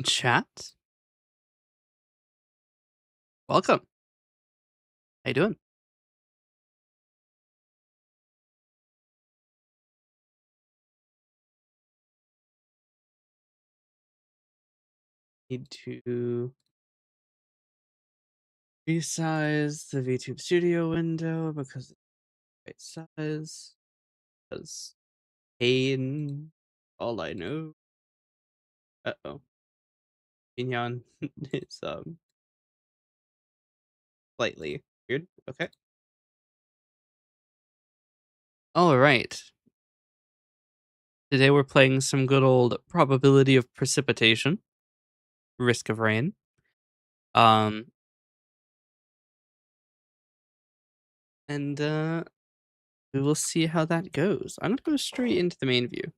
Chat, welcome. How you doing? Need to resize the VTube Studio window because it's the right size. Because pain, all I know. Uh-oh. Pinyon is slightly weird. Okay. All right. Today we're playing some good old probability of precipitation, risk of rain. Um, and we will see how that goes. I'm gonna go straight into the main view.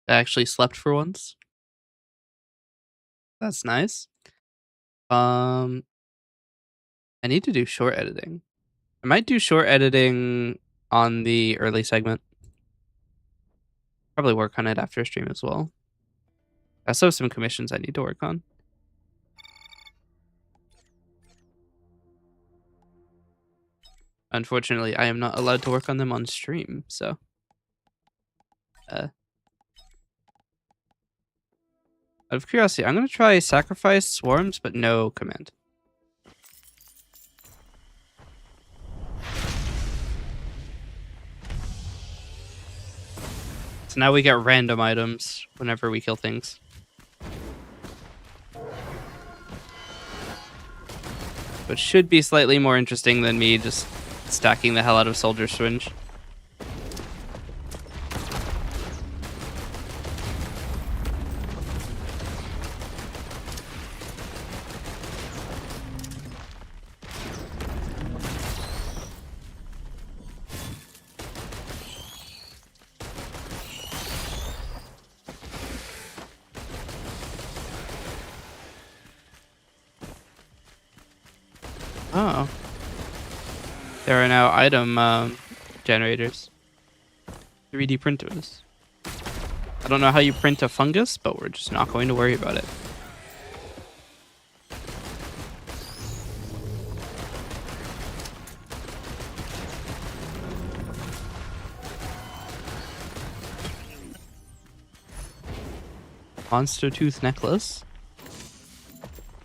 I actually slept for once. That's nice. Um, I need to do short editing. I might do short editing on the early segment. Probably work on it after stream as well. I also have some commissions I need to work on. Unfortunately, I am not allowed to work on them on stream, so out of curiosity, I'm gonna try sacrifice swarms, but no command. So now we get random items whenever we kill things. Which should be slightly more interesting than me just stacking the hell out of Soldier Syringe. Oh. There are now item generators. 3D printers. I don't know how you print a fungus, but we're just not going to worry about it. Monster tooth necklace.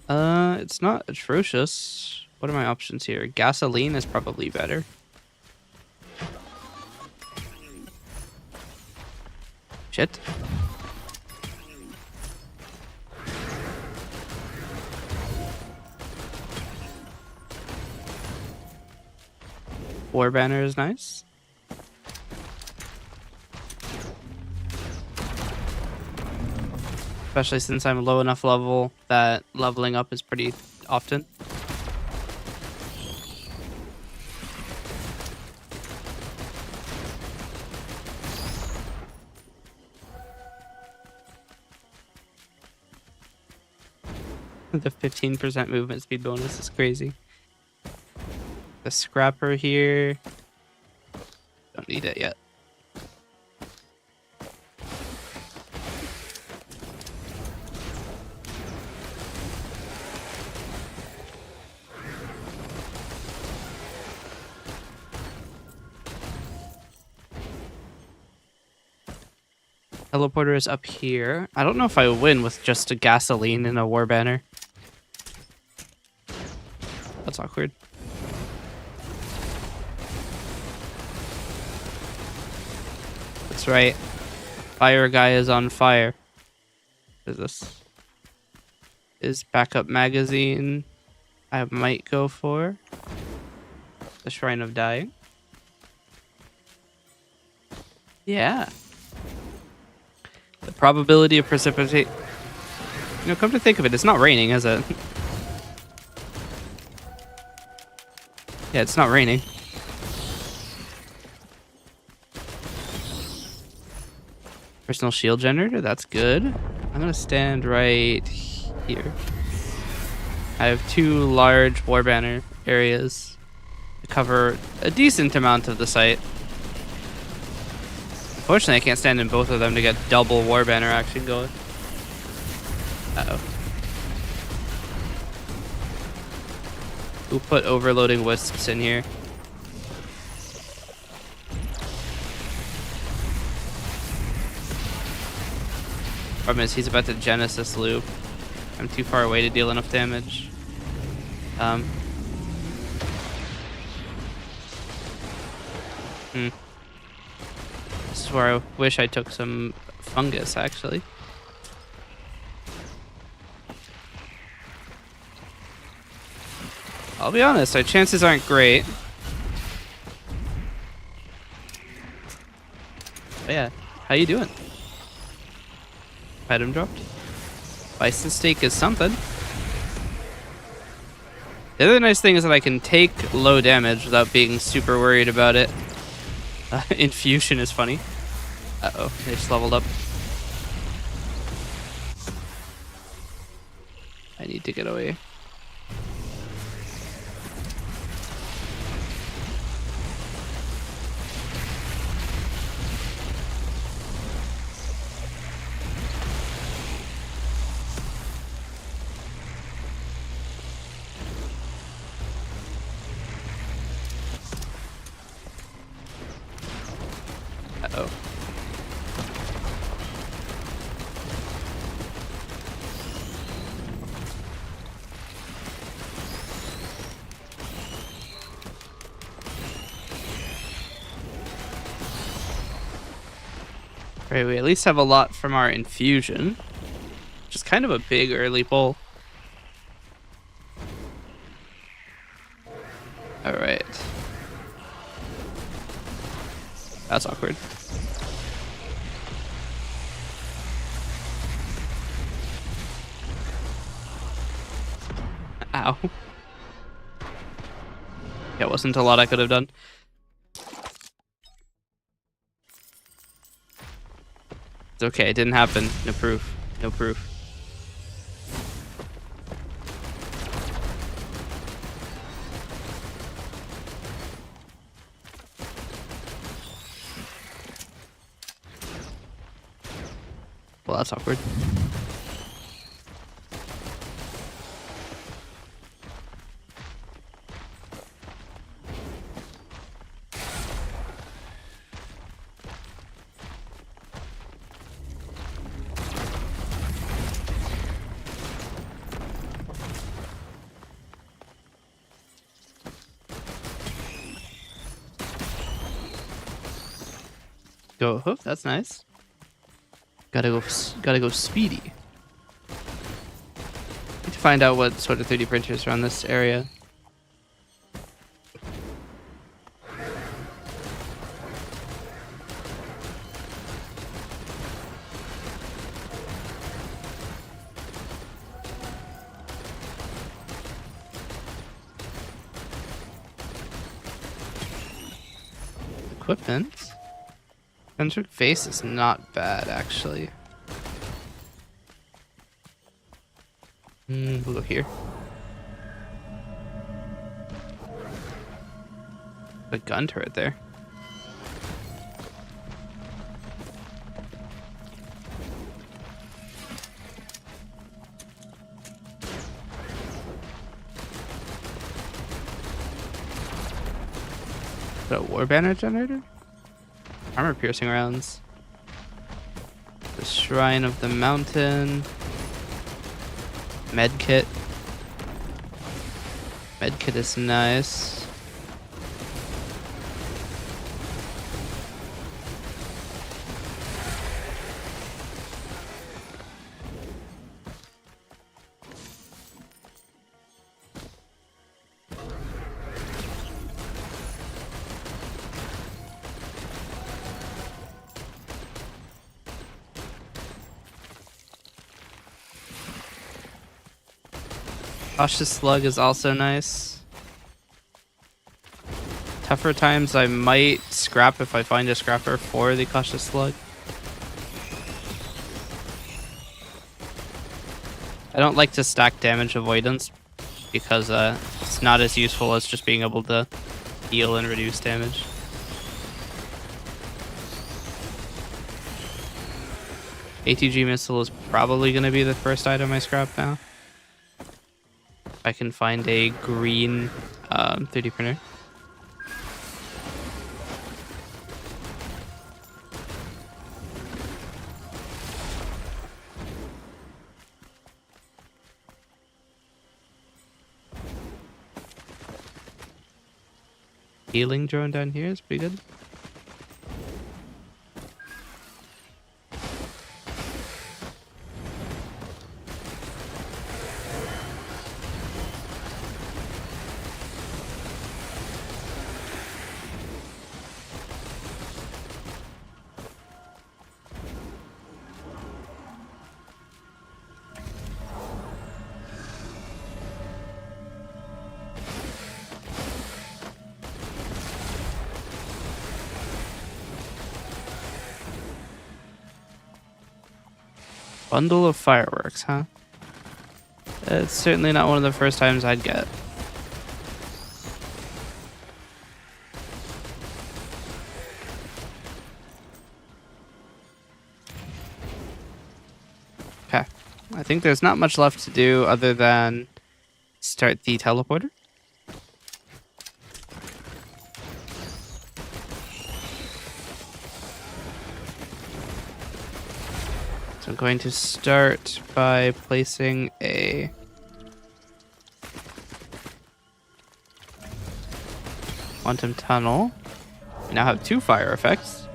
It's not atrocious. What are my options here? Gasoline is probably better. Shit. War banner is nice. Especially since I'm low enough level that leveling up is pretty often. The 15% movement speed bonus is crazy. The scrapper here. Don't need it yet. Teleporter is up here. I don't know if I win with just a gasoline and a war banner. That's awkward. That's right. Fire guy is on fire. What is this? Is backup magazine. I might go for the Shrine of Dying. Yeah. The probability of precipitate. You know, come to think of it, it's not raining, is it? Yeah, it's not raining. Personal shield generator, that's good. I'm gonna stand right here. I have 2 large war banner areas to cover a decent amount of the site. Unfortunately, I can't stand in both of them to get double war banner action going. Uh-oh. Who put overloading wisps in here? Problem is, he's about to Genesis loop. I'm too far away to deal enough damage. This is where I wish I took some fungus, actually. I'll be honest, our chances aren't great. But yeah, how you doing? Item dropped. Bison steak is something. The other nice thing is that I can take low damage without being super worried about it. Infusion is funny. Uh-oh, they just leveled up. I need to get away. Uh-oh. Right, we at least have a lot from our infusion, which is kind of a big early pull. All right. That's awkward. Ow. Yeah, wasn't a lot I could have done. It's okay, it didn't happen. No proof. No proof. Well, that's awkward. Go hook, that's nice. Gotta go speedy. Need to find out what sort of 3D printers are on this area. Equipment. Centric face is not bad, actually. We'll go here. A gun turret there. Is that a war banner generator? Armor piercing rounds. The Shrine of the Mountain. Medkit. Medkit is nice. Cautious Slug is also nice. Tougher times I might scrap if I find a scrapper for the Cautious Slug. I don't like to stack damage avoidance because it's not as useful as just being able to heal and reduce damage. ATG missile is probably going to be the first item I scrap now. If I can find a green 3D printer. Healing drone down here is pretty good. Bundle of fireworks, huh? It's certainly not one of the first times I'd get. Okay. I think there's not much left to do other than start the teleporter. So I'm going to start by placing a quantum tunnel. We now have 2 fire effects.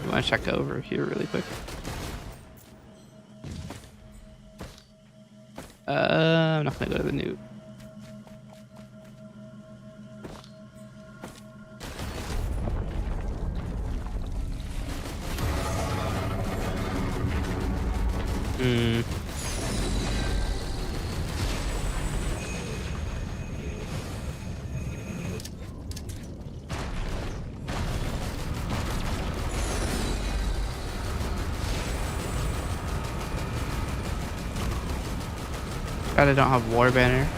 I want to check over here really quick. I'm not going to go to the newt. God, I don't have war banner.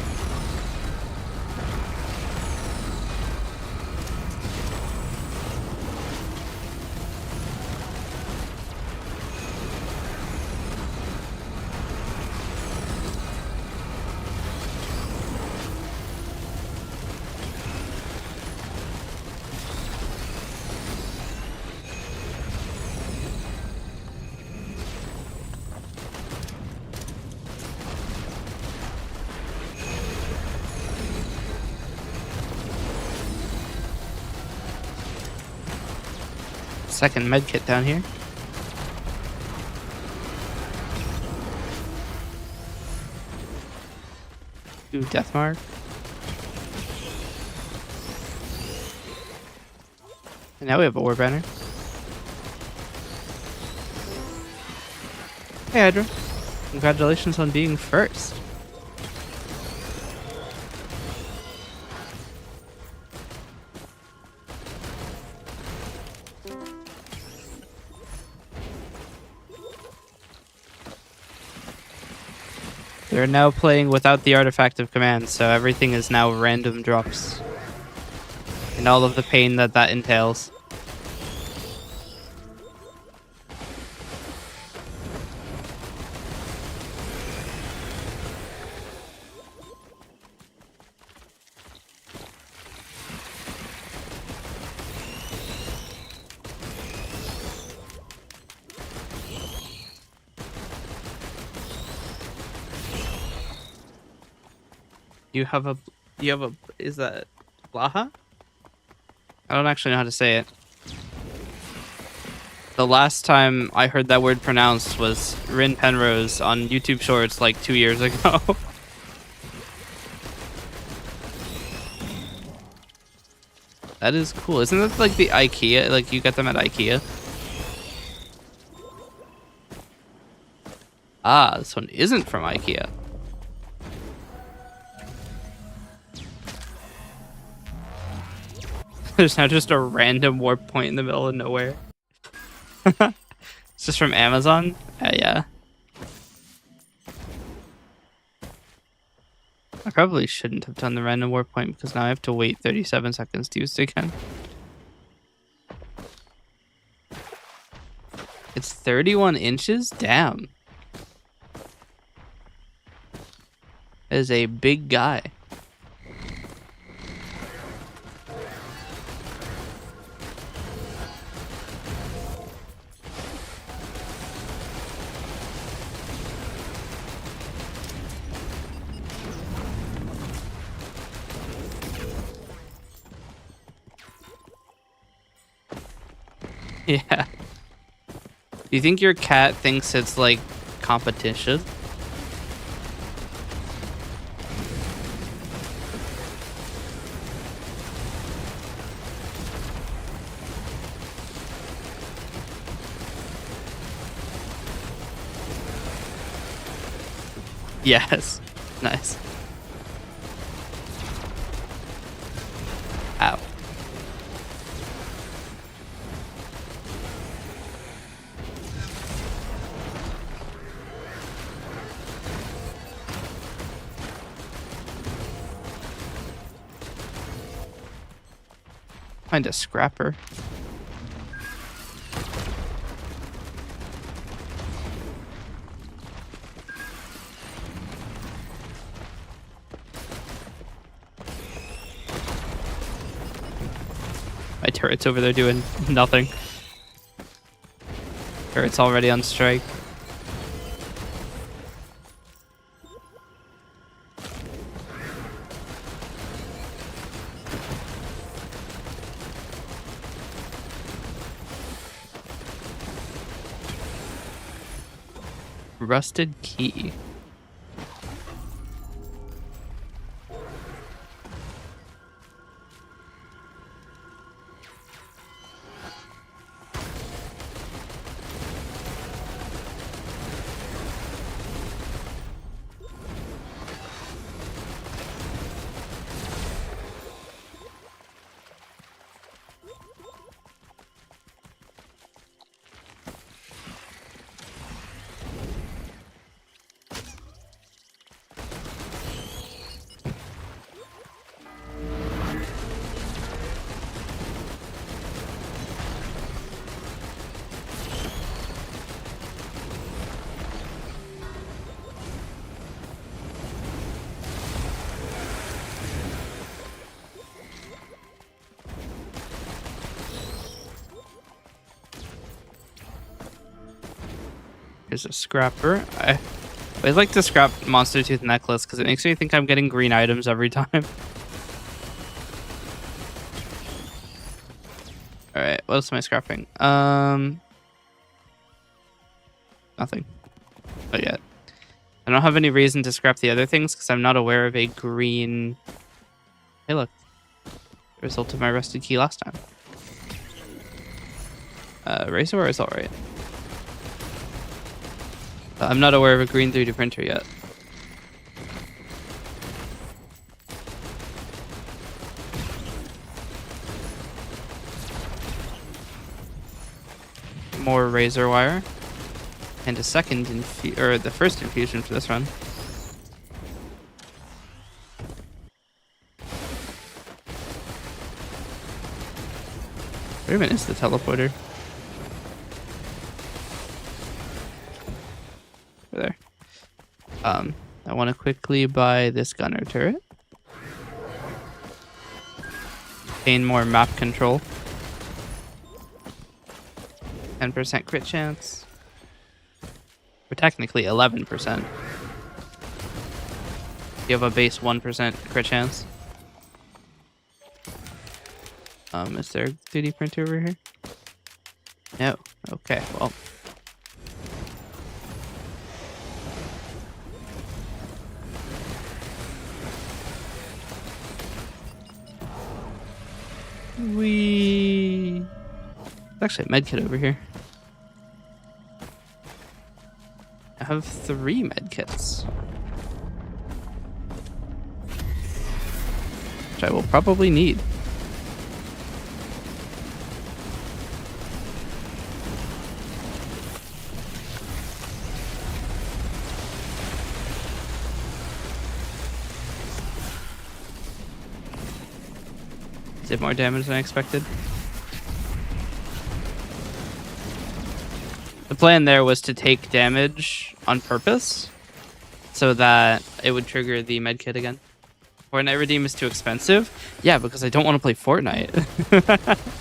Second medkit down here. Ooh, death mark. And now we have a war banner. Hey Hydra. Congratulations on being first. They're now playing without the artifact of command, so everything is now random drops. And all of the pain that that entails. Is that Blaha? I don't actually know how to say it. The last time I heard that word pronounced was Rin Penrose on YouTube Shorts like 2 years ago. That is cool. Isn't that like the IKEA? Like you get them at IKEA? Ah, this one isn't from IKEA. There's now just a random warp point in the middle of nowhere. It's just from Amazon? Yeah. probably shouldn't have done the random warp point because now I have to wait 37 seconds to use it again. It's 31 inches? Damn. That is a big guy. Yeah. Do you think your cat thinks it's like competition? Yes. Nice. Ow. Find a scrapper. My turret's over there doing nothing. Turret's already on strike. Rusted key. Here's a scrapper. I always like to scrap Monster Tooth Necklace because it makes me think I'm getting green items every time. Alright, what else am I scrapping? Nothing. Not yet. I don't have any reason to scrap the other things because I'm not aware of a green... Hey look. The result of my rusted key last time. Razor is alright. I'm not aware of a green 3D printer yet. More razor wire. And a second the first infusion for this run. Where even is the teleporter? There. I want to quickly buy this gunner turret. Gain more map control. 10% crit chance. Or technically 11%. You have a base 1% crit chance. Is there a 3D printer over here? No. Okay, well. There's actually a medkit over here. I have 3 medkits. Which I will probably need. Did more damage than I expected. The plan there was to take damage on purpose so that it would trigger the medkit again. Fortnite Redeem is too expensive? Yeah, because I don't want to play Fortnite.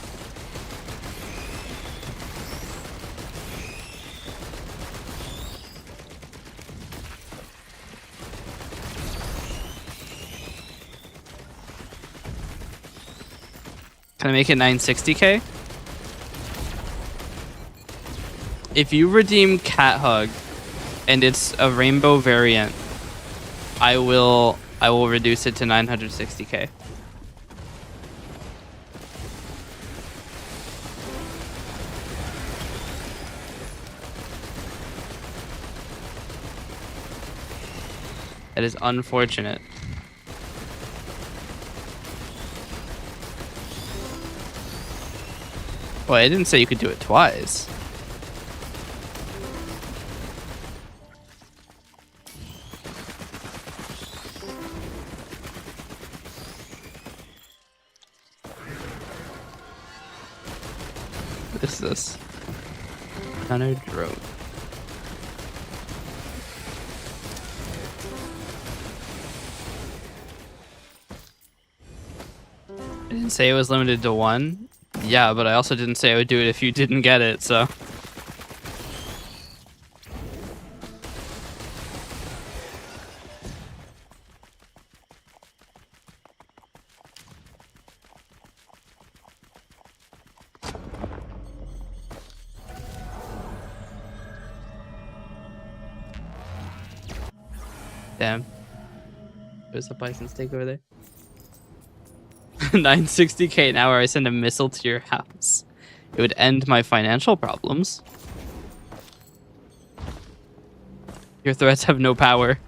Can I make it 960k? If you redeem Cat Hug and it's a rainbow variant, I will reduce it to 960k. That is unfortunate. Well, I didn't say you could do it twice. What is this? Gunner drone. I didn't say it was limited to one. Yeah, but I also didn't say I would do it if you didn't get it, so. Damn. There's the bison steak over there. 960k an hour, I send a missile to your house. It would end my financial problems. Your threats have no power.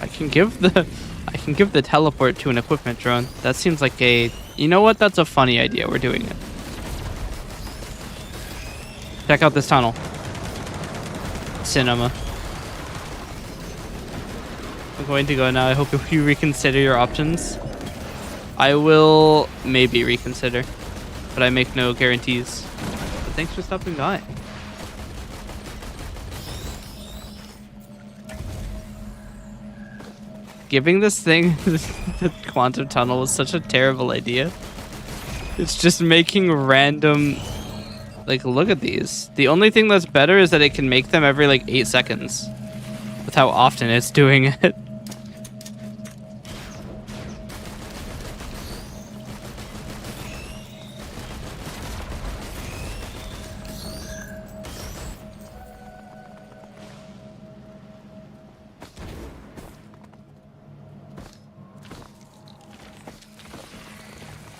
I can give the teleport to an equipment drone. That seems like a... You know what? That's a funny idea. We're doing it. Check out this tunnel. Cinema. I'm going to go now. I hope you reconsider your options. I will maybe reconsider, but I make no guarantees. But thanks for stopping by. Giving this thing the quantum tunnel was such a terrible idea. It's just making random... Like, look at these. The only thing that's better is that it can make them every, like, 8 seconds. With how often it's doing it.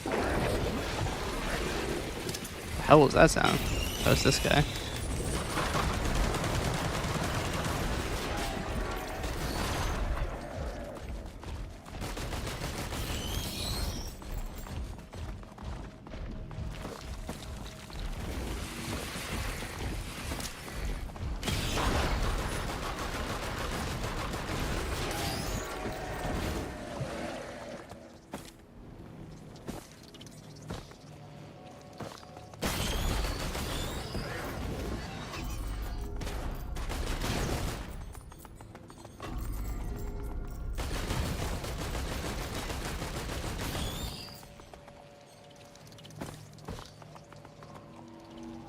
What the hell was that sound? That was this guy.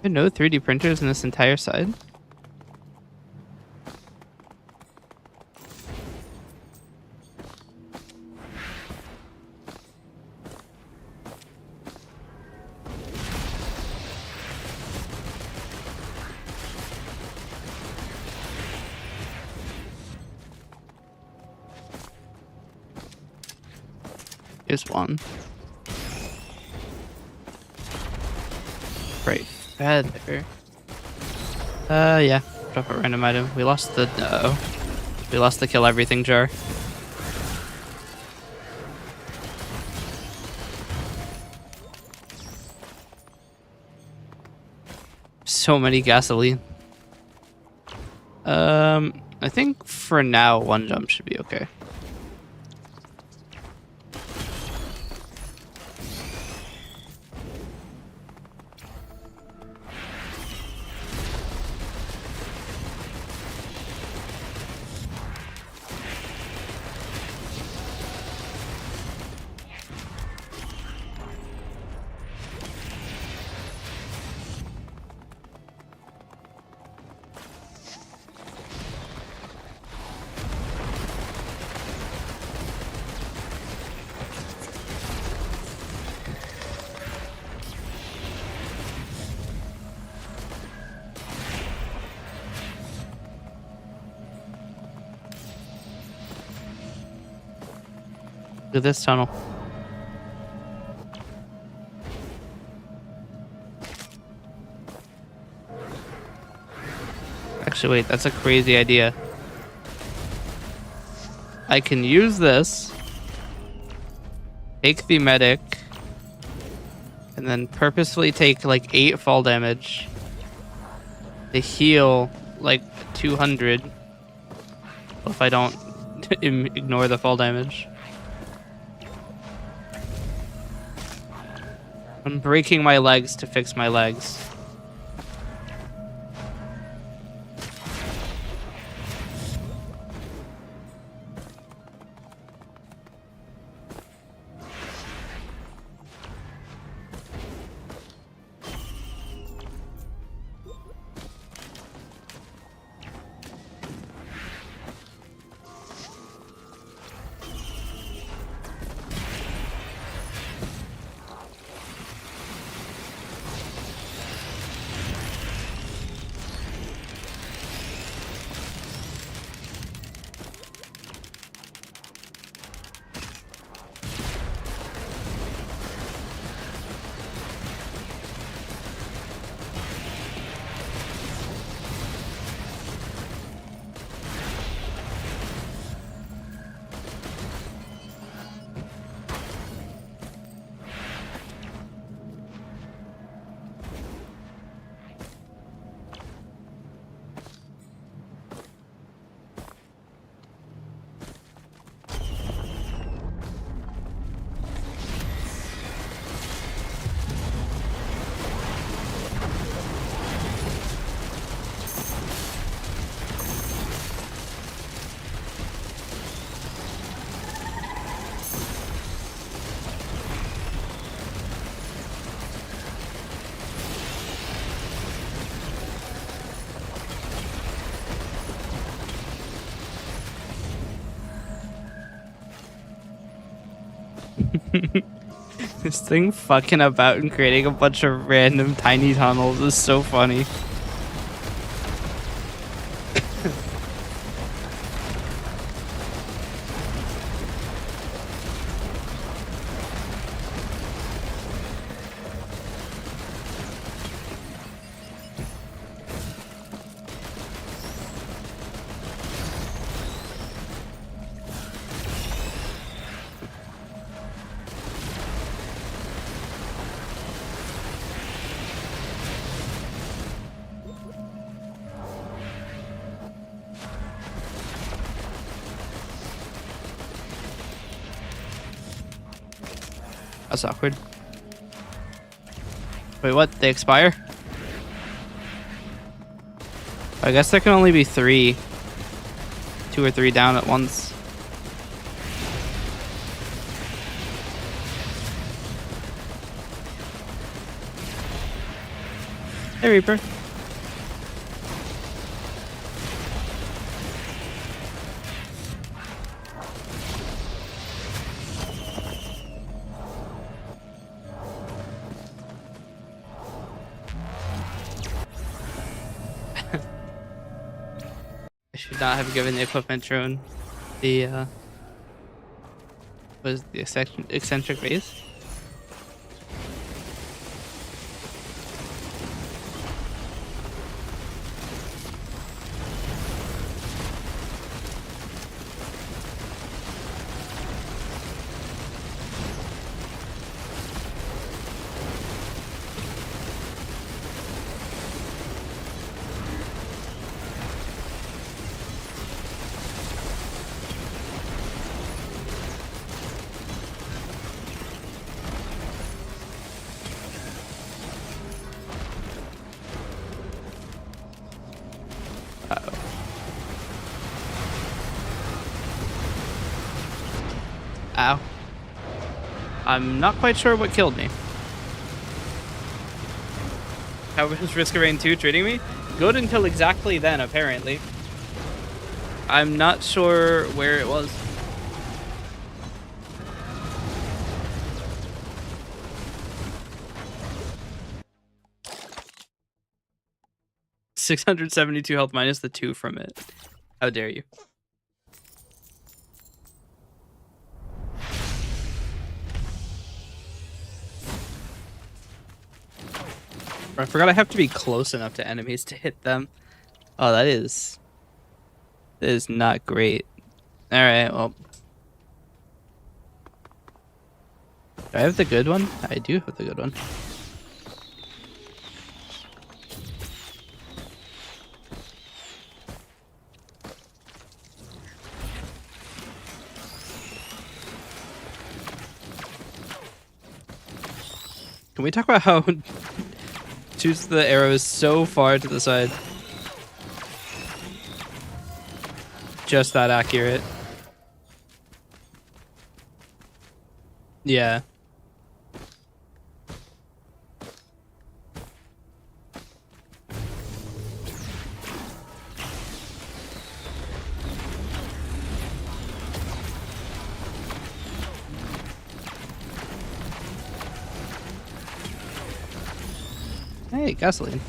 There are no 3D printers in this entire side? Here's one. Right feather. Yeah. Drop a random item. We lost the we lost the kill everything jar. So many gasoline. I think for now one jump should be okay. Look at this tunnel. Actually, wait, that's a crazy idea. I can use this, take the medic, and then purposefully take like 8 fall damage to heal like 200 if I don't ignore the fall damage. I'm breaking my legs to fix my legs. This thing fucking about and creating a bunch of random tiny tunnels is so funny. That's awkward. Wait, what? They expire? I guess there can only be 3. 2 or 3 down at once. Hey, Reaper. I should not have given the equipment drone the was the eccentric base. Uh-oh. Ow. I'm not quite sure what killed me. How was Risk of Rain 2 treating me? Good until exactly then, apparently. I'm not sure where it was. $672 health minus the 2 from it. How dare you? I forgot I have to be close enough to enemies to hit them. Oh, that is not great. All right, well. Do I have the good one? I do have the good one. Can we talk about how shoots the arrows so far to the side? Just that accurate. Yeah. Hey, gasoline.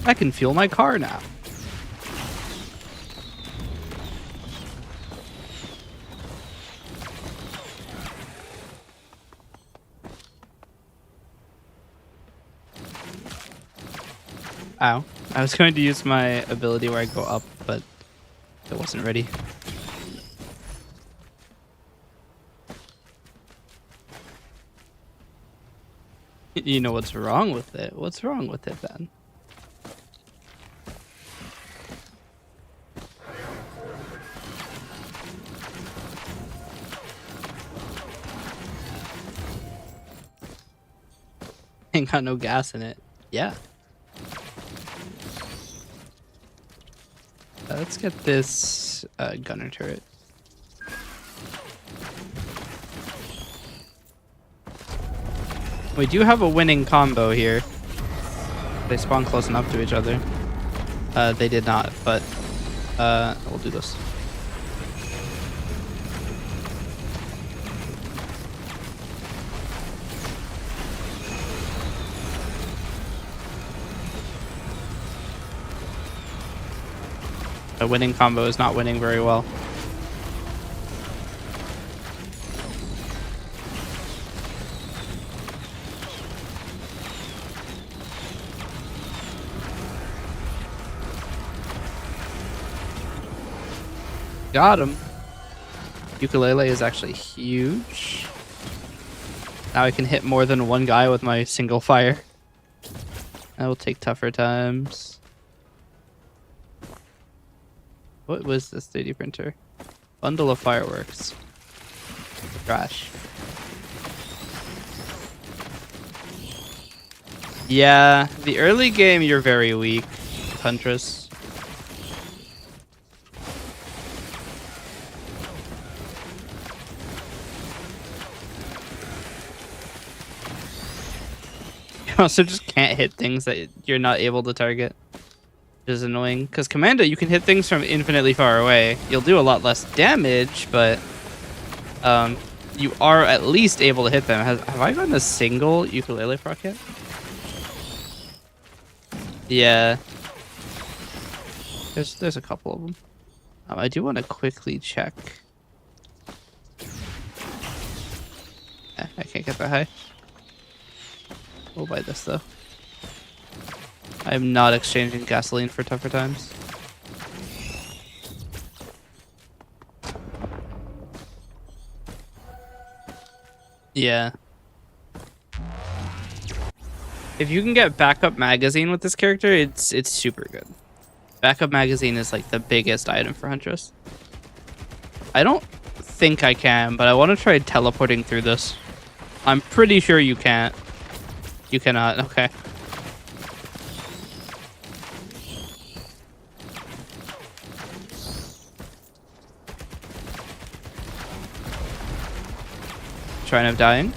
I can fuel my car now. Ow. I was going to use my ability where I go up, but it wasn't ready. You know what's wrong with it? What's wrong with it then? Ain't got no gas in it. Yeah. Let's get this gunner turret. We do have a winning combo here. They spawn close enough to each other. They did not, but we'll do this. A winning combo is not winning very well. Got him. Ukulele is actually huge. Now I can hit more than one guy with my single fire. I will take tougher times. What was this 3D printer? Bundle of fireworks. Trash. Yeah, the early game you're very weak, Huntress. You also just can't hit things that you're not able to target. Which is annoying. Because Commando, you can hit things from infinitely far away. You'll do a lot less damage, but you are at least able to hit them. Have I gotten a single ukulele proc yet? Yeah. There's a couple of them. I do want to quickly check. I can't get that high. We'll buy this though. I am not exchanging gasoline for tougher times. Yeah. If you can get backup magazine with this character, it's super good. Backup magazine is like the biggest item for Huntress. I don't think I can, but I want to try teleporting through this. I'm pretty sure you can't. You cannot. Okay. shrine of dying.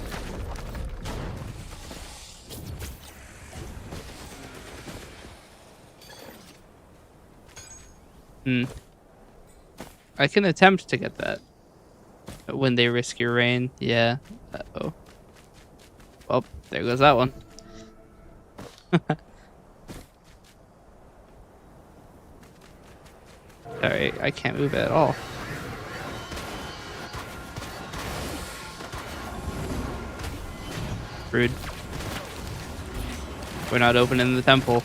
I can attempt to get that. When they risk your rain, yeah. Uh-oh. Well, there goes that one. Sorry, I can't move it at all. Rude. We're not opening the temple.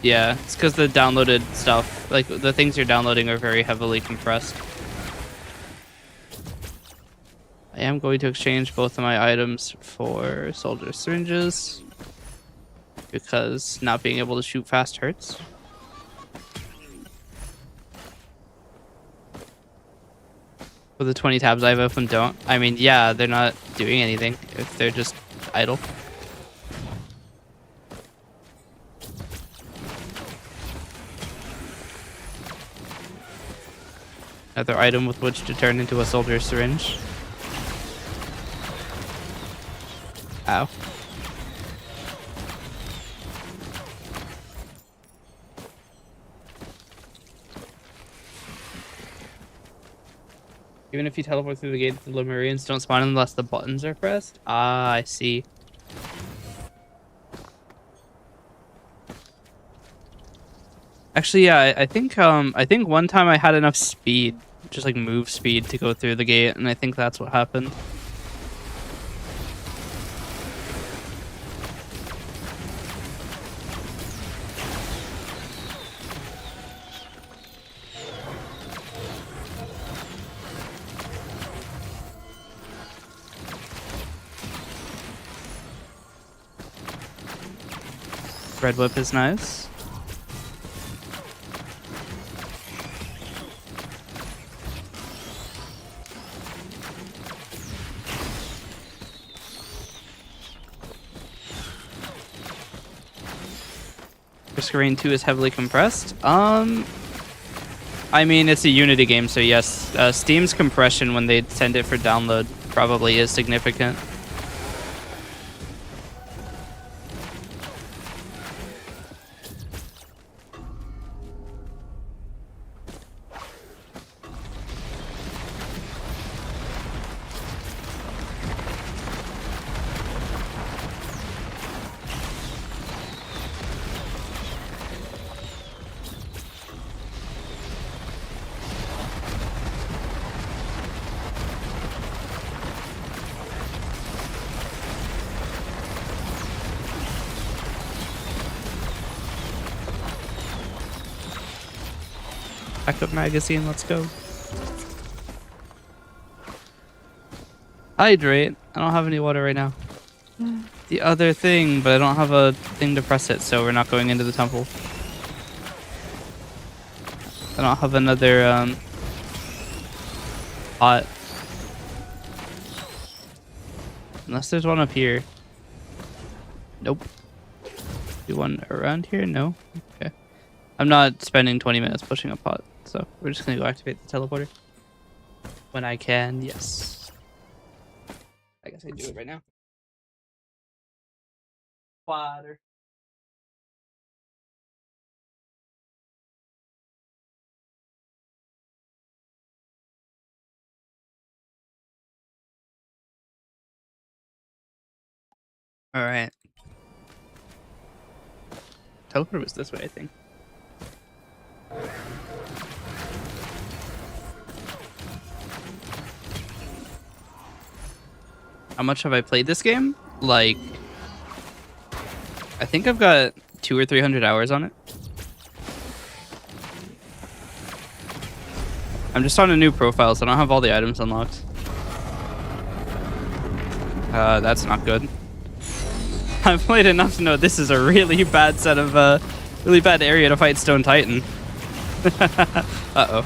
Yeah, it's because the downloaded stuff, like the things you're downloading, are very heavily compressed. I am going to exchange both of my items for soldier syringes because not being able to shoot fast hurts. For the 20 tabs I've opened, don't. I mean, yeah, they're not doing anything if they're just idle. Another item with which to turn into a soldier syringe. Ow. Even if you teleport through the gate, the Lemurians don't spawn unless the buttons are pressed? Ah, I see. Actually, yeah, I think one time I had enough speed, just like move speed, to go through the gate, and I think that's what happened. Red whip is nice. Screen 2 is heavily compressed. I mean, it's a Unity game, so yes, Steam's compression when they send it for download probably is significant. Backup magazine, let's go. Hydrate. I don't have any water right now. The other thing, but I don't have a thing to press it, so we're not going into the temple. I don't have another pot. Unless there's one up here. Nope. Do one around here? No? Okay. I'm not spending 20 minutes pushing a pot, so we're just gonna go activate the teleporter. When I can, yes. I guess I do it right now. Water. Alright. Teleporter was this way, I think. How much have I played this game? Like, I think I've got 200 or 300 hours on it. I'm just on a new profile, so I don't have all the items unlocked. That's not good. I've played enough to know this is a really bad set of, really bad area to fight Stone Titan. Uh-oh.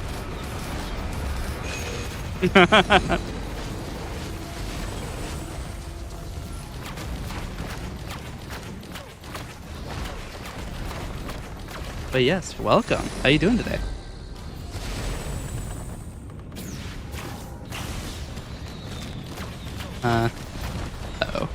But yes, welcome. How you doing today? Uh-oh.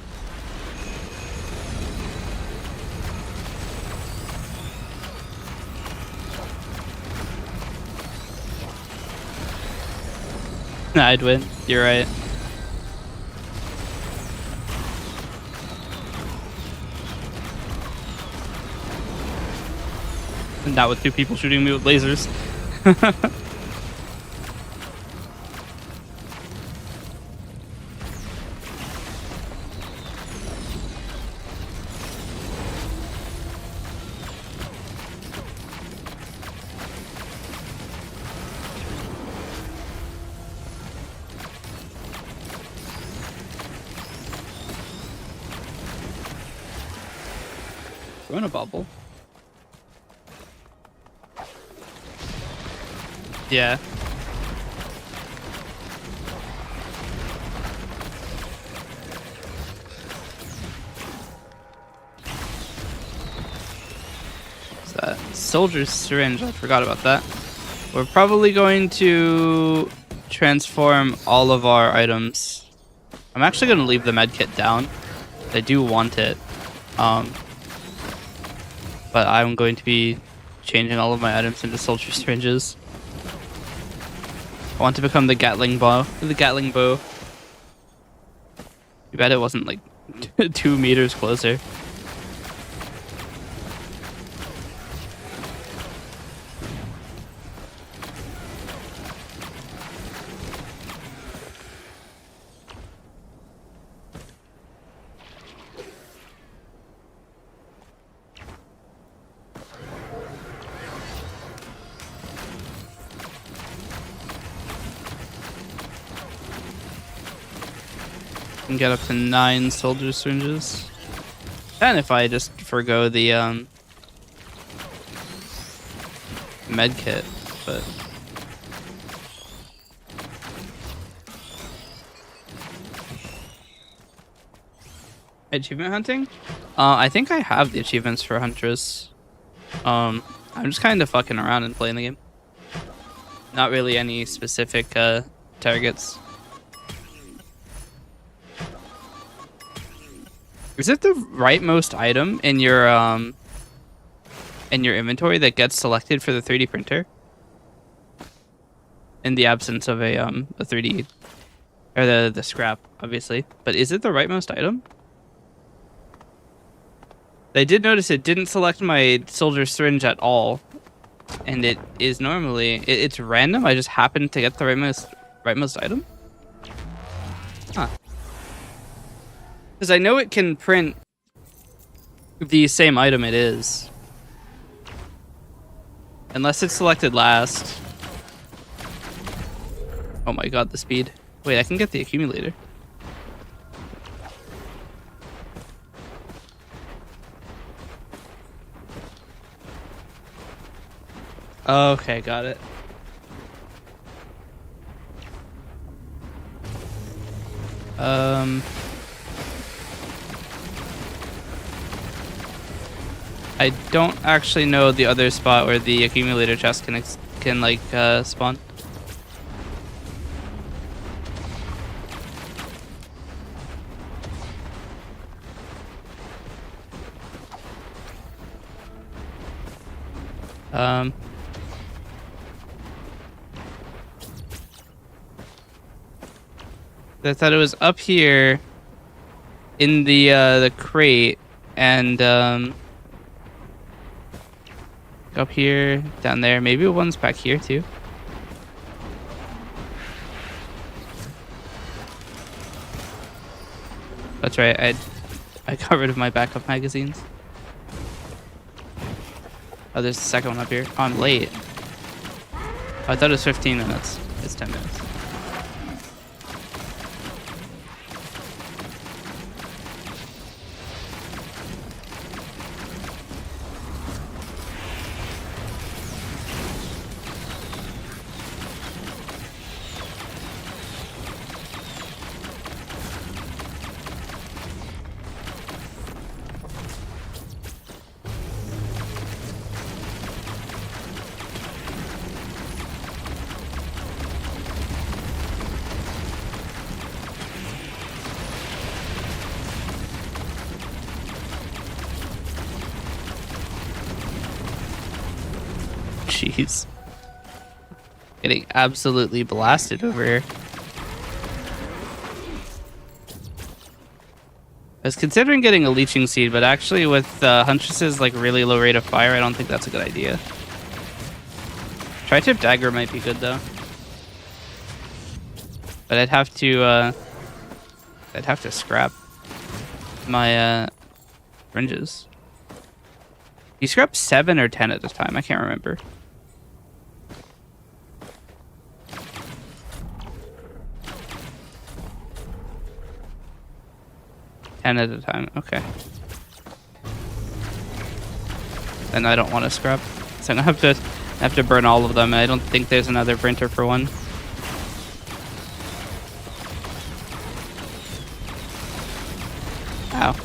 I'd win. You're right. Not with two people shooting me with lasers. We're in a bubble. Yeah. What's that? Soldier's syringe. I forgot about that. We're probably going to transform all of our items. I'm actually going to leave the medkit down. I do want it. But I'm going to be changing all of my items into soldier syringes. I want to become the Gatling bow. The Gatling bow. Too bad it wasn't like 2 meters closer. Can get up to 9 soldier syringes. And if I just forgo the med kit, but achievement hunting? I think I have the achievements for Huntress. I'm just kind of fucking around and playing the game. Not really any specific targets. Is it the rightmost item in your inventory that gets selected for the 3D printer? In the absence of a 3D or the scrap, obviously. But is it the rightmost item? I did notice it didn't select my soldier syringe at all, and it is normally it's random. I just happened to get the rightmost item. Huh. Because I know it can print the same item it is. Unless it's selected last. Oh my god, the speed. Wait, I can get the accumulator. Okay, got it. I don't actually know the other spot where the accumulator chest can like spawn. I thought it was up here in the crate and up here, down there. Maybe one's back here too. That's right. I got rid of my backup magazines. Oh, there's the second one up here. Oh, I'm late. Oh, I thought it was 15 minutes. It's 10 minutes. jeez. Getting absolutely blasted over here. I was considering getting a leeching seed, but actually with Huntress's like really low rate of fire, I don't think that's a good idea. Tri-tip dagger might be good though. But I'd have to scrap my fringes. You scrap 7 or 10 at a time, I can't remember. Ten at a time, okay. Then I don't want to scrap. So I'm gonna have to burn all of them. I don't think there's another printer for one. Ow.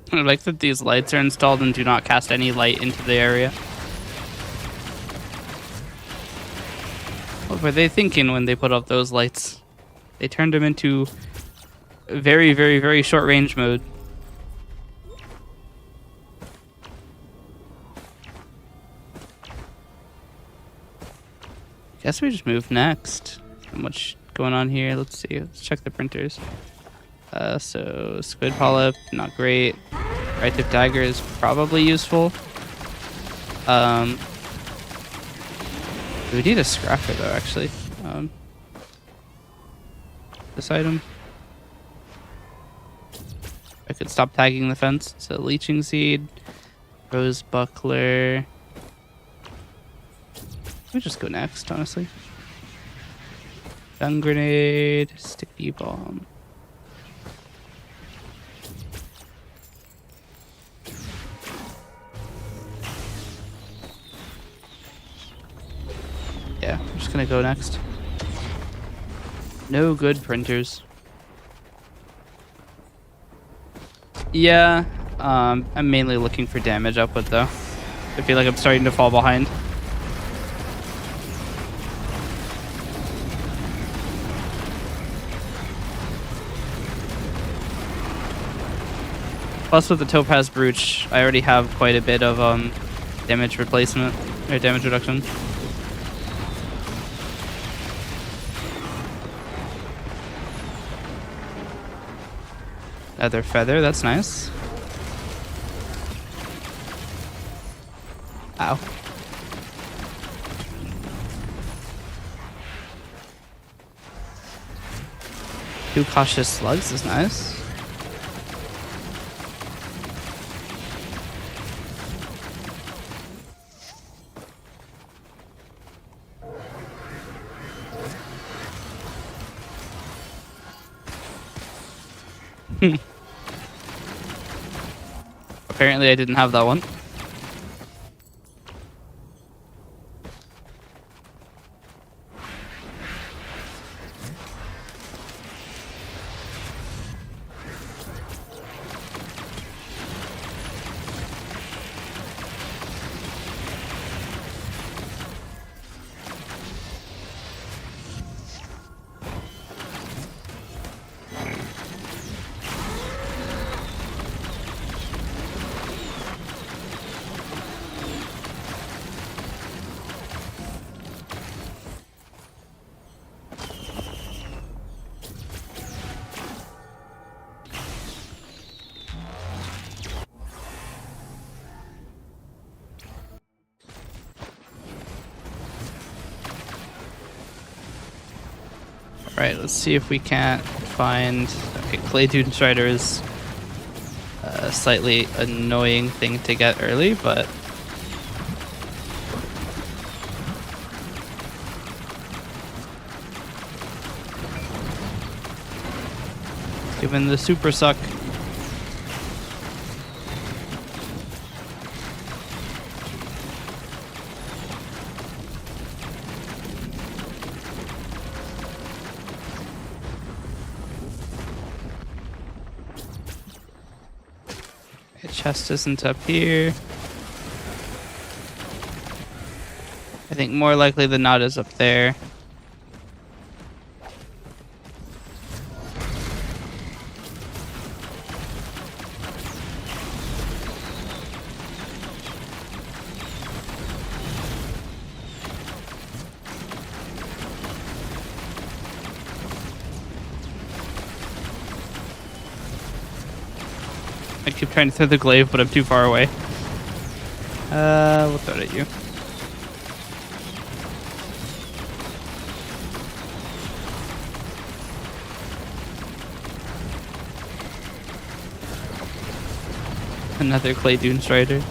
I like that these lights are installed and do not cast any light into the area. What were they thinking when they put up those lights? They turned them into very, very, very short range mode. Guess we just move next. Not much going on here. Let's see. Let's check the printers. So squid polyp, not great. Right tip dagger is probably useful. We need a scrapper though, actually. This item. I could stop tagging the fence. So leeching seed, rose buckler. We'll just go next, honestly. Stun grenade, sticky bomb. Yeah, I'm just gonna go next. No good printers. Yeah, I'm mainly looking for damage output though. I feel like I'm starting to fall behind. Plus with the Topaz Brooch, I already have quite a bit of damage replacement, or damage reduction. Another feather, that's nice. Ow. Two cautious slugs is nice. Apparently I didn't have that one. Alright, let's see if we can't find... Okay, Clay Dune Strider is a slightly annoying thing to get early, but... Given the super suck. Okay, chest isn't up here. I think more likely than not is up there. I keep trying to throw the glaive, but I'm too far away. We'll throw it at you. Another clay dune strider.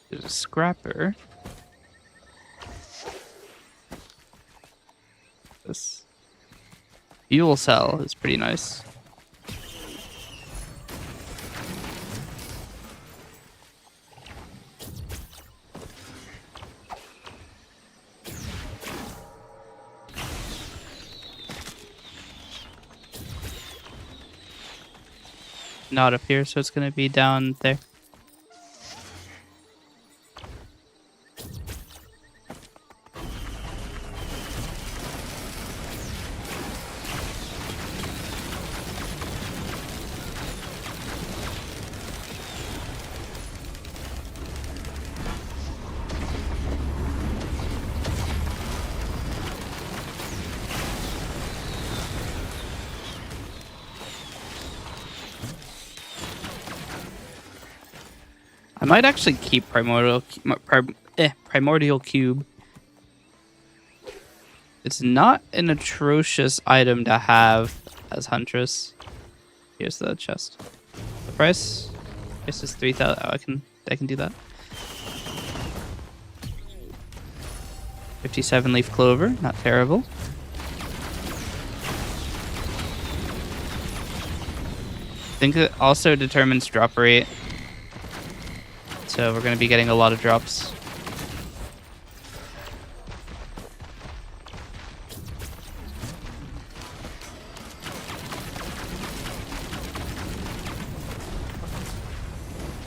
There's a scrapper. This fuel cell is pretty nice. Not up here, so it's gonna be down there. I might actually keep primordial cube. It's not an atrocious item to have as Huntress. Here's the chest. The price? This is 3,000. Oh, I can do that. 57 leaf clover, not terrible. I think it also determines drop rate. So we're going to be getting a lot of drops.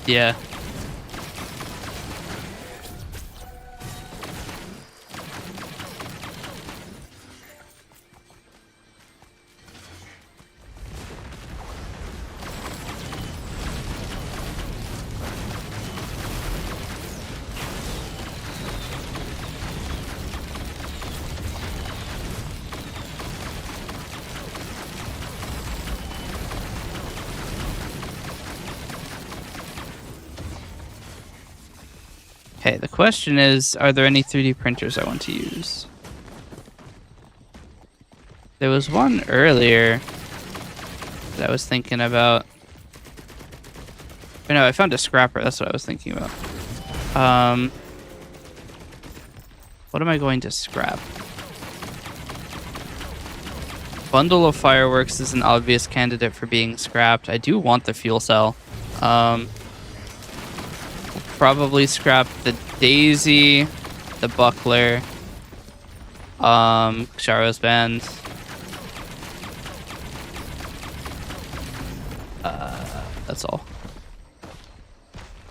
Yeah. Okay, the question is, are there any 3D printers I want to use? There was one earlier that I was thinking about. Or no, I found a scrapper. That's what I was thinking about. What am I going to scrap? Bundle of fireworks is an obvious candidate for being scrapped. I do want the fuel cell. Probably scrap the daisy, the buckler, Ksharo's band. That's all.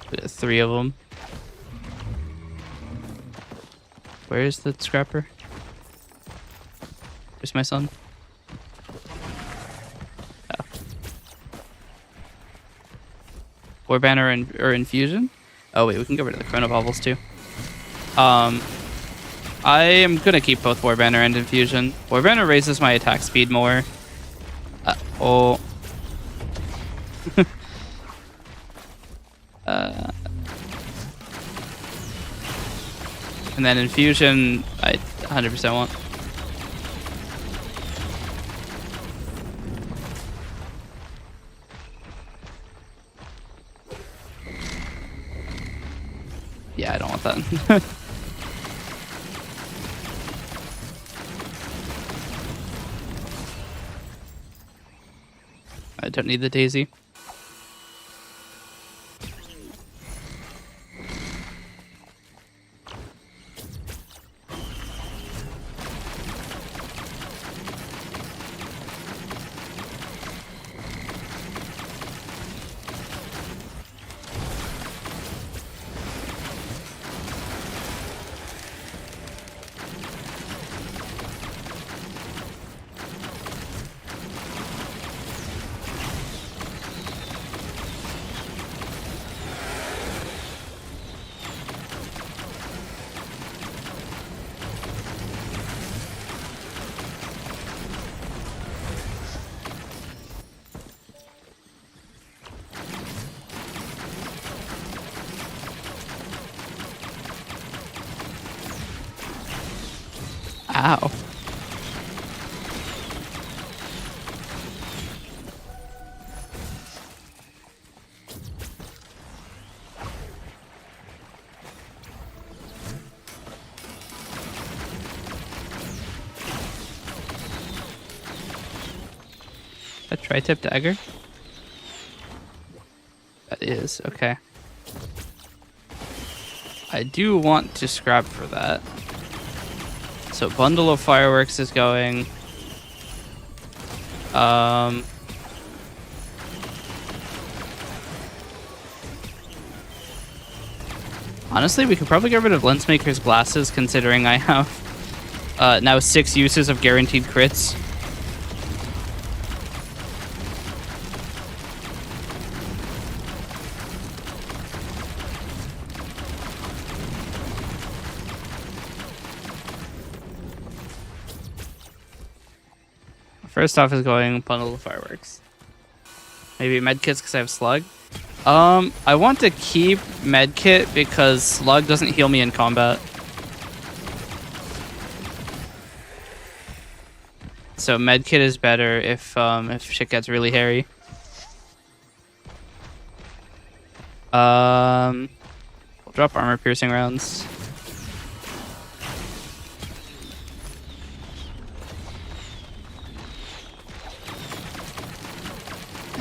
We got 3 of them. Where is the scrapper? Where's my son? Oh. War Banner or Infusion. Oh wait, we can get rid of the Chrono Baubles too. I am gonna keep both War Banner and Infusion. War Banner raises my attack speed more. Oh. And then Infusion, I 100% want. Yeah, I don't want that. I don't need the Daisy. Ow. A tri-tip dagger? That is, okay. I do want to scrap for that. So bundle of fireworks is going. Honestly, we could probably get rid of Lensmaker's glasses, considering I have now 6 uses of guaranteed crits. First off is going bundle of fireworks. Maybe medkits because I have slug. I want to keep medkit because slug doesn't heal me in combat. So medkit is better if shit gets really hairy. We'll drop armor piercing rounds.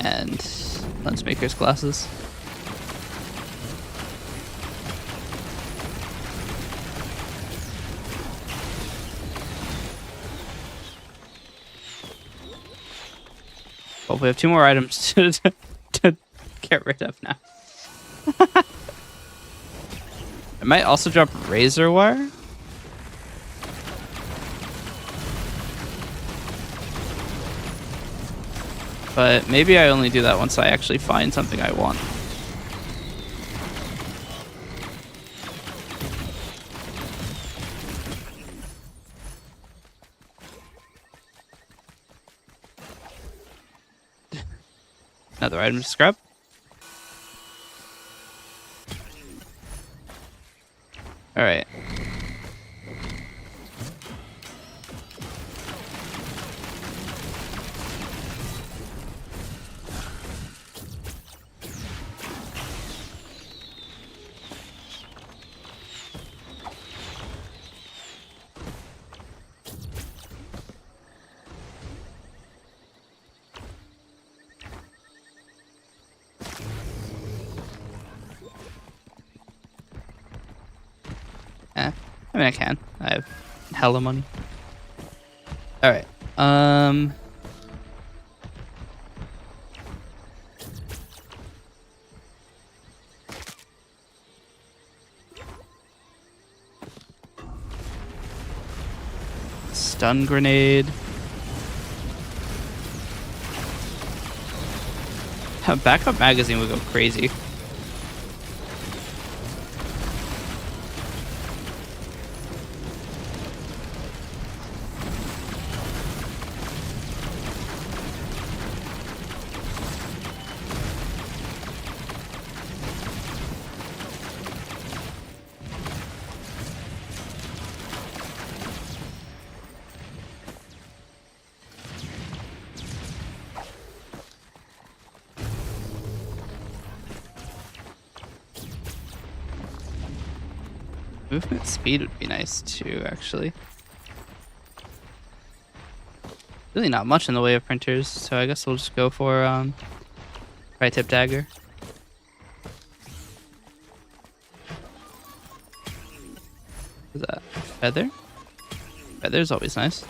And Lensmaker's glasses. Well, we have 2 more items to get rid of now. I might also drop razor wire. But maybe I only do that once I actually find something I want. Another item to scrap. All right. I mean, I can. I have hella money. All right. Stun grenade. Backup magazine would go crazy. Movement speed would be nice too, actually. Really not much in the way of printers, so I guess we'll just go for tri-tip dagger. What's that? Feather? Feather's always nice.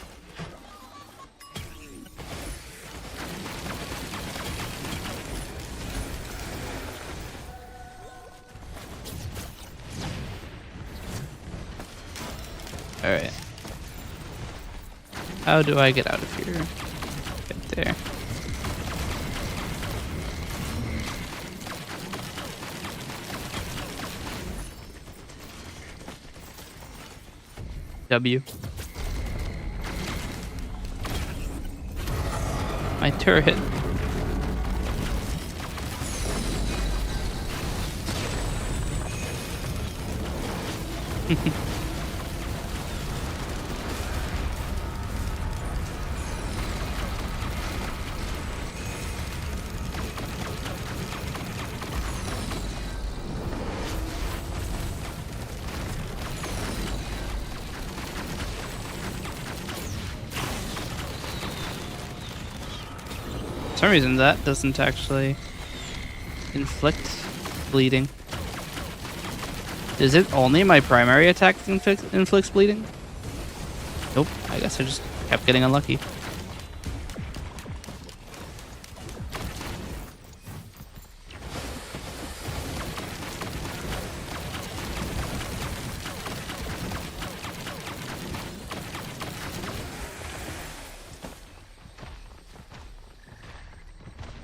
Alright. How do I get out of here? Get there. W. My turret. For some reason that doesn't actually inflict bleeding. Is it only my primary attack inflicts bleeding? Nope, I guess I just kept getting unlucky.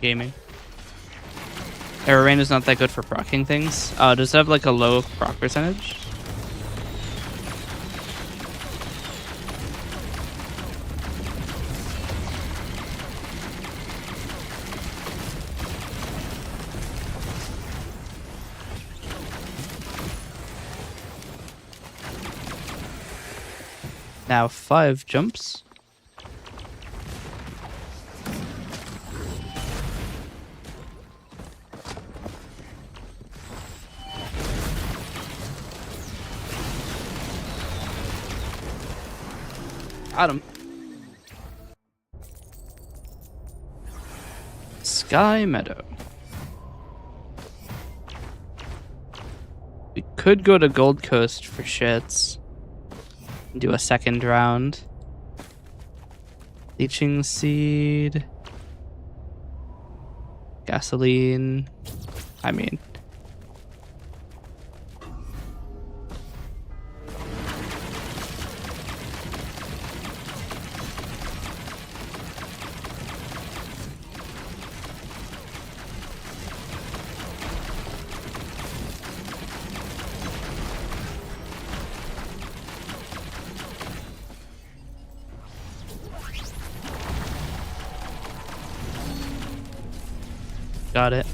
Gaming. Arrow rain is not that good for proccing things. Does it have like a low proc percentage? Now 5 jumps. Got him. Sky Meadow. We could go to Gold Coast for shits. Do a second round. Leeching Seed. Gasoline. I mean. Got it.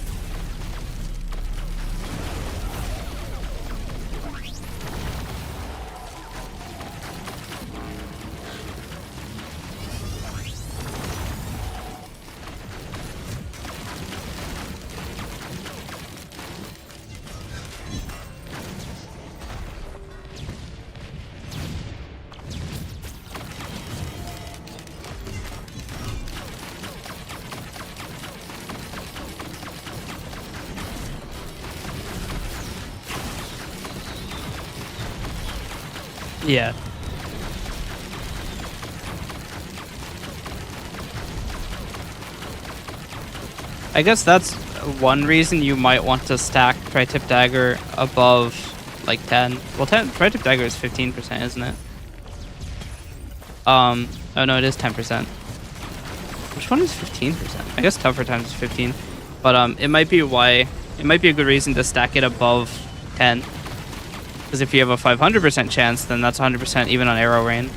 Yeah. I guess that's one reason you might want to stack Tri-Tip Dagger above like 10. Well, Tri-Tip Dagger is 15%, isn't it? Oh no, it is 10%. Which one is 15%? I guess Tougher Times is 15. But it might be a good reason to stack it above 10. Because if you have a 500% chance, then that's 100% even on Arrow Rain.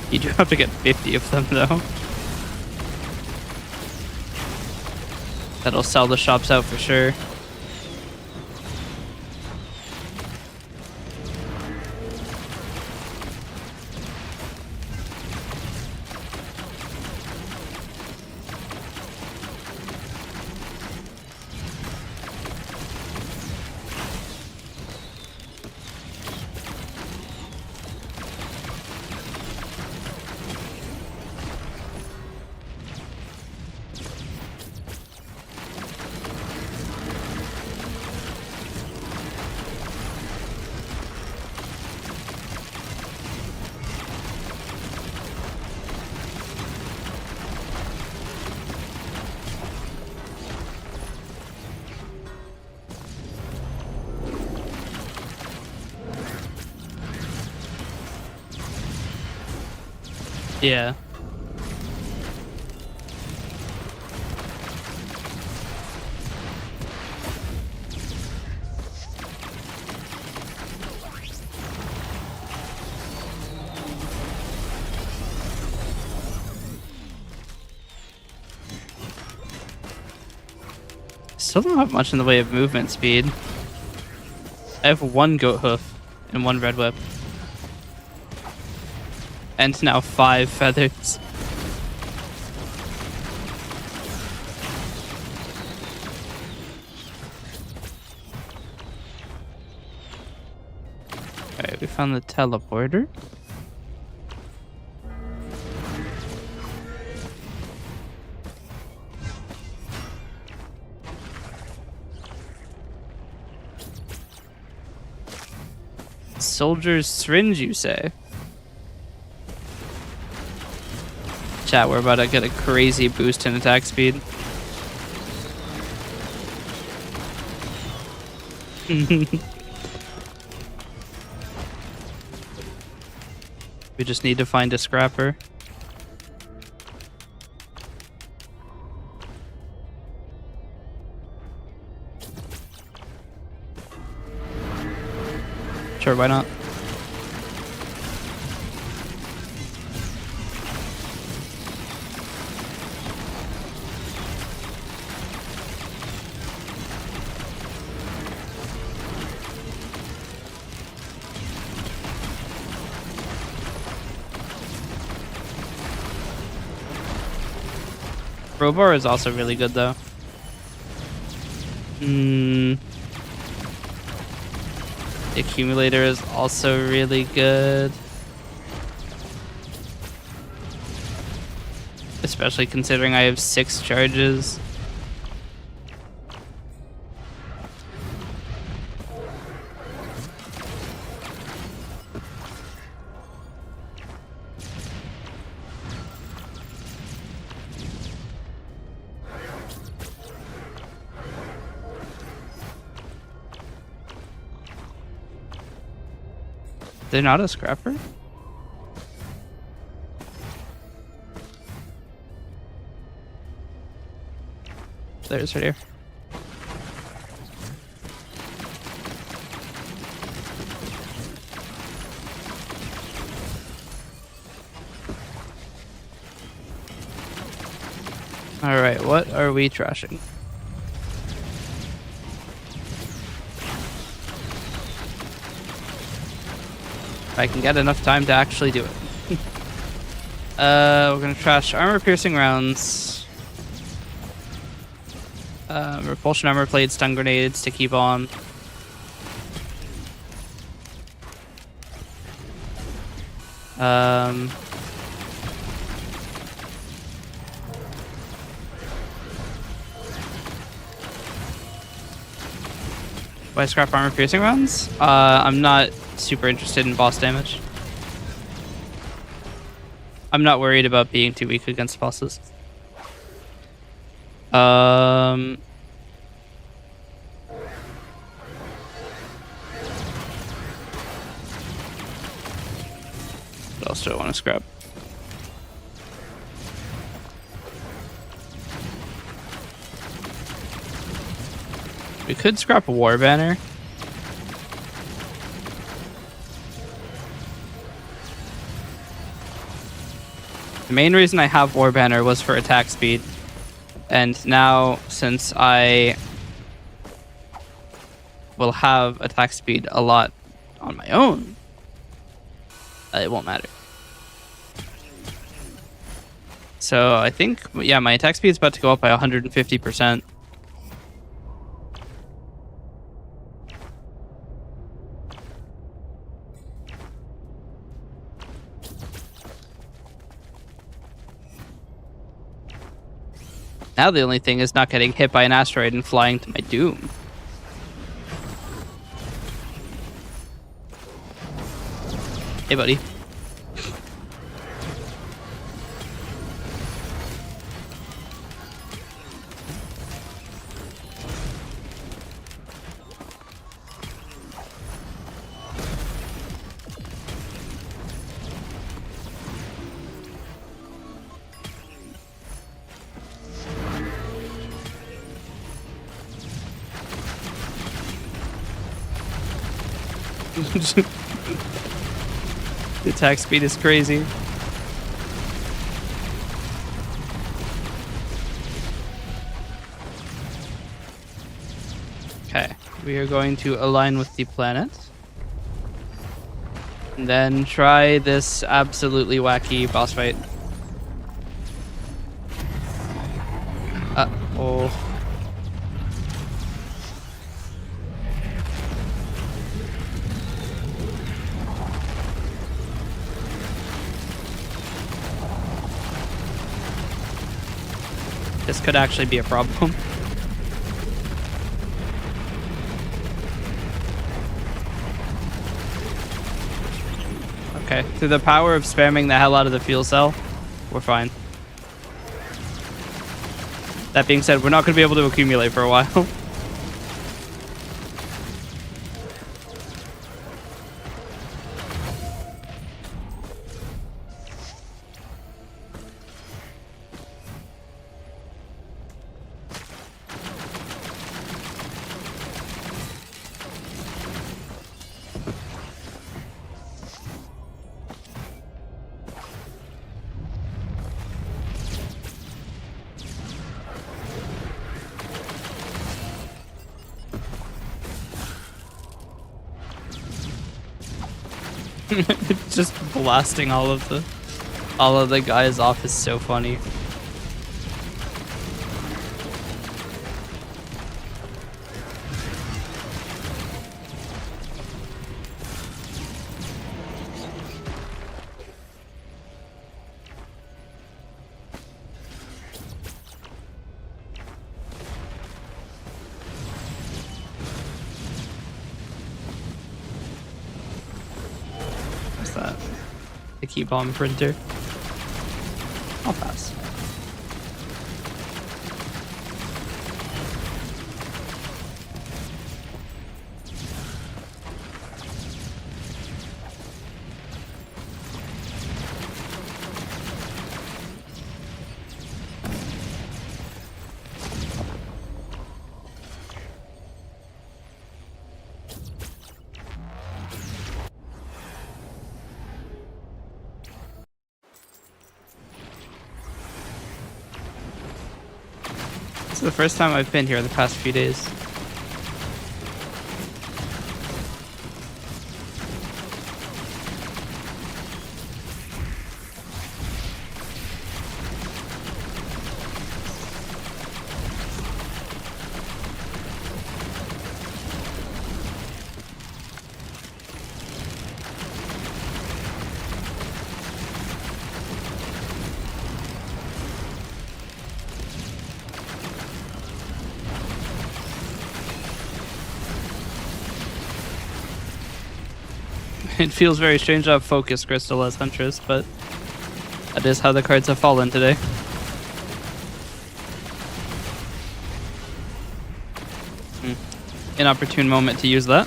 You do have to get 50 of them, though. That'll sell the shops out for sure. Yeah. Still don't have much in the way of movement speed. I have one goat hoof and one red whip. And now 5 feathers. Alright, we found the teleporter. Soldier's syringe, you say? Chat, we're about to get a crazy boost in attack speed. We just need to find a scrapper. Sure, why not? Crowbar is also really good, though. The accumulator is also really good. Especially considering I have 6 charges. They're not a scrapper? There's right here. Alright, what are we trashing? I can get enough time to actually do it. We're gonna trash armor piercing rounds, repulsion armor plate, stun grenades, sticky bomb. Why scrap armor piercing rounds? I'm not super interested in boss damage. I'm not worried about being too weak against bosses. What else do I want to scrap? We could scrap a war banner. The main reason I have war banner was for attack speed. And now, since I will have attack speed a lot on my own, it won't matter. So I think, yeah, my attack speed is about to go up by 150%. Now the only thing is not getting hit by an asteroid and flying to my doom. Hey, buddy. The attack speed is crazy. Okay, we are going to align with the planet. And then try this absolutely wacky boss fight. Oh. This could actually be a problem. Okay, through the power of spamming the hell out of the fuel cell, we're fine. That being said, we're not going to be able to accumulate for a while. Just blasting all of the guys off is so funny. That the key bomb printer. I'll pass. This is the first time I've been here in the past few days. It feels very strange to have Focus Crystal as Huntress, but that is how the cards have fallen today. Inopportune moment to use that.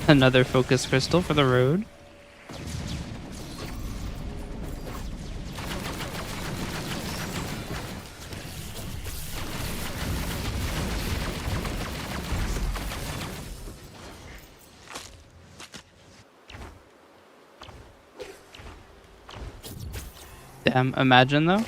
Another Focus Crystal for the road. Damn, imagine though.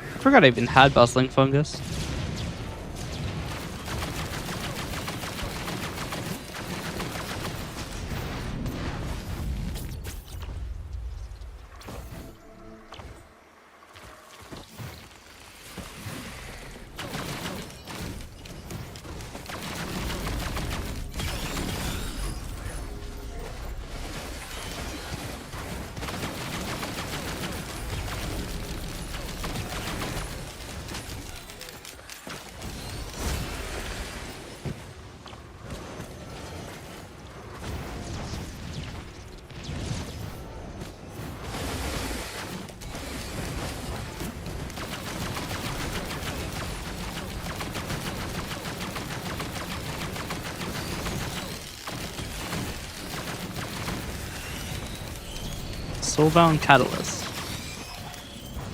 I forgot I even had Bustling Fungus. Soulbound Catalyst.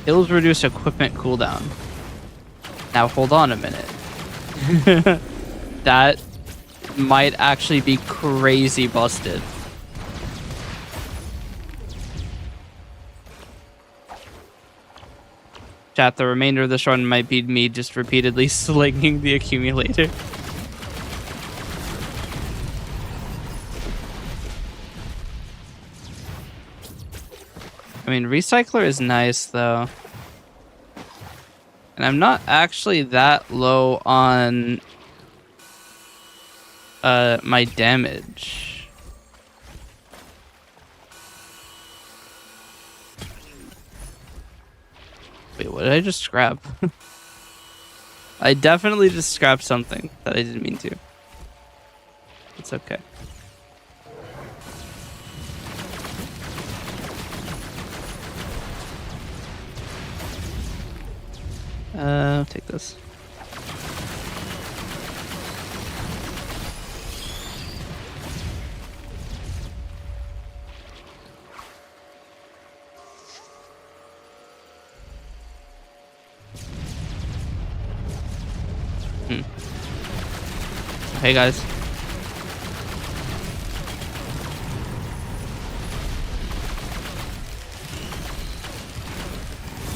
Heals reduce equipment cooldown. Now hold on a minute. That might actually be crazy busted. Chat, the remainder of this run might be me just repeatedly slinging the accumulator. I mean, Recycler is nice, though. And I'm not actually that low on my damage. Wait, what did I just scrap? I definitely just scrapped something that I didn't mean to. It's okay. I'll take this. Hey guys.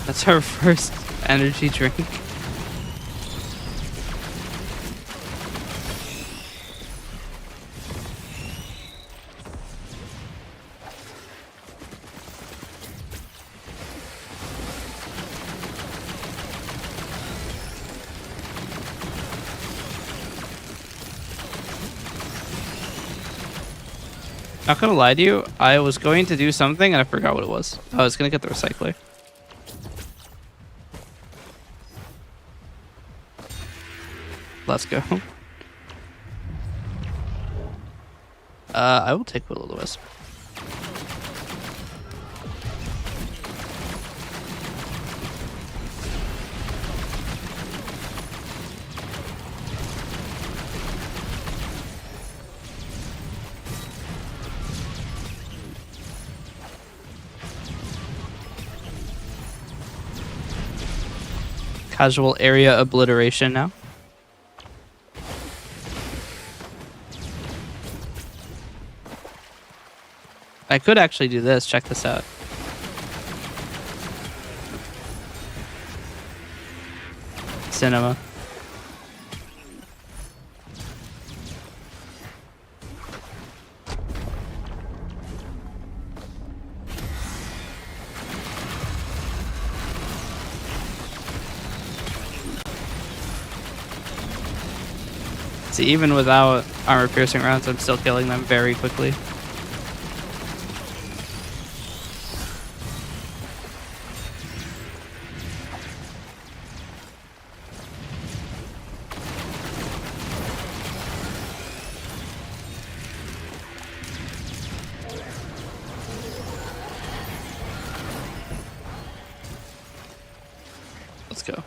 That's our first energy drink. Not gonna lie to you, I was going to do something and I forgot what it was. I was gonna get the recycler. Let's go. I will take Will-O-the-Wisp. Casual area obliteration now. I could actually do this. Check this out. Cinema. See, even without armor piercing rounds, I'm still killing them very quickly. Let's go.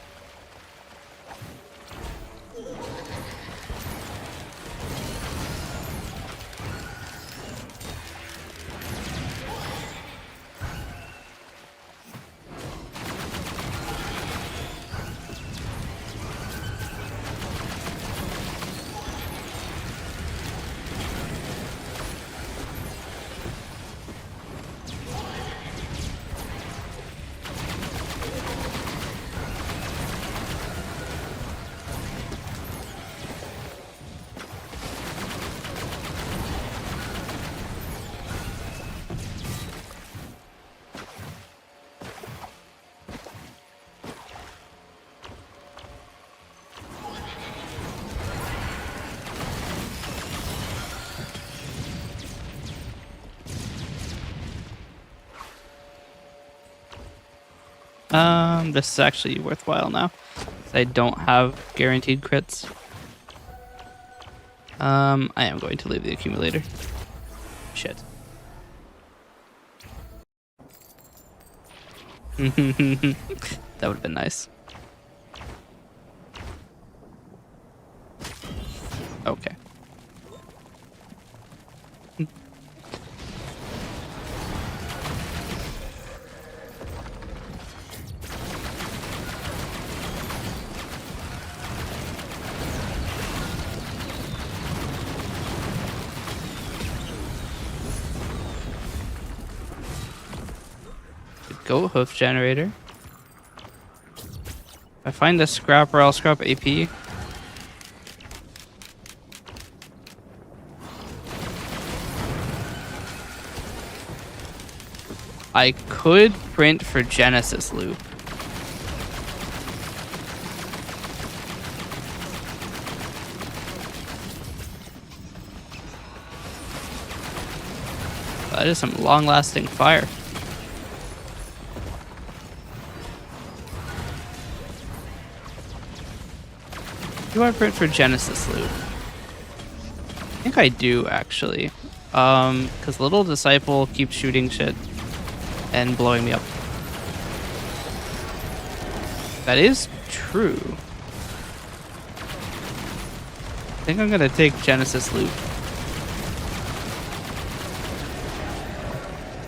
This is actually worthwhile now. I don't have guaranteed crits. I am going to leave the accumulator. Shit. That would have been nice. Okay. goat hoof generator. If I find a scrapper, I'll scrap AP. I could print for Genesis loop. That is some long-lasting fire. Do I print for Genesis loop? I think I do, actually. Because Little Disciple keeps shooting shit and blowing me up. That is true. I think I'm gonna take Genesis loop.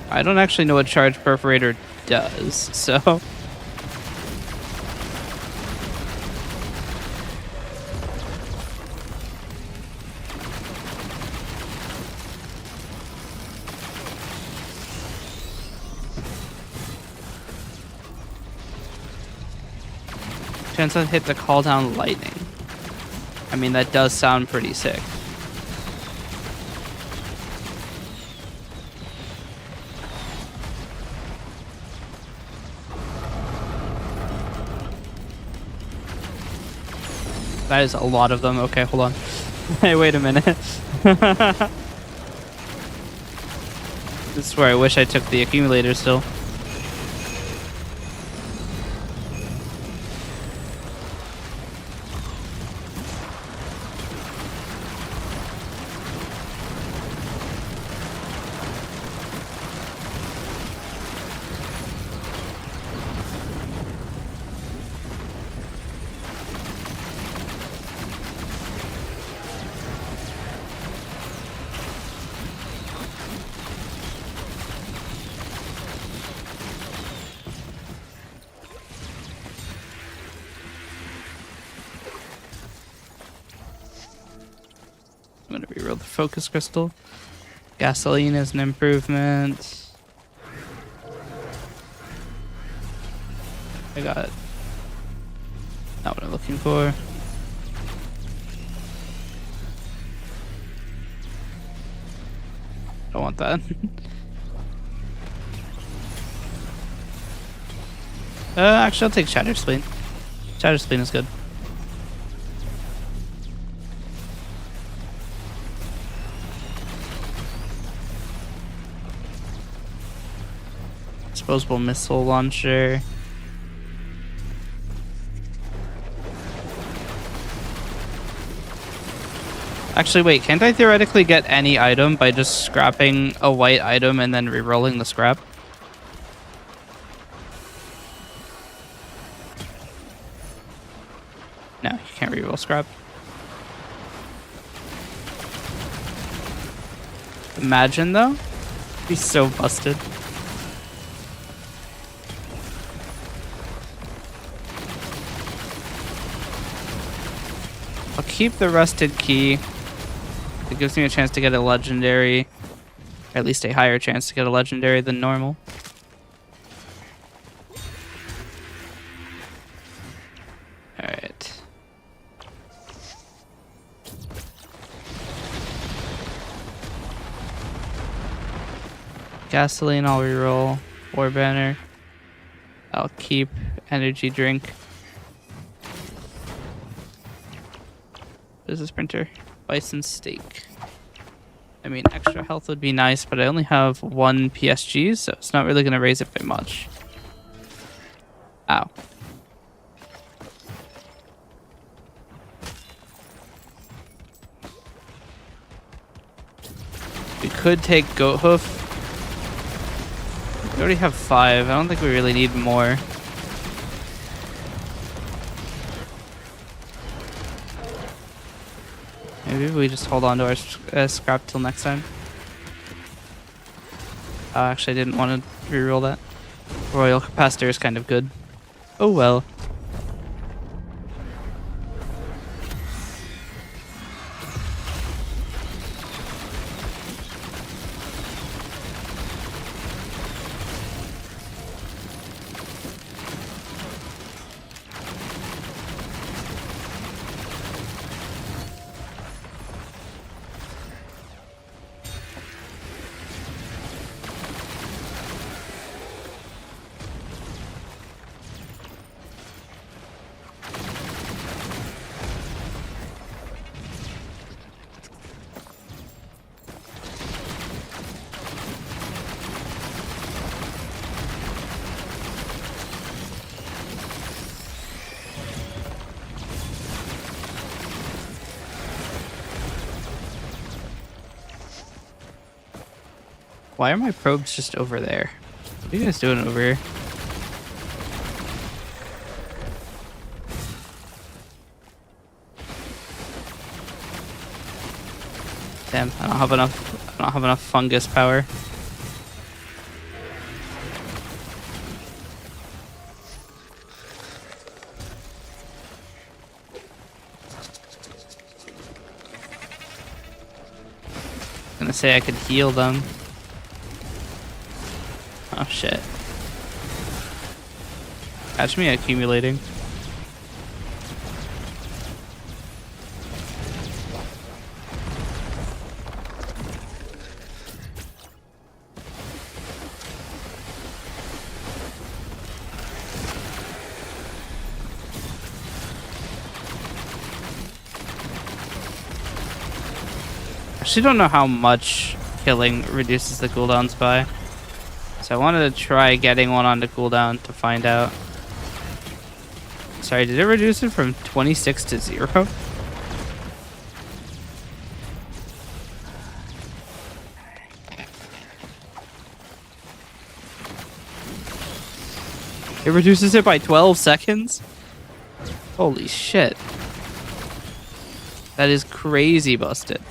I don't actually know what Charge Perforator does, so... Chance to hit the call down lightning. I mean, that does sound pretty sick. That is a lot of them. Okay, hold on. Hey, wait a minute. This is where I wish I took the accumulator still. I'm gonna reroll the focus crystal. Gasoline is an improvement. I got not what I'm looking for. Don't want that. Actually, I'll take Shatter Spleen. Shatter Spleen is good. Disposable missile launcher. Actually, wait, can't I theoretically get any item by just scrapping a white item and then re-rolling the scrap? No, you can't re-roll scrap. Imagine, though. Be so busted. I'll keep the rusted key. It gives me a chance to get a legendary. Or at least a higher chance to get a legendary than normal. Alright. Gasoline, I'll reroll. War banner. I'll keep energy drink. What is this printer? Bison steak. I mean, extra health would be nice, but I only have 1 PSG, so it's not really going to raise it by much. Ow. We could take goat hoof. We already have 5. I don't think we really need more. Maybe we just hold on to our scrap till next time. Actually, I didn't want to reroll that. Royal Capacitor is kind of good. Oh well. Why are my probes just over there? What are you guys doing over here? Damn, I don't have enough. I don't have enough fungus power. I'm gonna say I could heal them. Oh shit. Catch me accumulating. I actually don't know how much killing reduces the cooldowns by. So I wanted to try getting one on the cooldown to find out. Sorry, did it reduce it from 26 to 0? It reduces it by 12 seconds? Holy shit. That is crazy busted.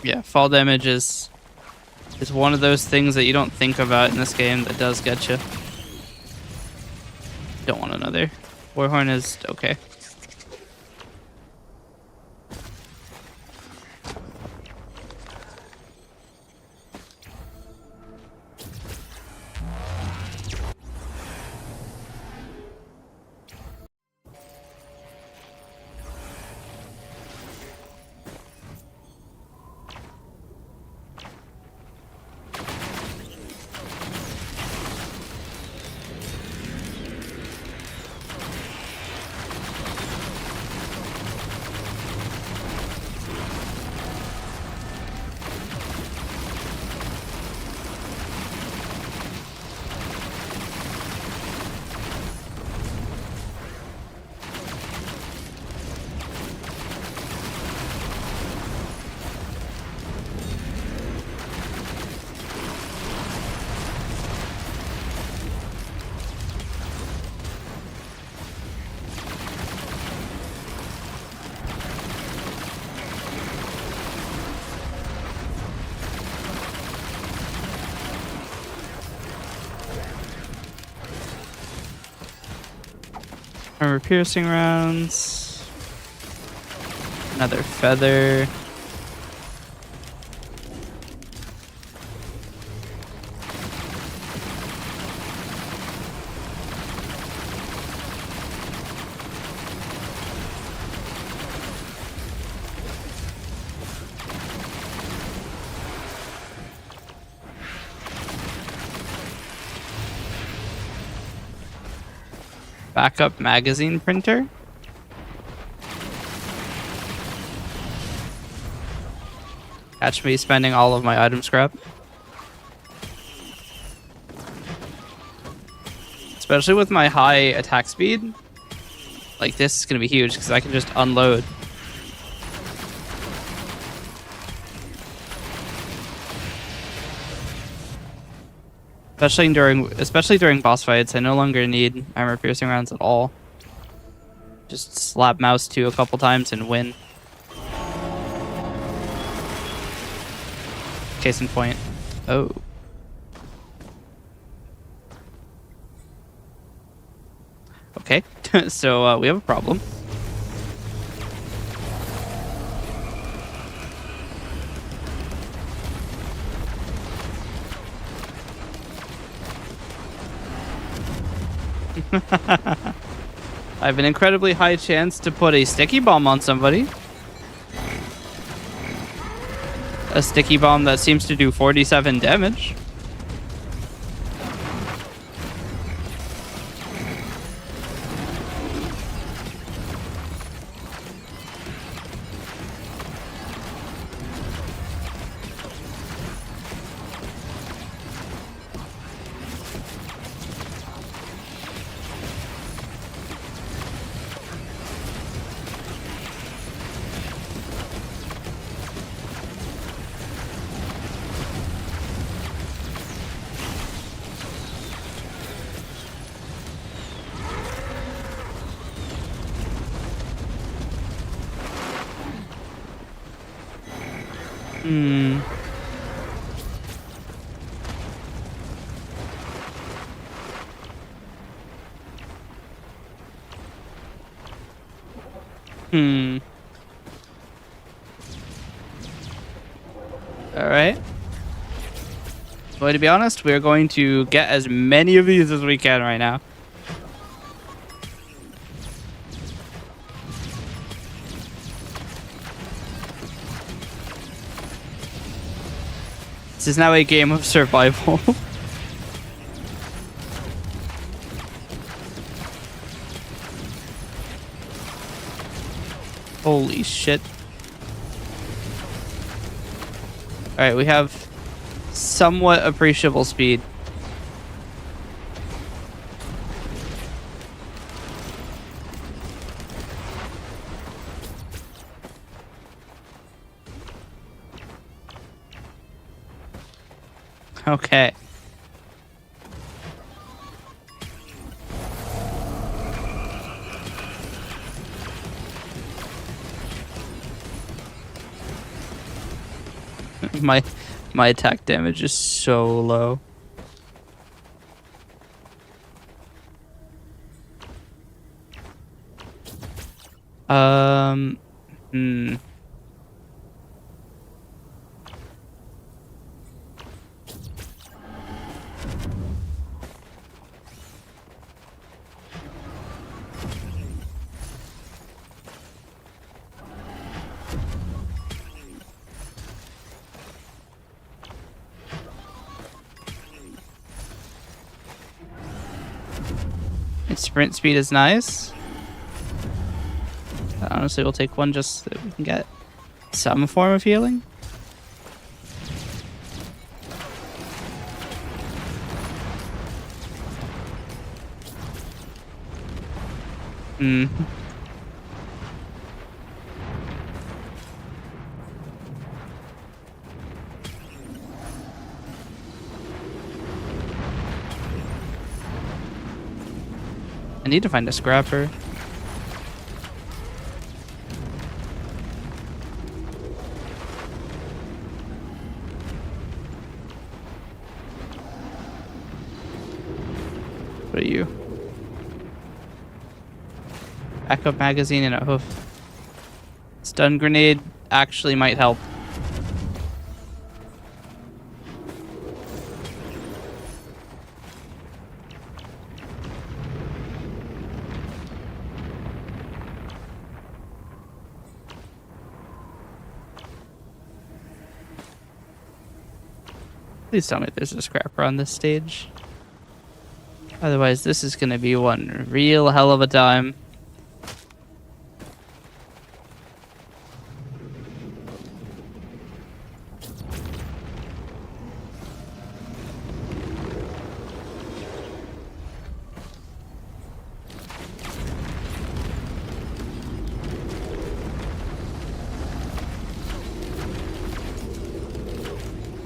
Yeah, fall damage is one of those things that you don't think about in this game that does get you. Don't want another. Warhorn is okay. Armor piercing rounds. Another feather. Backup magazine printer. Catch me spending all of my item scrap. Especially with my high attack speed. Like, this is going to be huge because I can just unload. Especially during boss fights, I no longer need armor piercing rounds at all. Just slap mouse 2 a couple times and win. Case in point. Oh. Okay, so we have a problem. I have an incredibly high chance to put a sticky bomb on somebody. a sticky bomb that seems to do 47 damage. Hmm. Hmm. All right. Well, to be honest, we're going to get as many of these as we can right now. This is now a game of survival. Holy shit. Alright, we have somewhat appreciable speed. Okay. My attack damage is so low. Hmm. Its sprint speed is nice. Honestly, we'll take one just so that we can get some form of healing. Hmm. I need to find a scrapper. What are you? Backup magazine and a hoof. Stun grenade actually might help. Please tell me there's a scrapper on this stage. Otherwise, this is going to be one real hell of a time.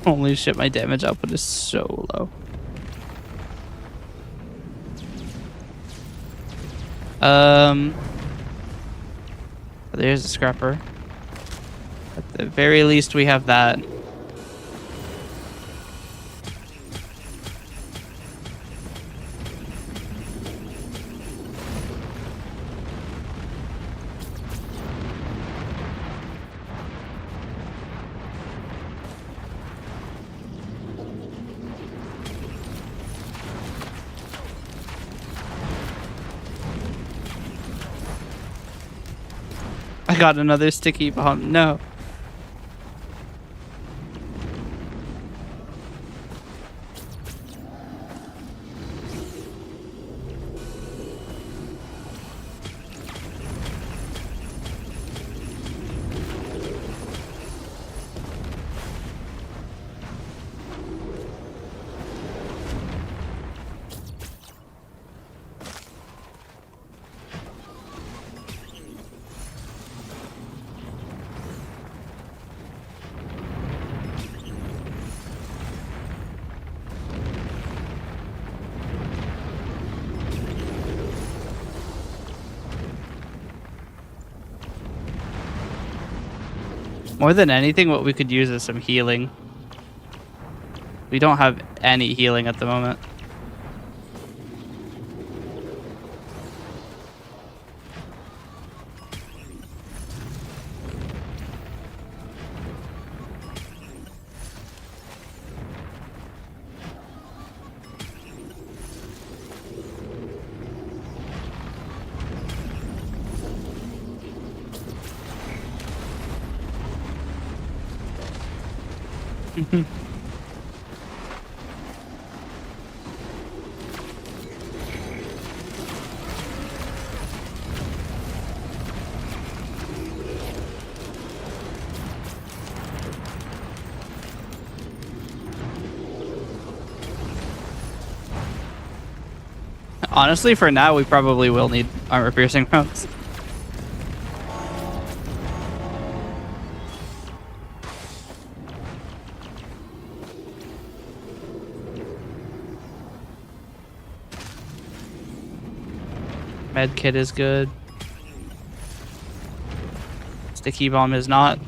Holy shit, my damage output is so low. There's a scrapper. At the very least, we have that. I got another sticky bomb. No. More than anything, what we could use is some healing. We don't have any healing at the moment. Honestly, for now, we probably will need armor-piercing rounds. Medkit is good. Sticky bomb is not.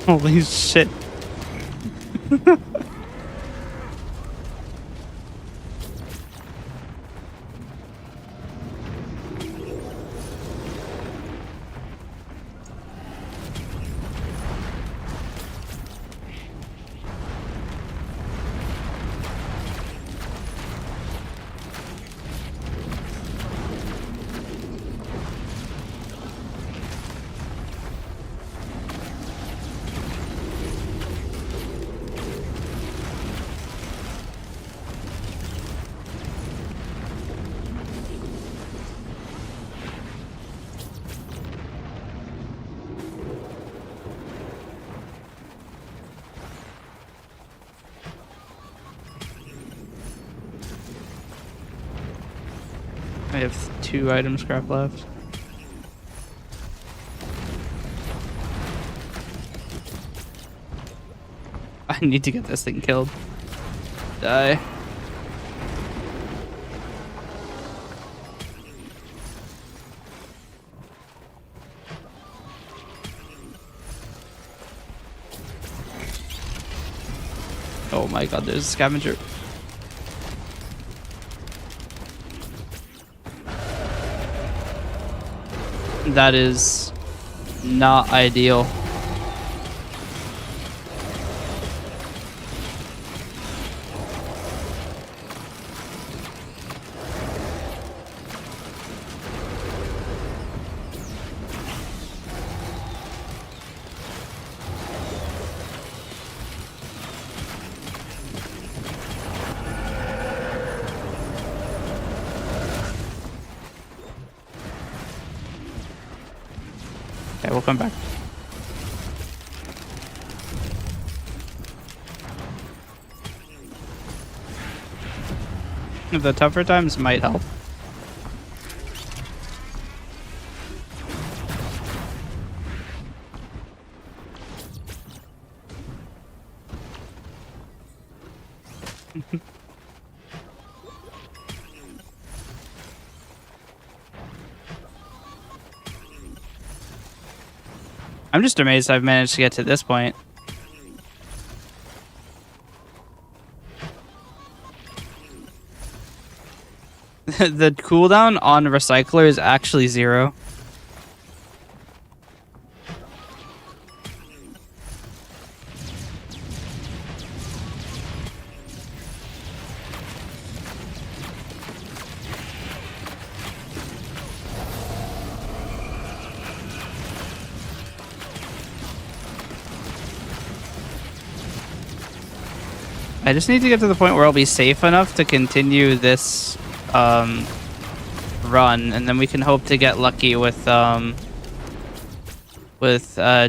Holy shit. I have 2 item scrap left. I need to get this thing killed. Die. Oh my god, there's a scavenger. That is not ideal. Okay, we'll come back. The tougher times might help. I'm just amazed I've managed to get to this point. The cooldown on Recycler is actually 0. I just need to get to the point where I'll be safe enough to continue this run, and then we can hope to get lucky with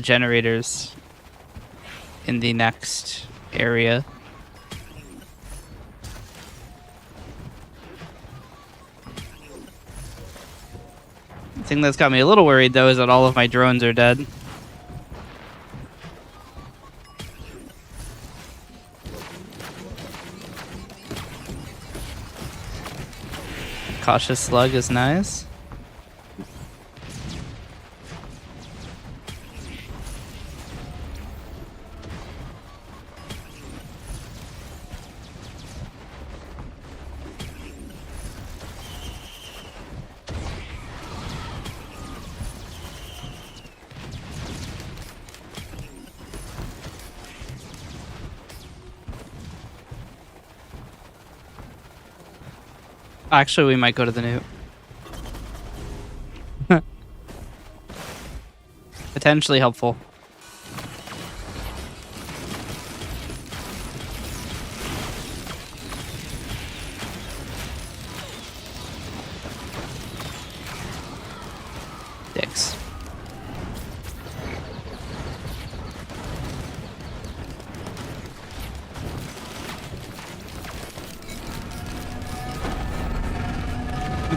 generators in the next area. The thing that's got me a little worried, though, is that all of my drones are dead. Cautious slug is nice. Actually, we might go to the newt. Potentially helpful. Dicks.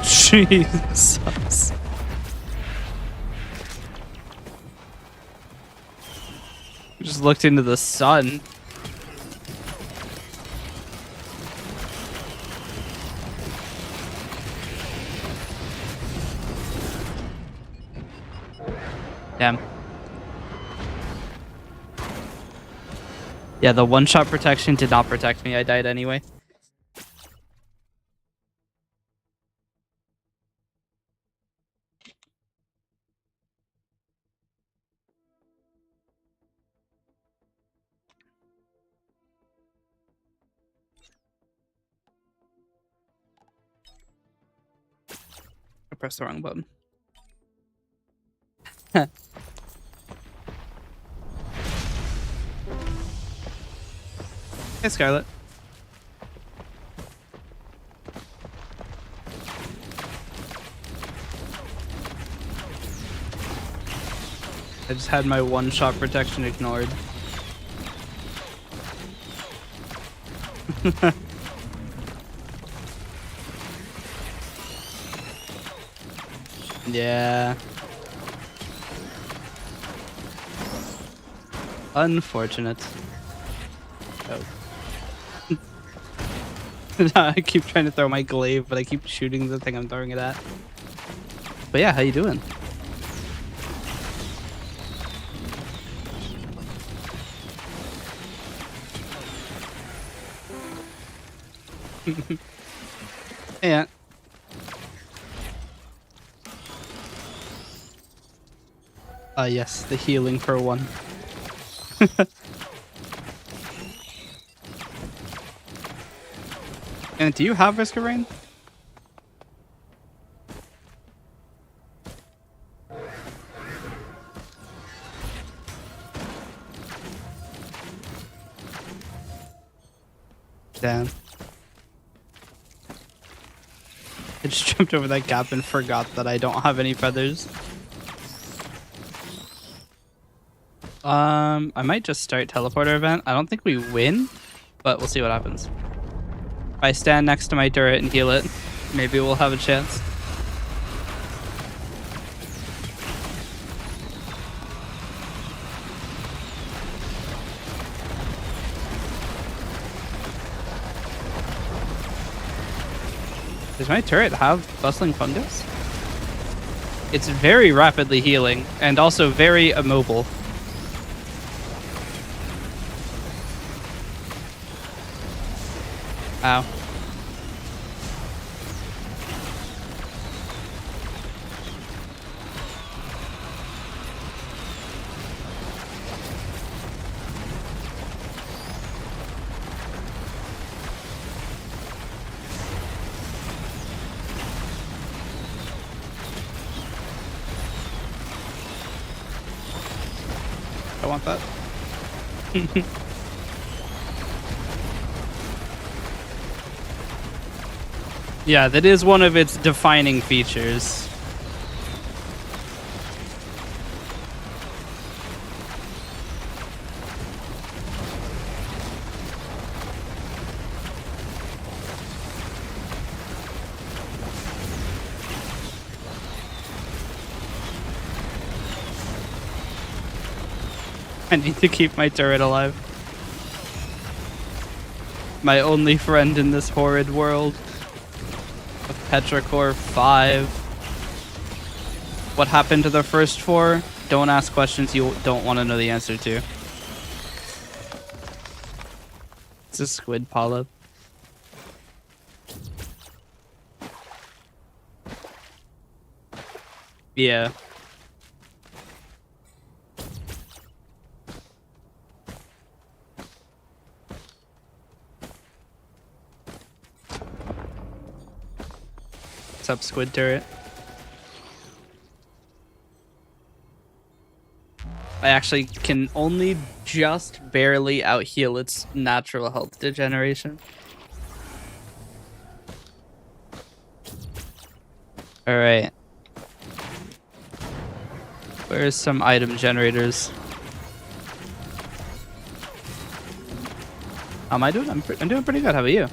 Jesus. Just looked into the sun. Damn. Yeah, the one-shot protection did not protect me. I died anyway. I pressed the wrong button. Hey, Scarlet. I just had my one-shot protection ignored. Yeah. Unfortunate. Oh. I keep trying to throw my glaive, but I keep shooting the thing I'm throwing it at. But yeah, how you doing? Yeah. Yes, the healing for one. And do you have Risk of Rain? Damn. I just jumped over that gap and forgot that I don't have any feathers. I might just start teleporter event. I don't think we win, but we'll see what happens. If I stand next to my turret and heal it, maybe we'll have a chance. Does my turret have bustling fungus? It's very rapidly healing and also very immobile. Ow. I want that. Yeah, that is one of its defining features. I need to keep my turret alive. My only friend in this horrid world of Petrichor 5. What happened to the first 4? Don't ask questions you don't want to know the answer to. It's a squid polyp. Yeah. What's up, squid turret? I actually can only just barely out-heal its natural health degeneration. Alright. Where's some item generators? How am I doing? I'm doing pretty good. How about you?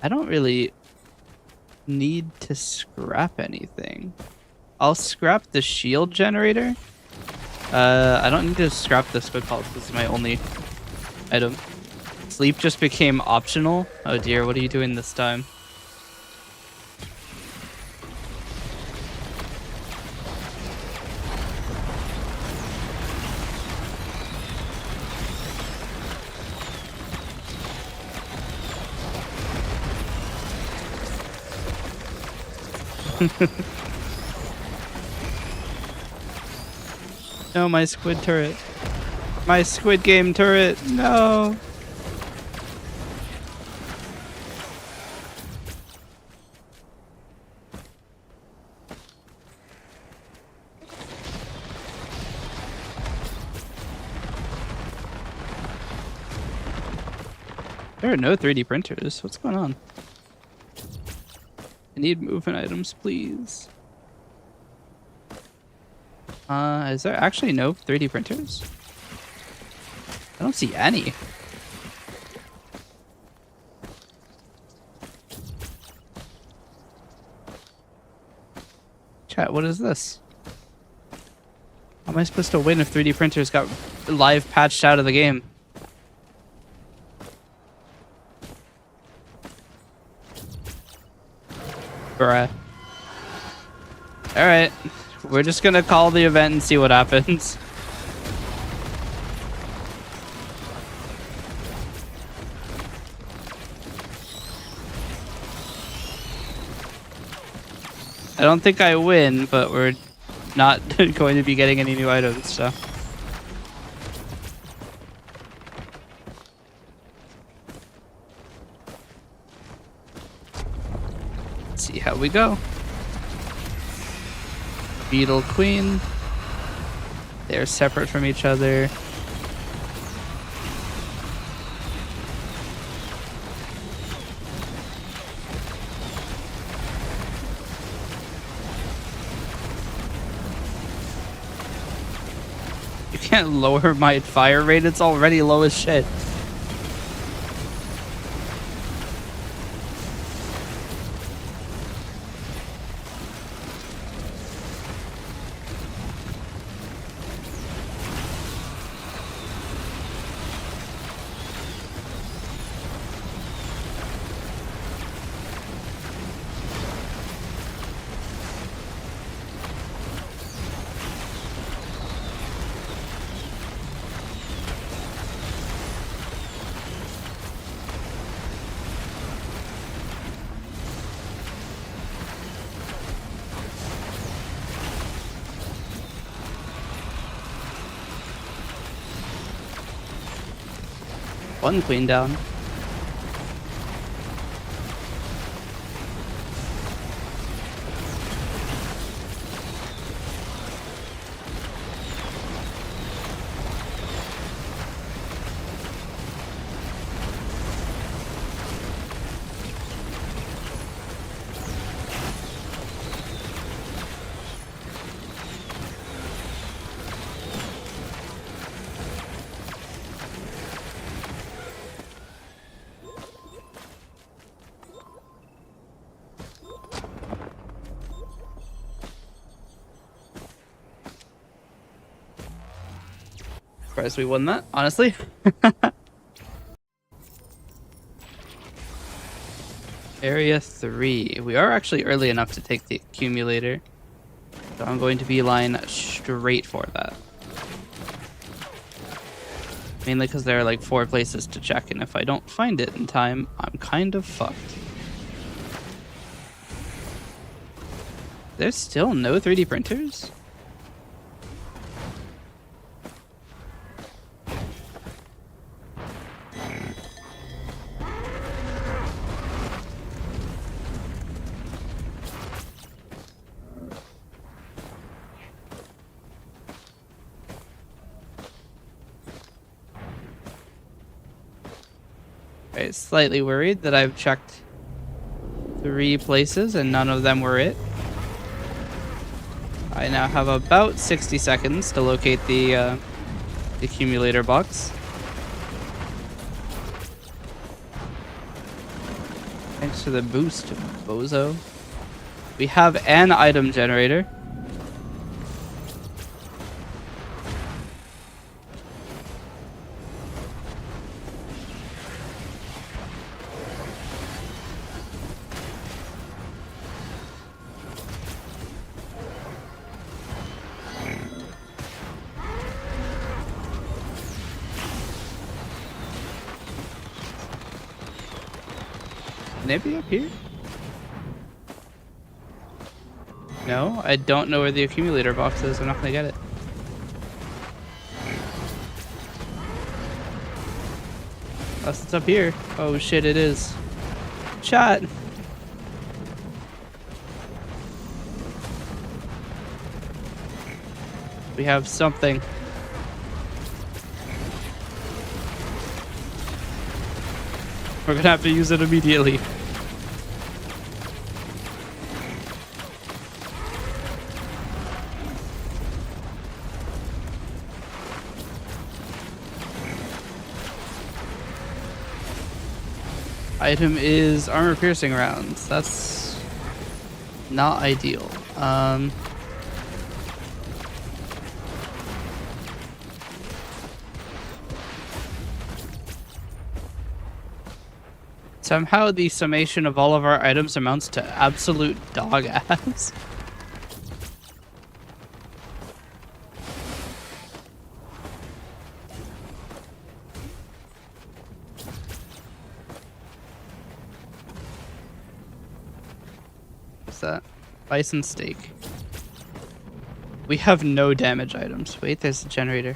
I don't really need to scrap anything. I'll scrap the shield generator. I don't need to scrap the squid polyp. This is my only item. Sleep just became optional. Oh dear, what are you doing this time? No, my squid turret. My squid game turret. No. There are no 3D printers. What's going on? I need movement items, please. Is there actually no 3D printers? I don't see any. Chat, what is this? How am I supposed to win if 3D printers got live patched out of the game? Bruh. Alright. We're just gonna call the event and see what happens. I don't think I win, but we're not going to be getting any new items, so. Let's see how we go. Beetle Queen. They're separate from each other. You can't lower my fire rate, it's already low as shit. One queen down. Surprised we won that, honestly. Area 3. We are actually early enough to take the accumulator. So I'm going to beeline straight for that. Mainly because there are like 4 places to check, and if I don't find it in time, I'm kind of fucked. There's still no 3D printers? Right, slightly worried that I've checked 3 places and none of them were it. I now have about 60 seconds to locate the accumulator box. Thanks for the boost, bozo. We have an item generator. Maybe up here? No, I don't know where the accumulator box is. I'm not gonna get it. Unless it's up here. Oh shit, it is. Shot! We have something. We're gonna have to use it immediately. Item is armor piercing rounds. That's not ideal. Somehow the summation of all of our items amounts to absolute dog ass. What's that? Bison steak. We have no damage items. Wait, there's a generator.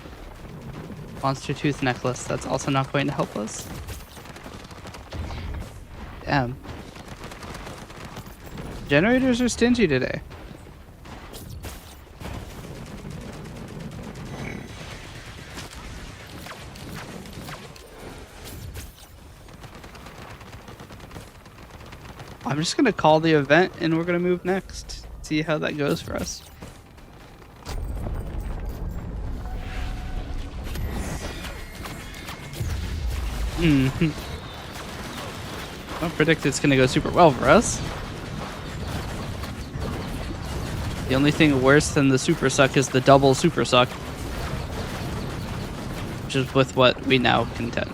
Monster tooth necklace. That's also not going to help us. Damn. Generators are stingy today. I'm just gonna call the event and we're gonna move next. See how that goes for us. I don't predict it's gonna go super well for us. The only thing worse than the super suck is the double super suck. Which is with what we now contend.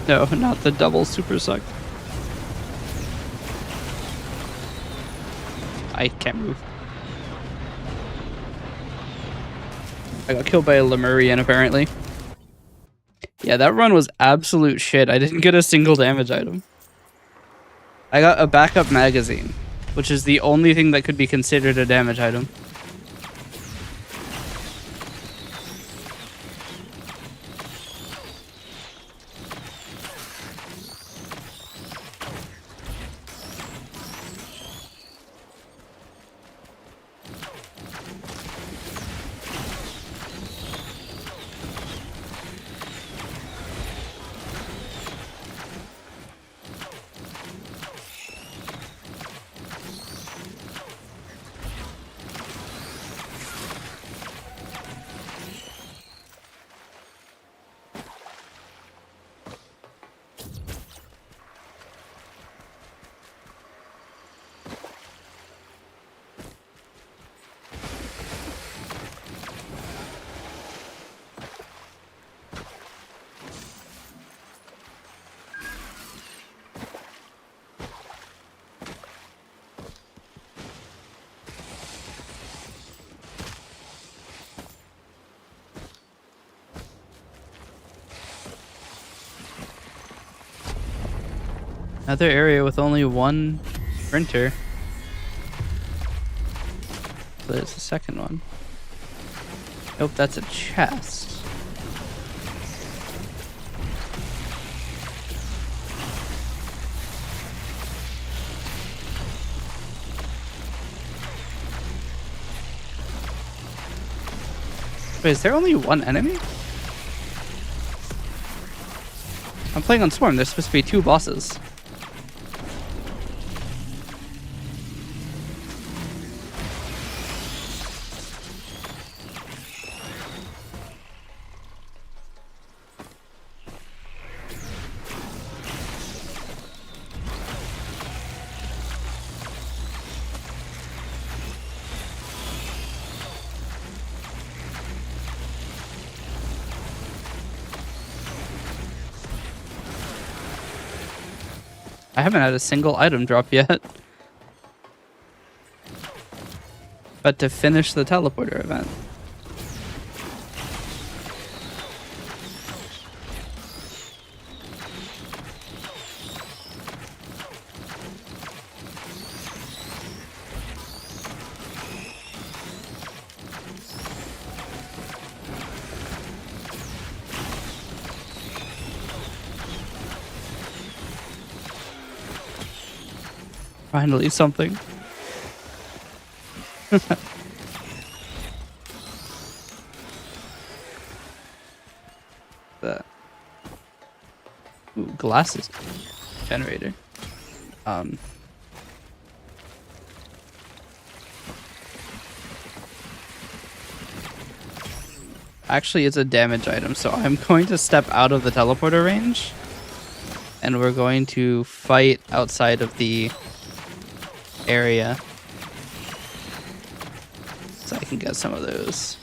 No, not the double super suck. I can't move. I got killed by a Lemurian, apparently. Yeah, that run was absolute shit. I didn't get a single damage item. I got a backup magazine, which is the only thing that could be considered a damage item. Another area with only one printer. So there's a second one. Nope, that's a chest. Wait, is there only one enemy? I'm playing on Swarm. There's supposed to be 2 bosses. I haven't had a single item drop yet. But to finish the teleporter event. Finally something. That. Ooh, glasses generator. Actually, it's a damage item, so I'm going to step out of the teleporter range, and we're going to fight outside of the area so I can get some of those.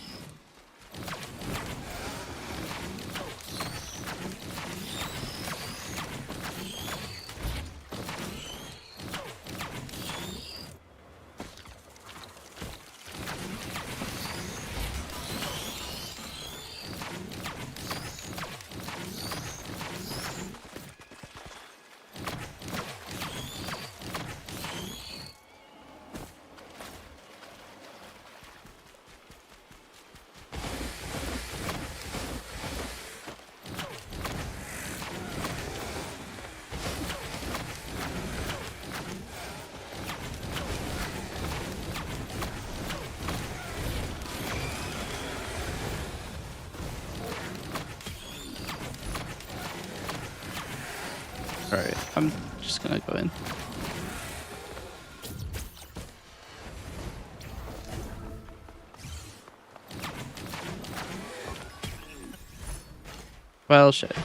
Alright, I'm just gonna go in. Well, shit.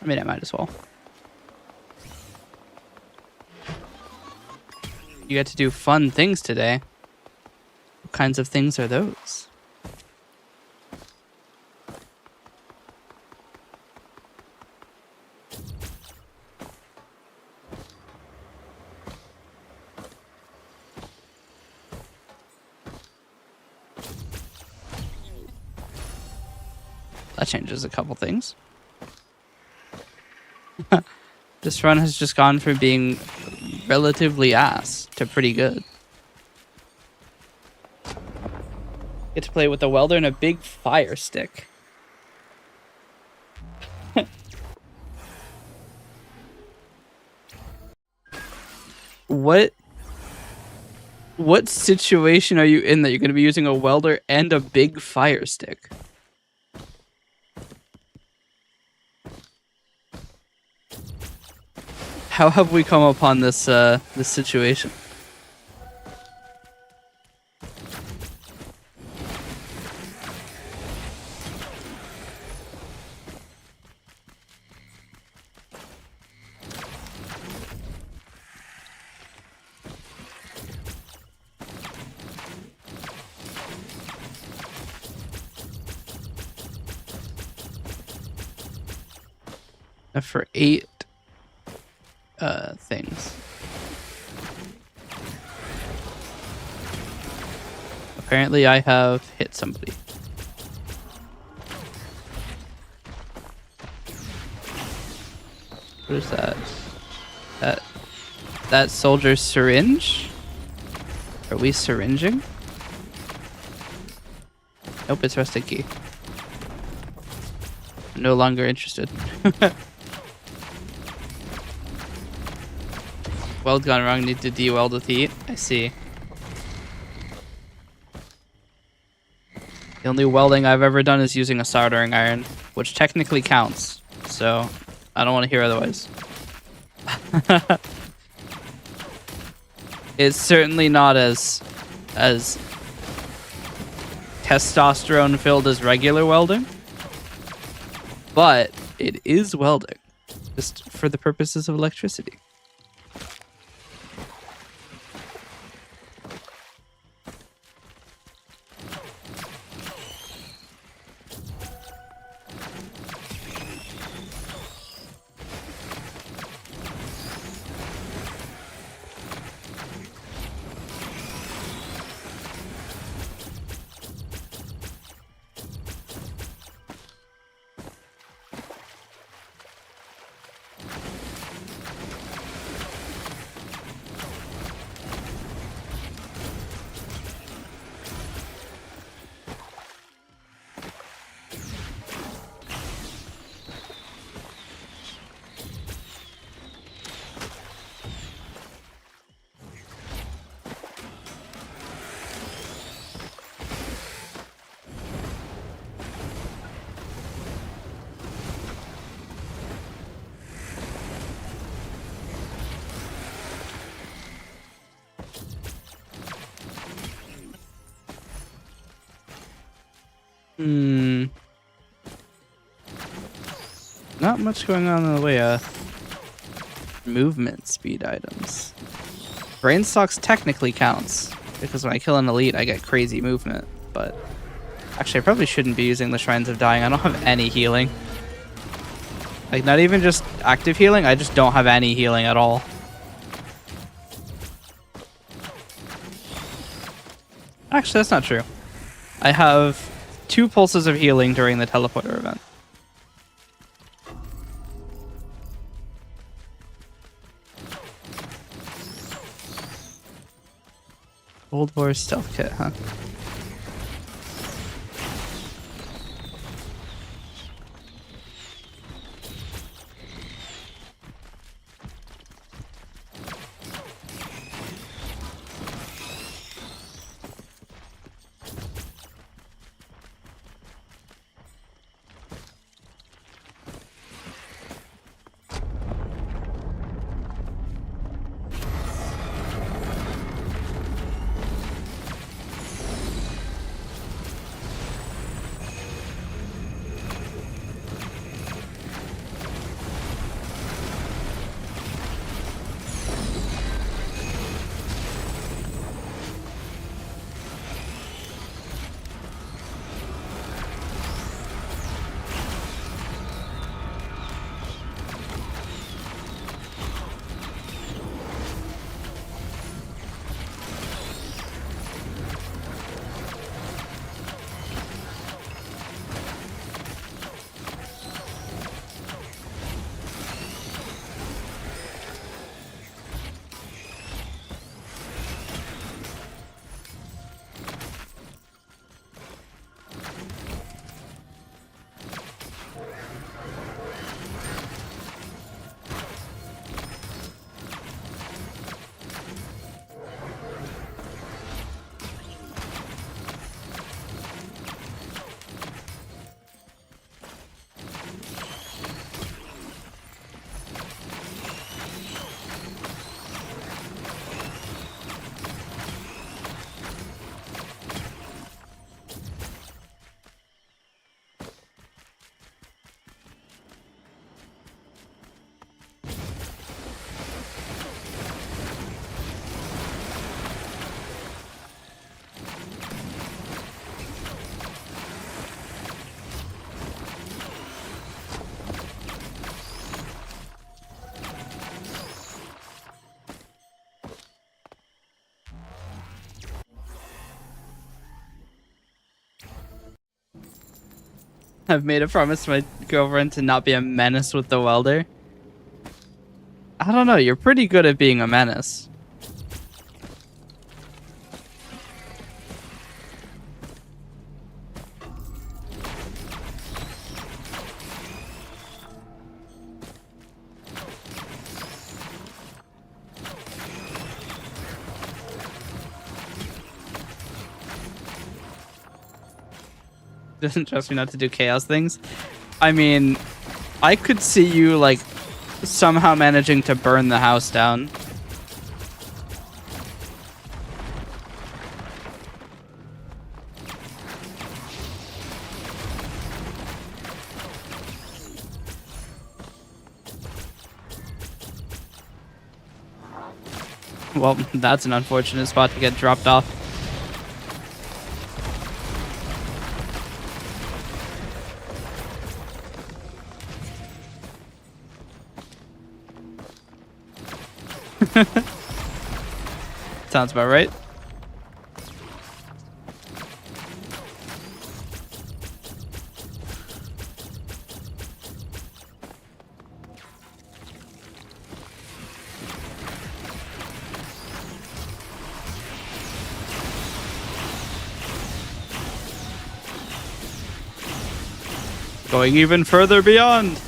I mean, I might as well. You get to do fun things today. What kinds of things are those? That changes a couple things. This run has just gone from being relatively ass to pretty good. Get to play with a welder and a big fire stick. What situation are you in that you're going to be using a welder and a big fire stick? How have we come upon this this situation? For 8 things. Apparently I have hit somebody. What is that? That soldier's syringe? Are we syringing? Nope, it's rusted key. I'm no longer interested. Weld gone wrong, need to de-weld with heat. I see. The only welding I've ever done is using a soldering iron, which technically counts. So, I don't want to hear otherwise. It's certainly not as testosterone filled as regular welding, but it is welding, just for the purposes of electricity. Not much going on in the way of movement speed items. Brain stocks technically counts, because when I kill an elite, I get crazy movement, but actually I probably shouldn't be using the Shrines of Dying. I don't have any healing. Like, not even just active healing, I just don't have any healing at all. Actually, that's not true. I have 2 pulses of healing during the teleporter event. Cold War stealth kit, huh? I've made a promise to my girlfriend to not be a menace with the welder. I don't know. You're pretty good at being a menace. Doesn't trust me not to do chaos things. I mean, I could see you like somehow managing to burn the house down. Well, that's an unfortunate spot to get dropped off. Sounds about right. Going even further beyond.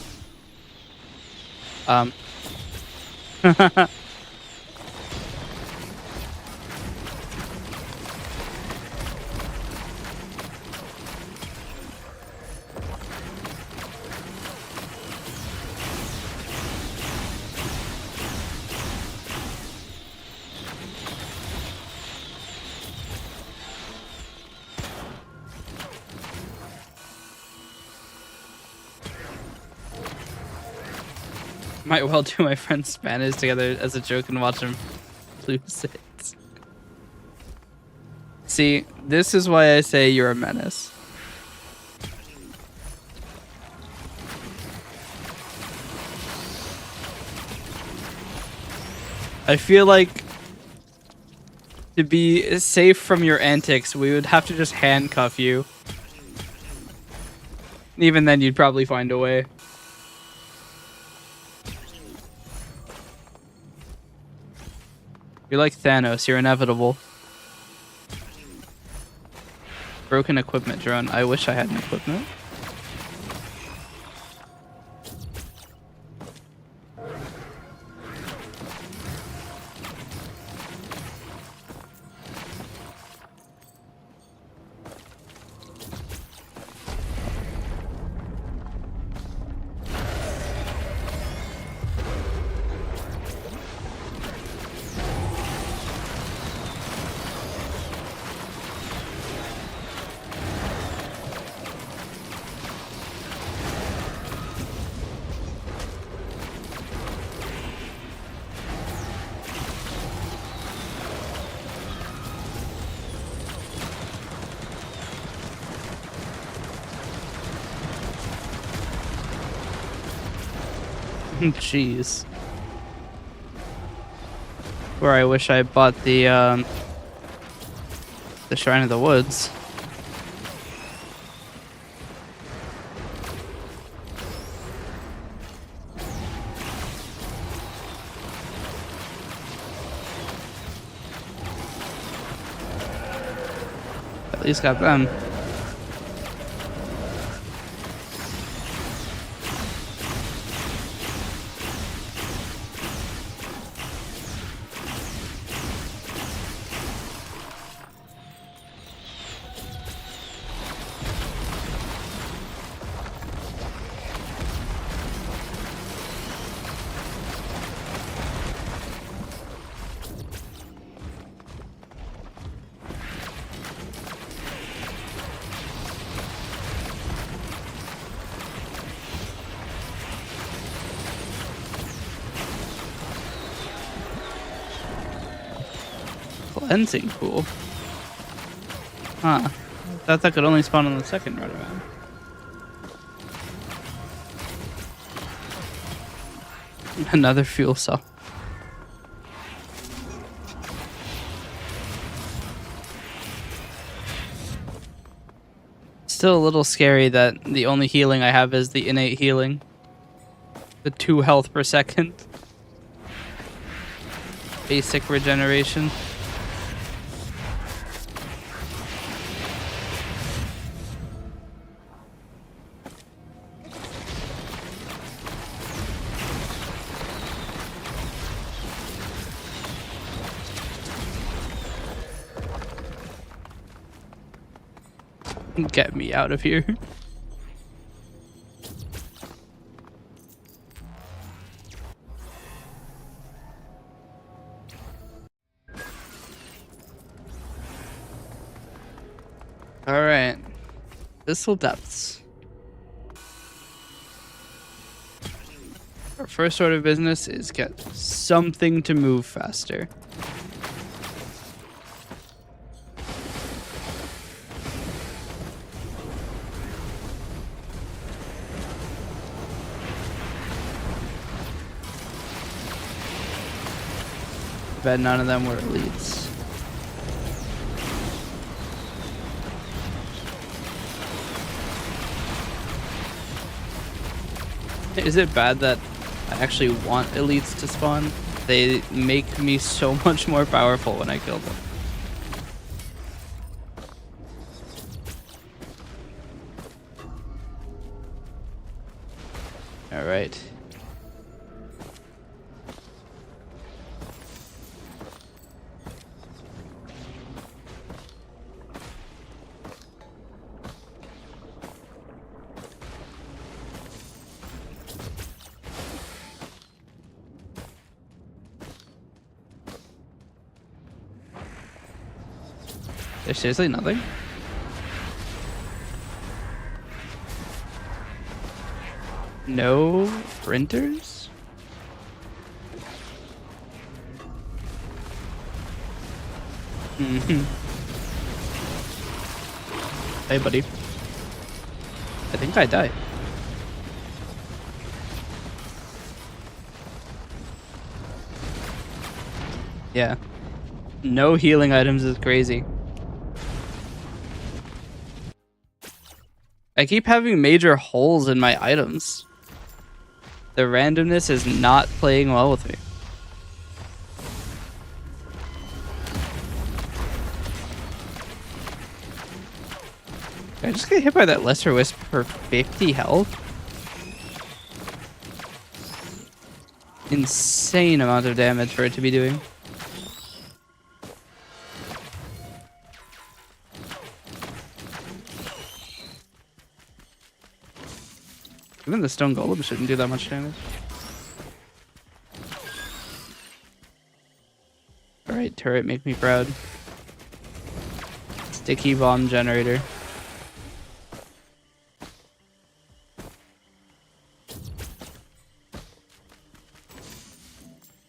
Might well do my friends Spanish together as a joke and watch them lose it. See, this is why I say you're a menace. I feel like to be safe from your antics, we would have to just handcuff you. Even then, you'd probably find a way. You're like Thanos, you're inevitable. Broken equipment drone. I wish I had an equipment. Jeez. Where I wish I bought the Shrine of the Woods. At least got them. Cleansing pool. Huh. Thought that could only spawn on the second run around. Another fuel cell. Still a little scary that the only healing I have is the innate healing. The 2 health per second. Basic regeneration. Get me out of here. Alright. Abyssal Depths. Our first order of business is get something to move faster. Bet none of them were elites. Is it bad that I actually want elites to spawn? They make me so much more powerful when I kill them. All right. There's seriously nothing? No printers? Hey, buddy. I think I died. Yeah. No healing items is crazy. I keep having major holes in my items. The randomness is not playing well with me. Did I just get hit by that Lesser Wisp for 50 health? Insane amount of damage for it to be doing. Even the stone golem shouldn't do that much damage. Alright, turret, make me proud. Sticky bomb generator.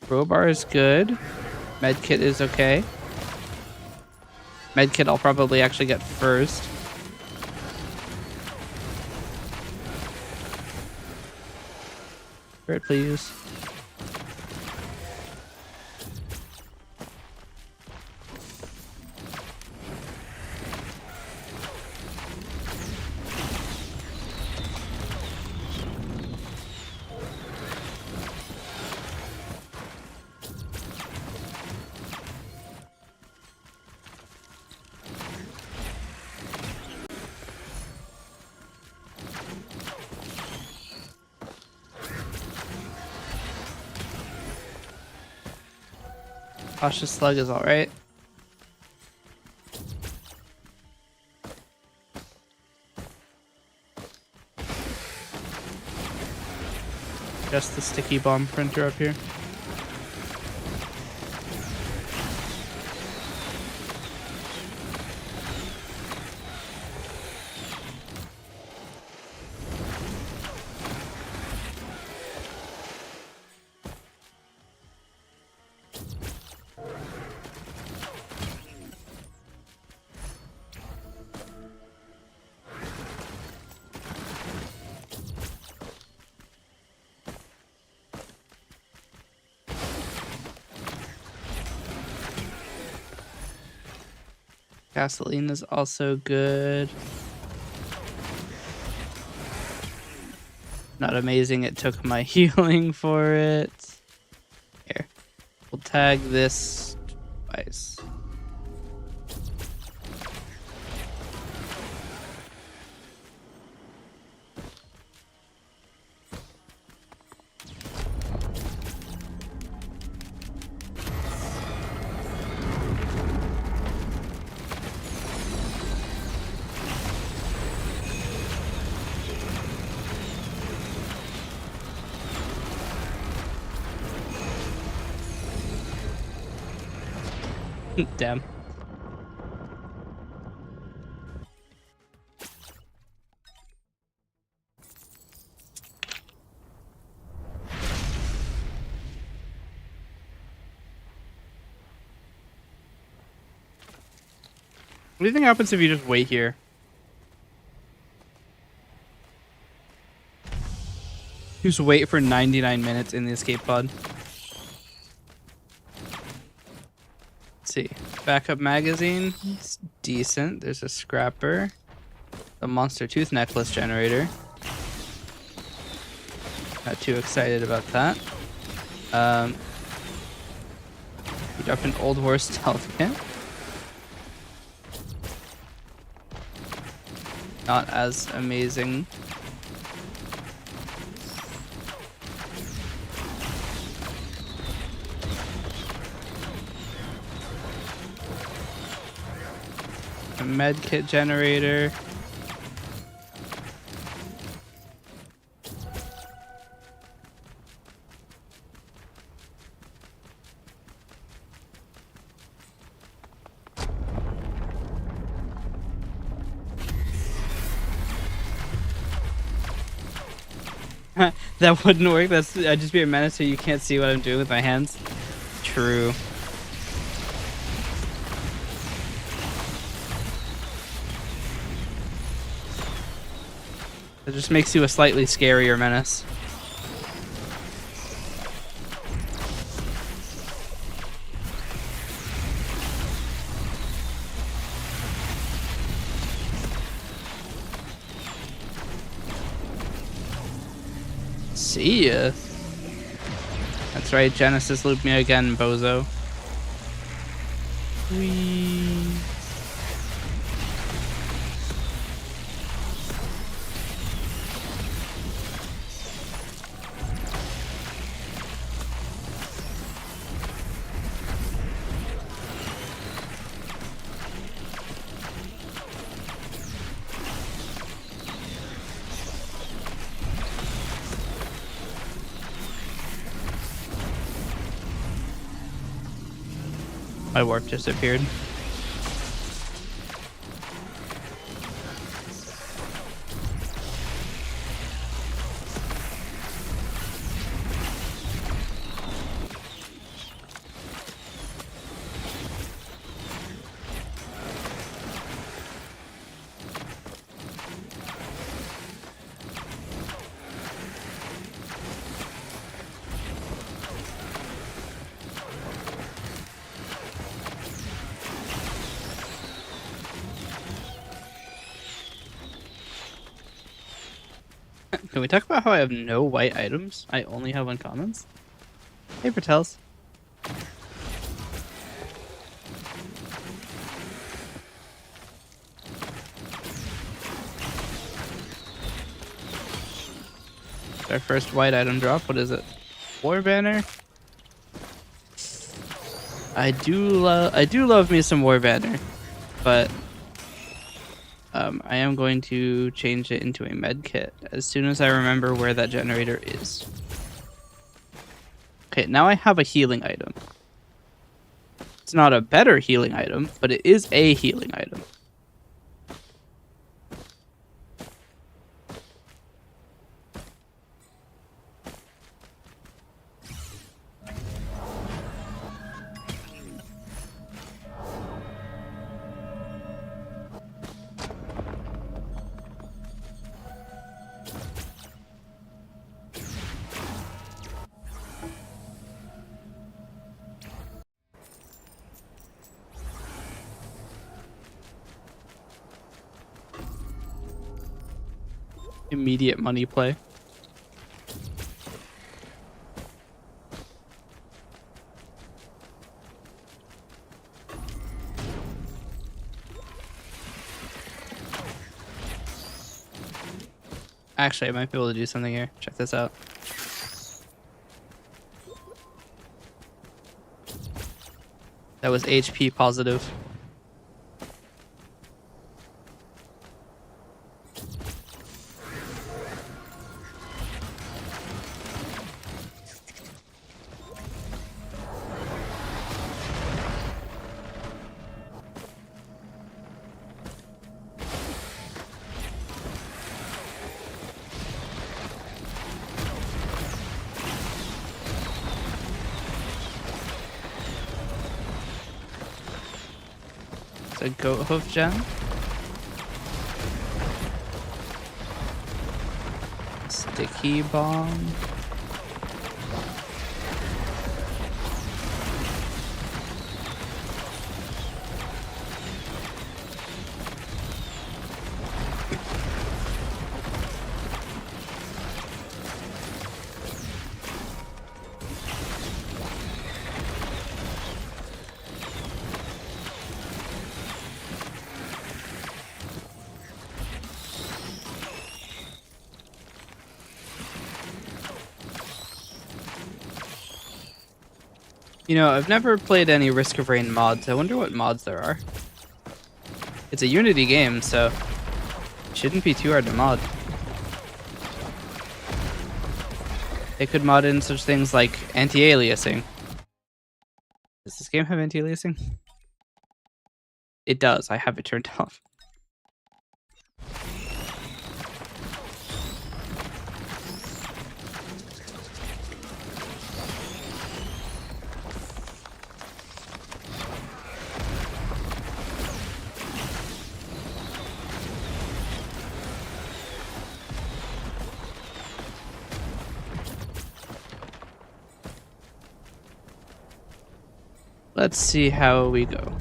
Crowbar is good. Medkit is okay. Medkit I'll probably actually get first. Turret, please. Cautious Slug is alright. Just the sticky bomb printer up here. Gasoline is also good. Not amazing, it took my healing for it. Here. We'll tag this twice. Damn. What do you think happens if you just wait here? Just wait for 99 minutes in the escape pod. Let's see. Backup magazine. It's decent. There's a scrapper. A monster tooth necklace generator. Not too excited about that. You drop an old horse stealth kit. Not as amazing. A med kit generator. That wouldn't work. I'd just be a menace so you can't see what I'm doing with my hands. True. It just makes you a slightly scarier menace. See ya. That's right, Genesis looped me again, bozo. Whee. My warp disappeared. Can we talk about how I have no white items? I only have uncommons? Paper tells. Our first white item drop. What is it? War banner? I do love me some war banner, but I am going to change it into a med kit as soon as I remember where that generator is. Okay, now I have a healing item. It's not a better healing item, but it is a healing item. Immediate money play. Actually, I might be able to do something here. Check this out. That was HP positive. It's a goat hoof gem. Sticky bomb. You know, I've never played any Risk of Rain mods. I wonder what mods there are. It's a Unity game, so it shouldn't be too hard to mod. They could mod in such things like anti-aliasing. Does this game have anti-aliasing? It does. I have it turned off. Let's see how we go.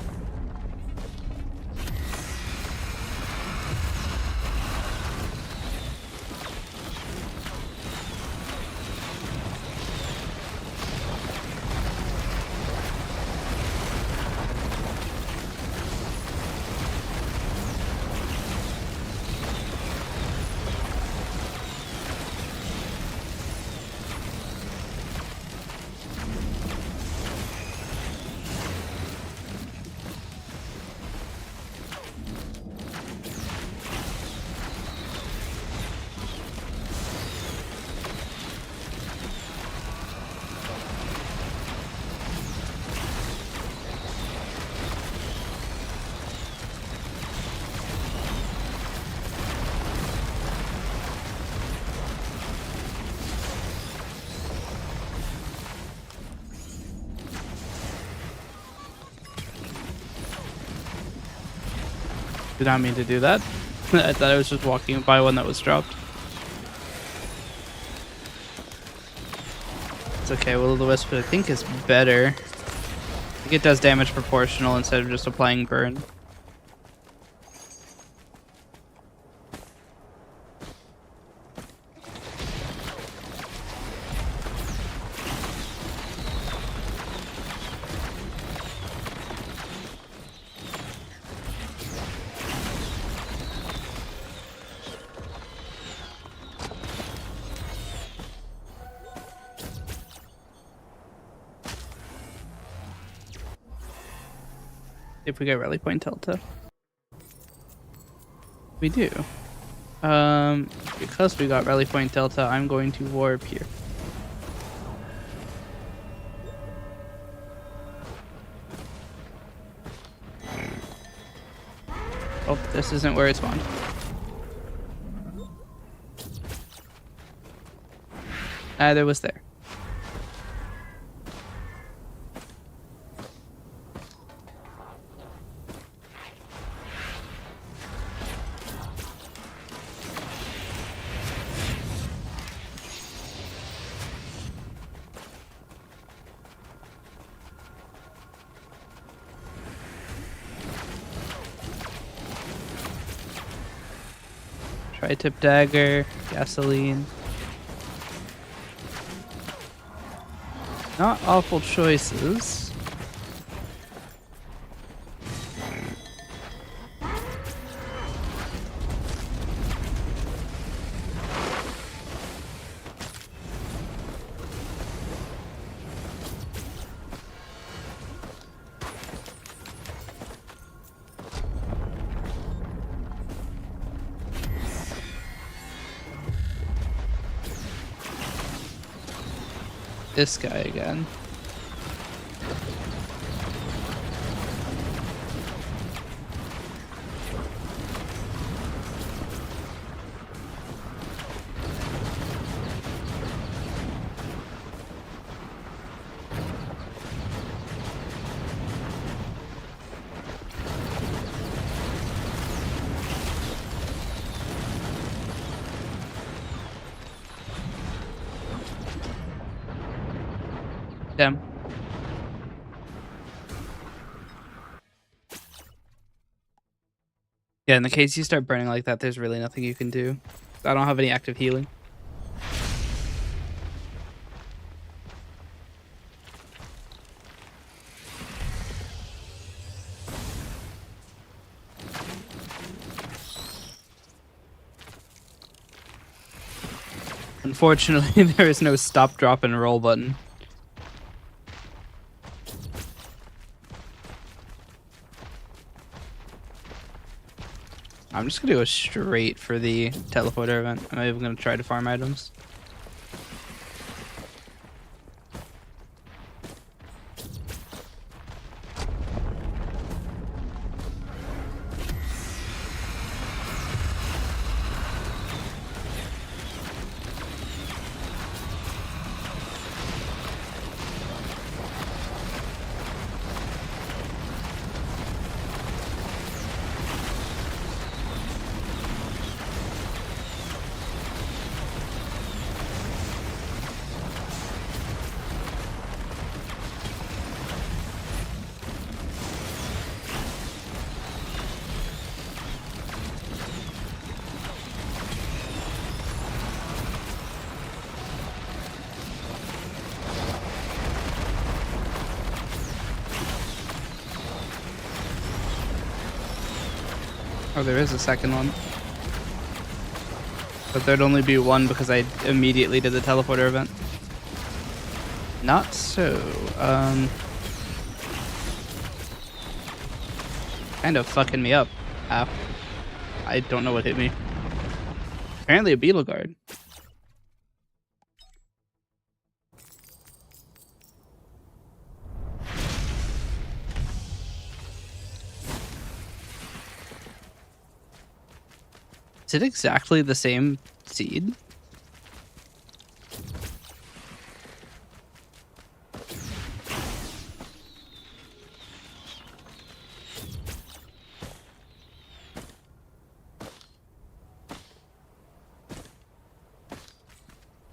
Did not mean to do that. I thought I was just walking by one that was dropped. It's okay. Will-o'-the-wisp, I think, is better. I think it does damage proportional instead of just applying burn. If we get rally point delta. We do. Because we got rally point delta, I'm going to warp here. Oh, this isn't where it spawned. Neither was there. Tri-tip dagger, gasoline. Not awful choices. this guy again. Damn. Yeah, in the case you start burning like that, there's really nothing you can do. I don't have any active healing. Unfortunately, there is no stop, drop, and roll button. I'm just gonna go straight for the teleporter event. I'm not even gonna try to farm items. Oh, there is a second one. But there'd only be one because I immediately did the teleporter event. Not so. Kind of fucking me up. Ow. I don't know what hit me. Apparently a beetle guard. Is it exactly the same seed?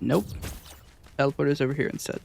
Nope. Teleporter's over here instead.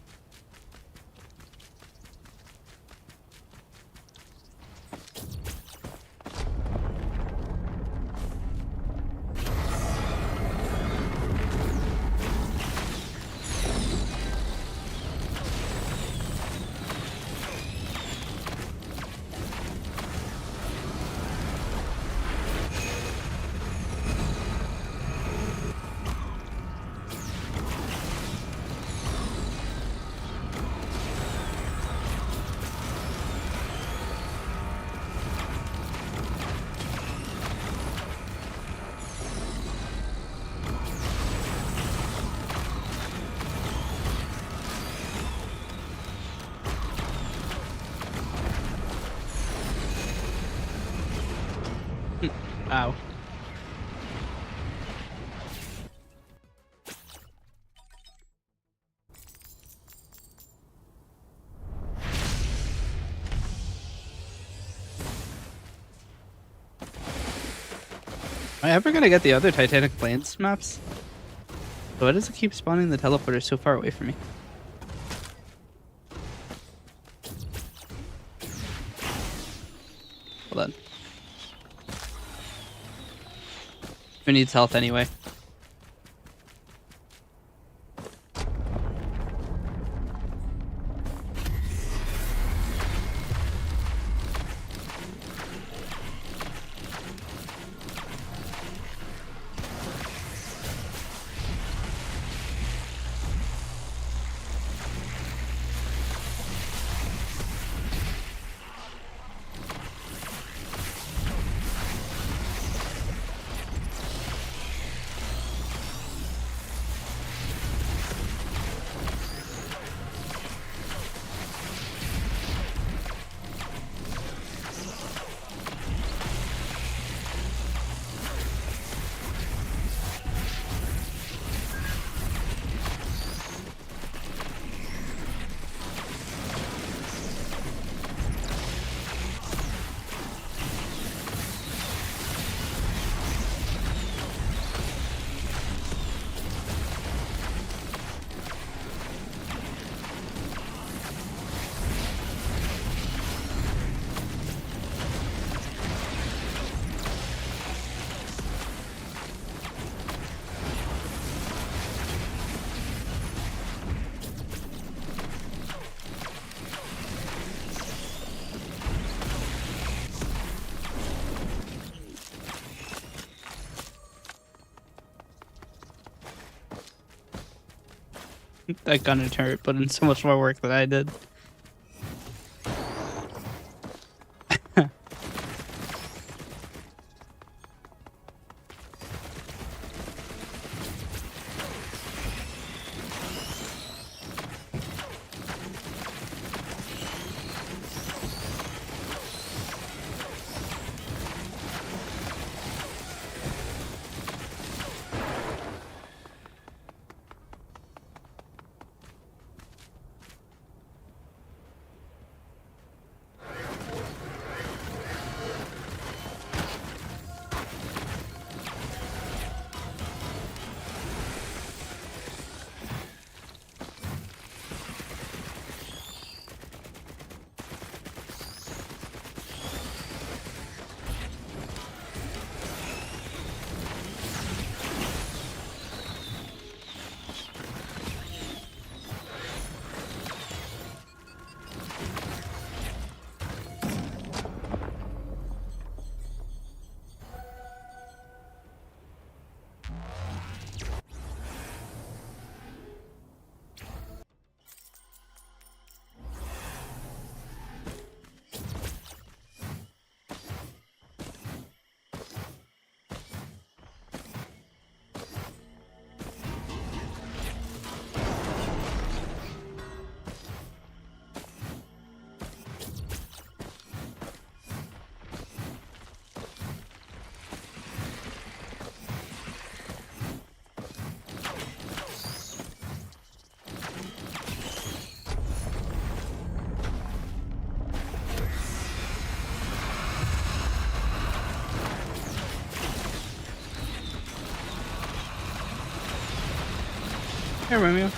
Ow. Am I ever gonna get the other Titanic Plains maps? Why does it keep spawning the teleporter so far away from me? Hold on. Who needs health anyway? That gunner turret put in so much more work than I did. Hey, Romeo.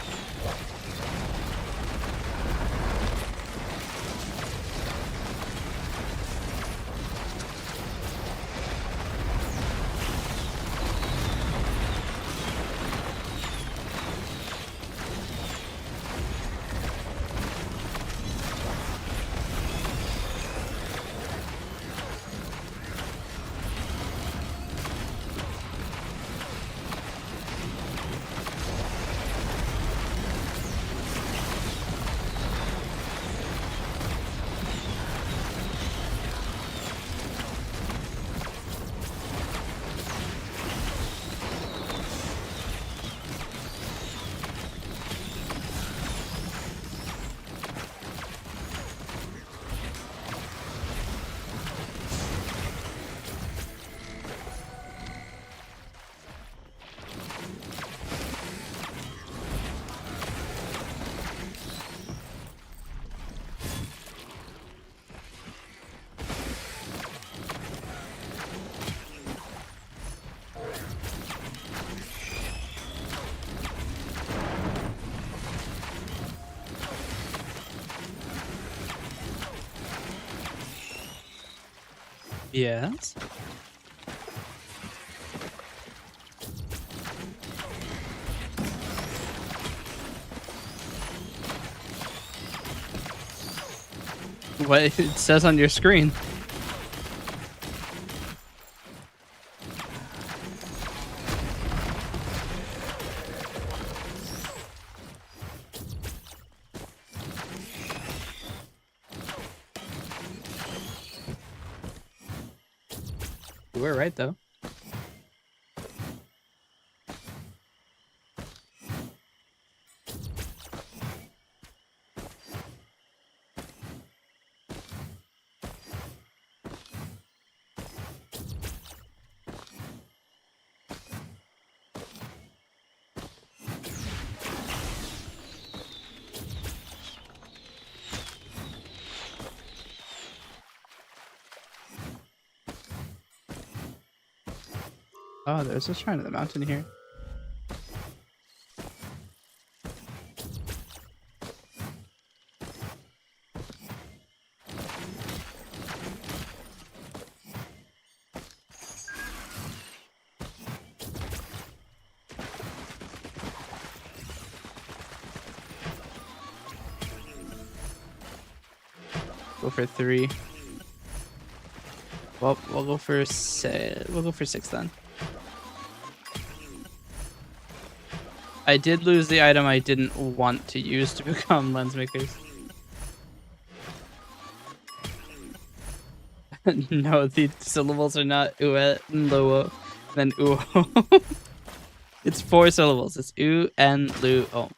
Yes. What it says on your screen. You were right, though. Oh, there's a shrine of the mountain here. Go for 3. Well, we'll go for 6. We'll go for 6 then. I did lose the item I didn't want to use to become lens makers. No, the syllables are not ue and luo, then uo. It's 4 syllables. It's u and luo.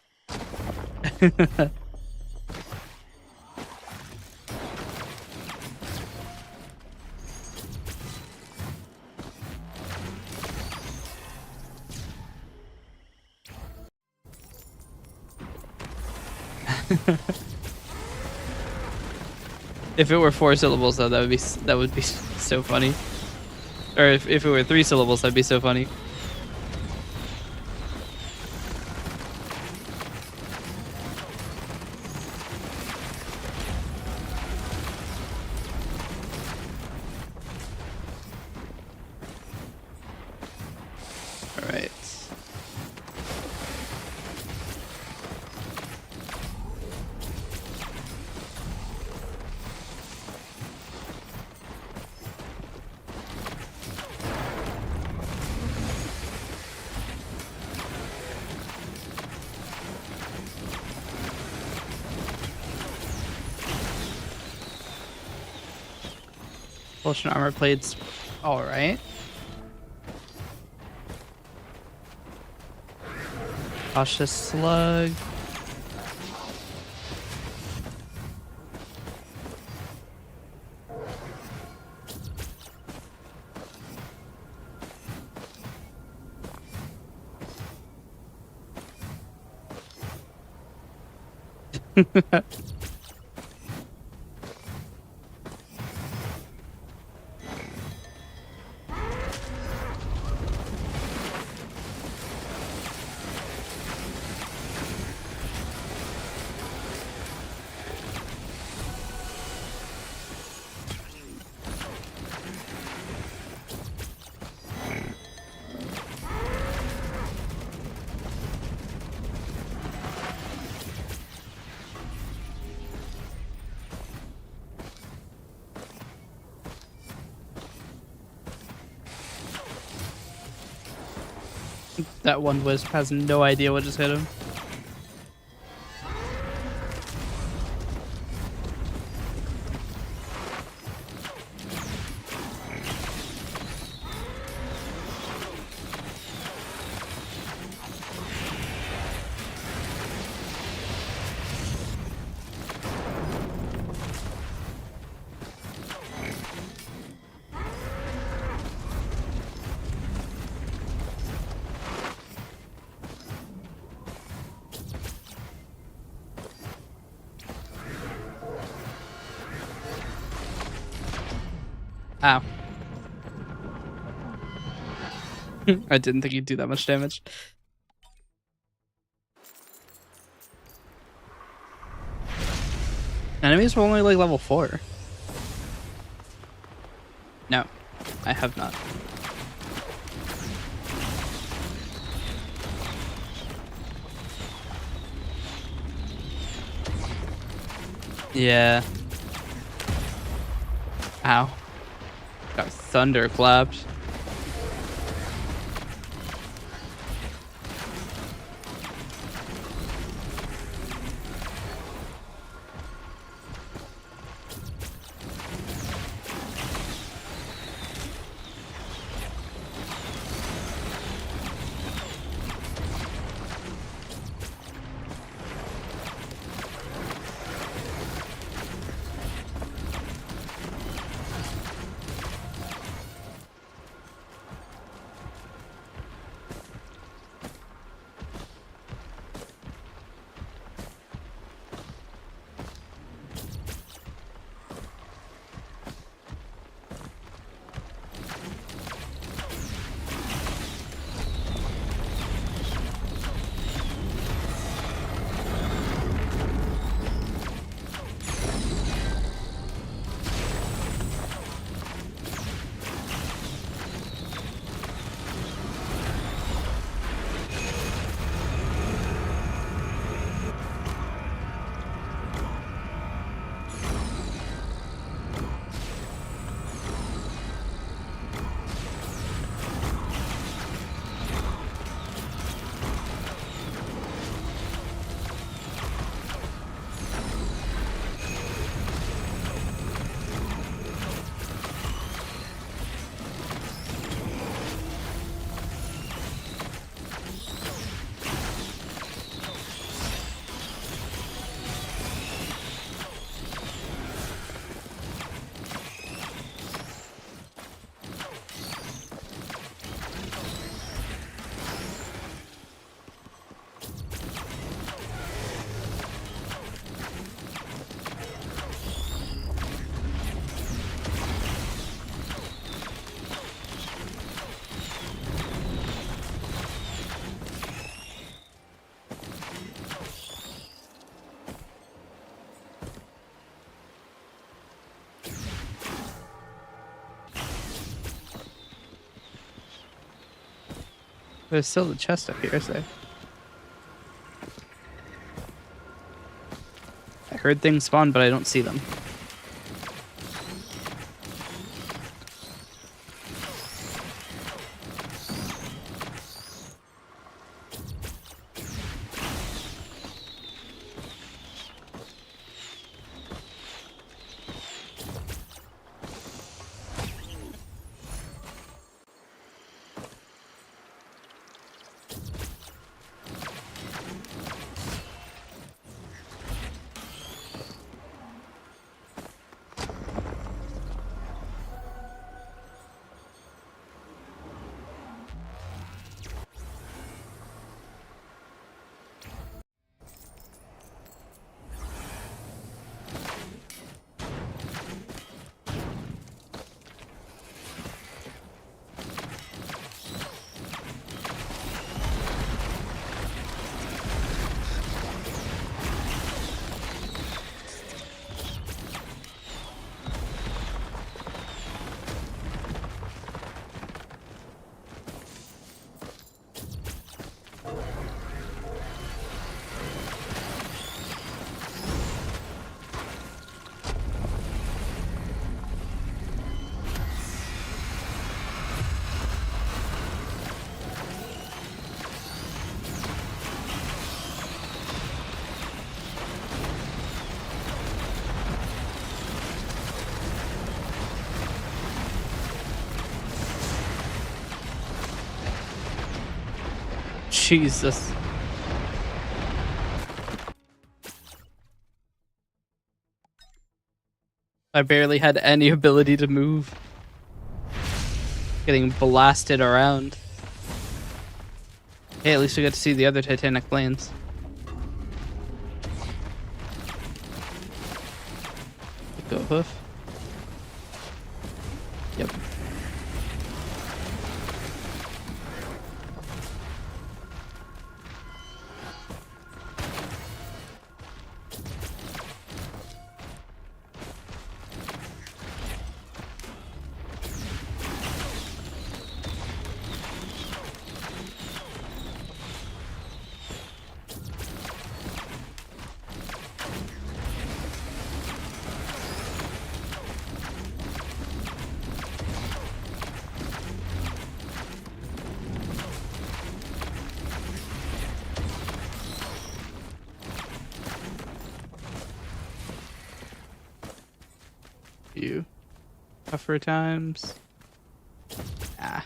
If it were 4 syllables, though, that would be so funny. Or if it were 3 syllables, that'd be so funny. All right. Potion armor plates. All right. Cautious slug. That one wisp has no idea what just hit him. Ow. I didn't think he'd do that much damage. Enemies were only like level 4. No, I have not. Yeah. Ow. Got thunder clapped. There's still a chest up here, is there? I heard things spawn, but I don't see them. Jesus. I barely had any ability to move. Getting blasted around. Hey, at least we got to see the other Titanic planes. Go hoof. Yep. You. Tougher times. Ah.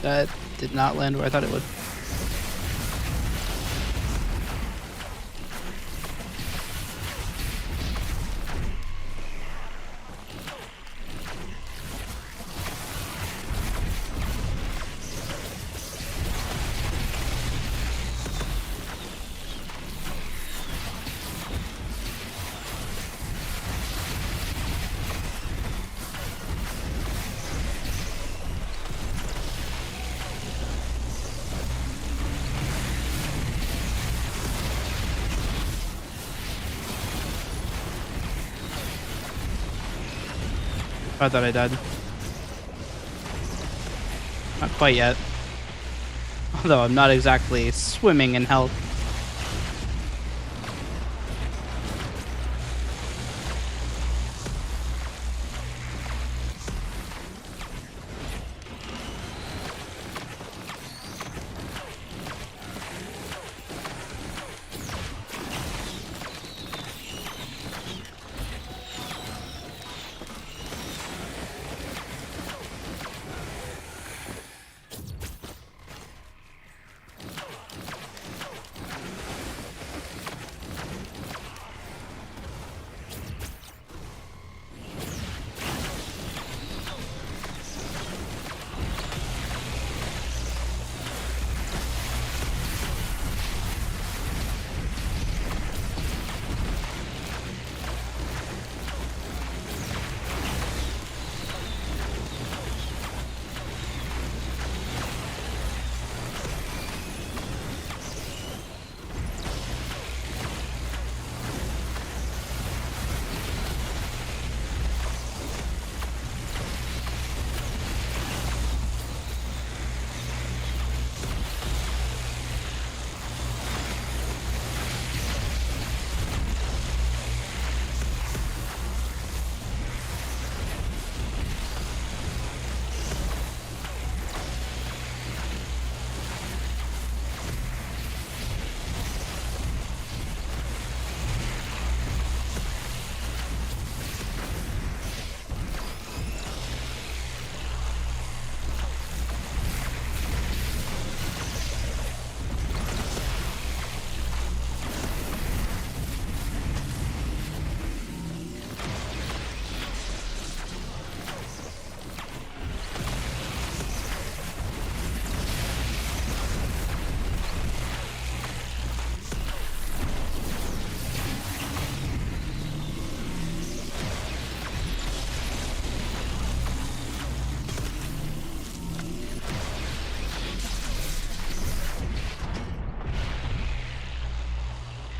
That did not land where I thought it would. I thought I died. Not quite yet. Although I'm not exactly swimming in health.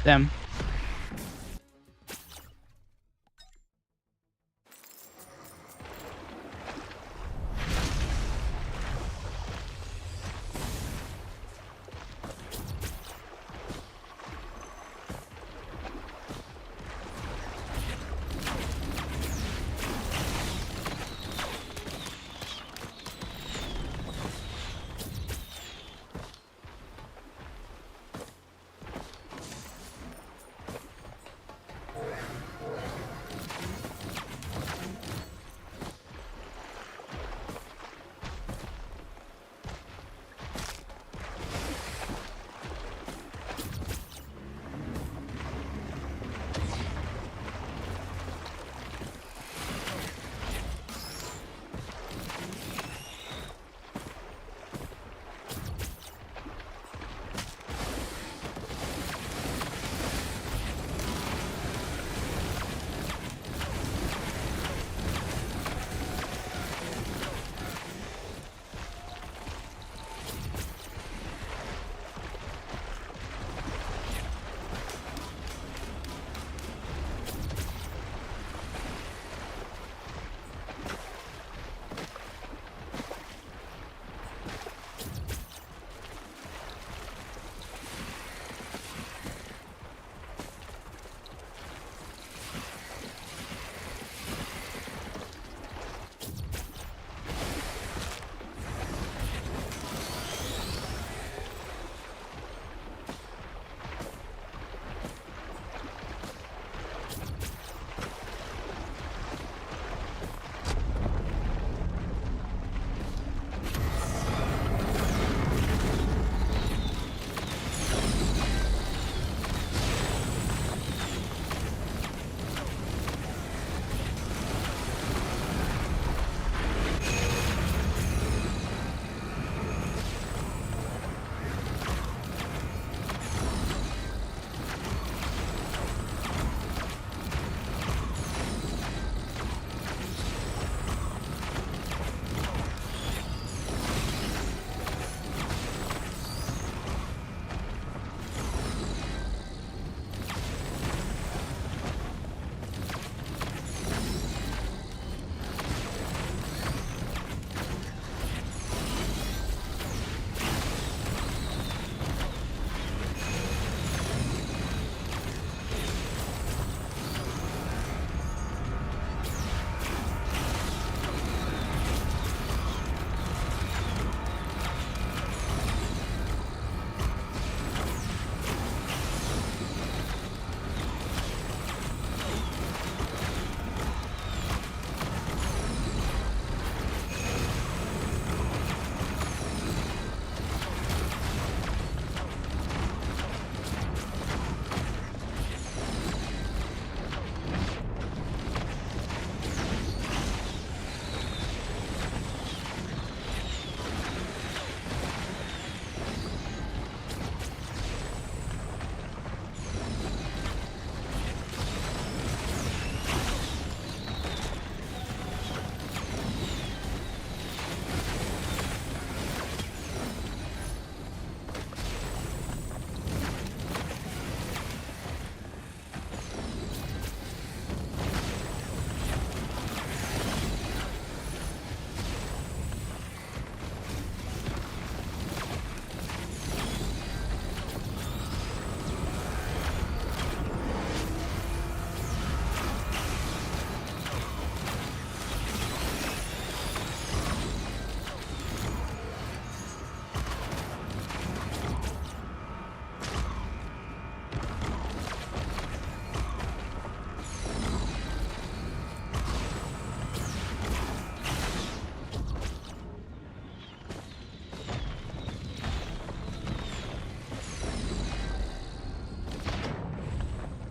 Damn.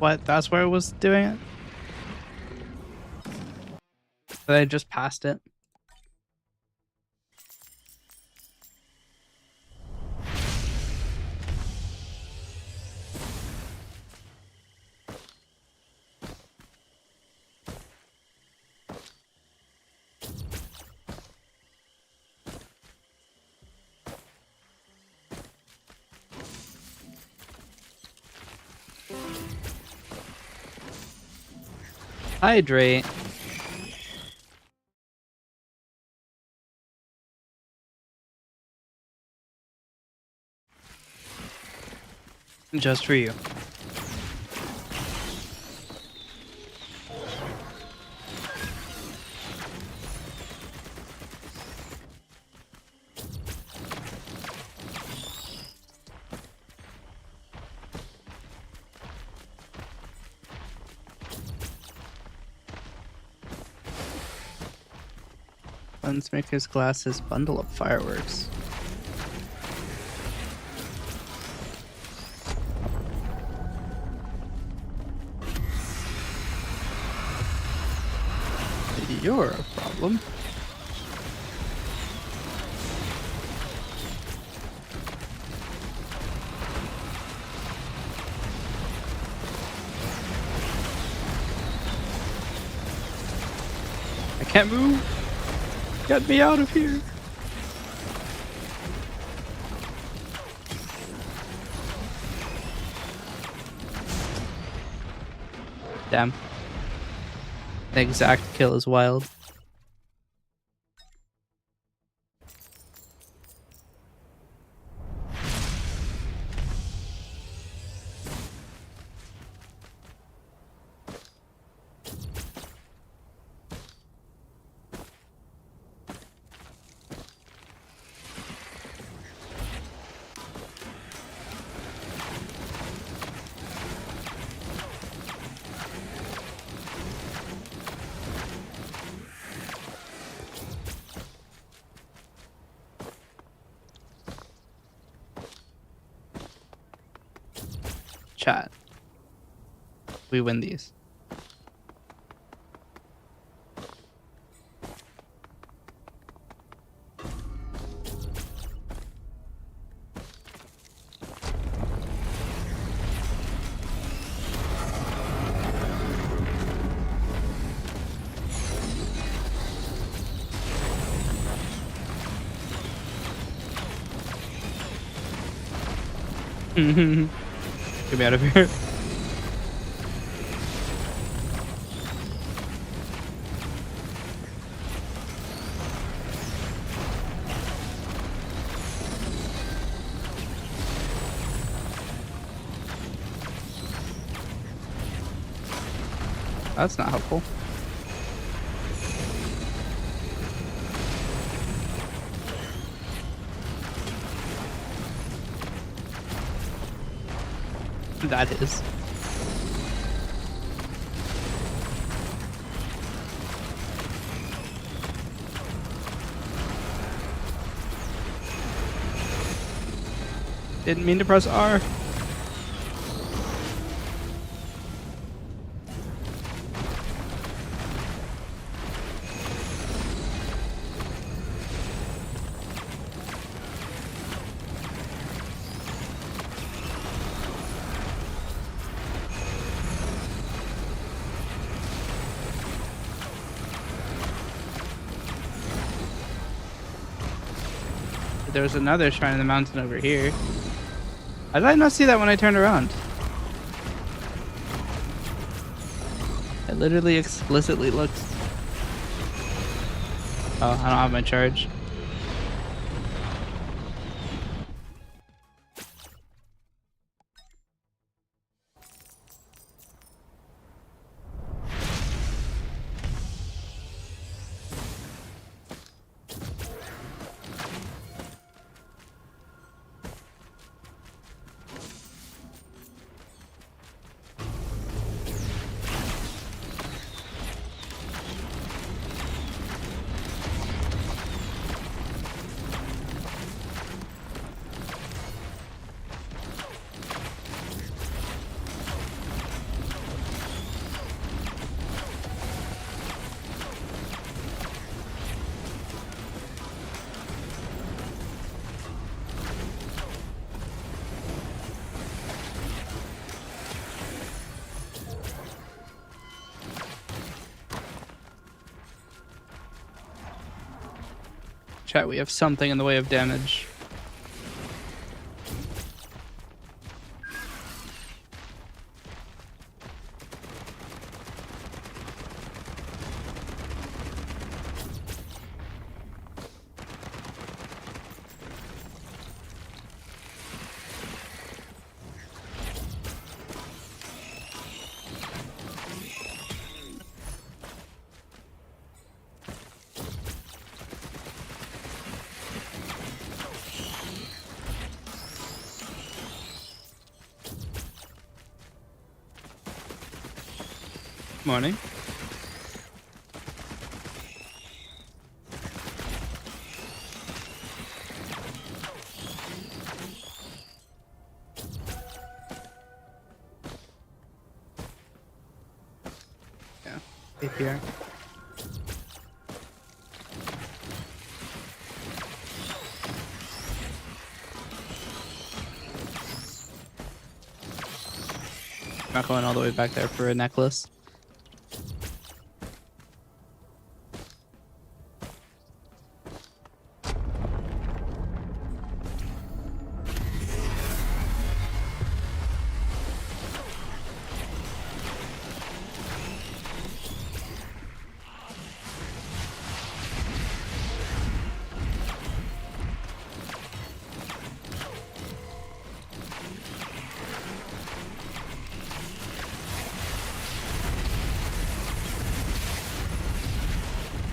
What? That's where it was doing it? But I just passed it. Hydrate. Just for you. Lensmaker's glasses bundle up fireworks. You're a problem. I can't move. Get me out of here. Damn. The exact kill is wild. Chat. We win these. Get me out of here. That's not helpful. That is. Didn't mean to press R. There's another shrine in the mountain over here. How did I not see that when I turned around? I literally explicitly looked. Oh, I don't have my charge. Chat, we have something in the way of damage. Morning. Yeah. APR. Not going all the way back there for a necklace.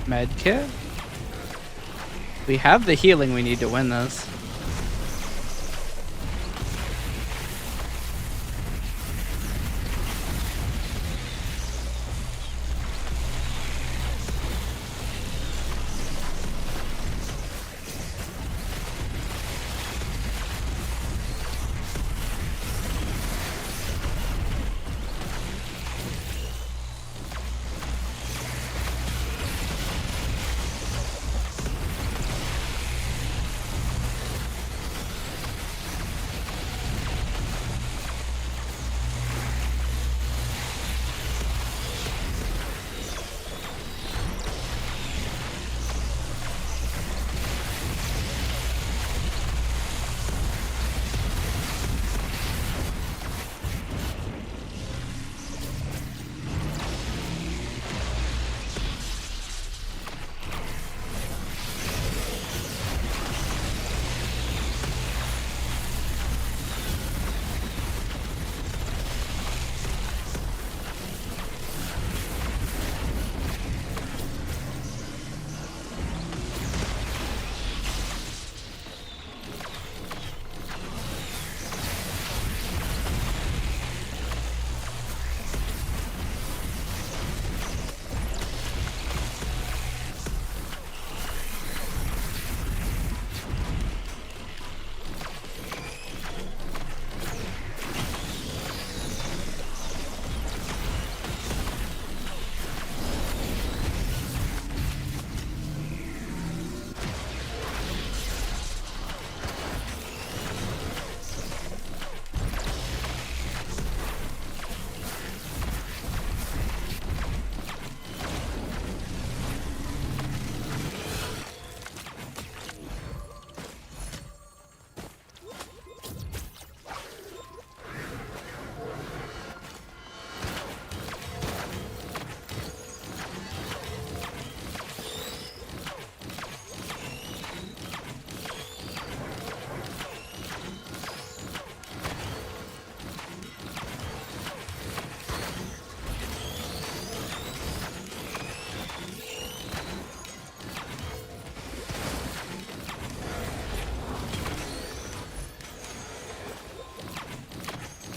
Med kit. We have the healing we need to win this.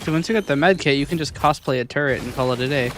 So once you get the med kit, you can just cosplay a turret and call it a day.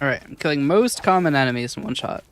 Alright, I'm killing most common enemies in one shot.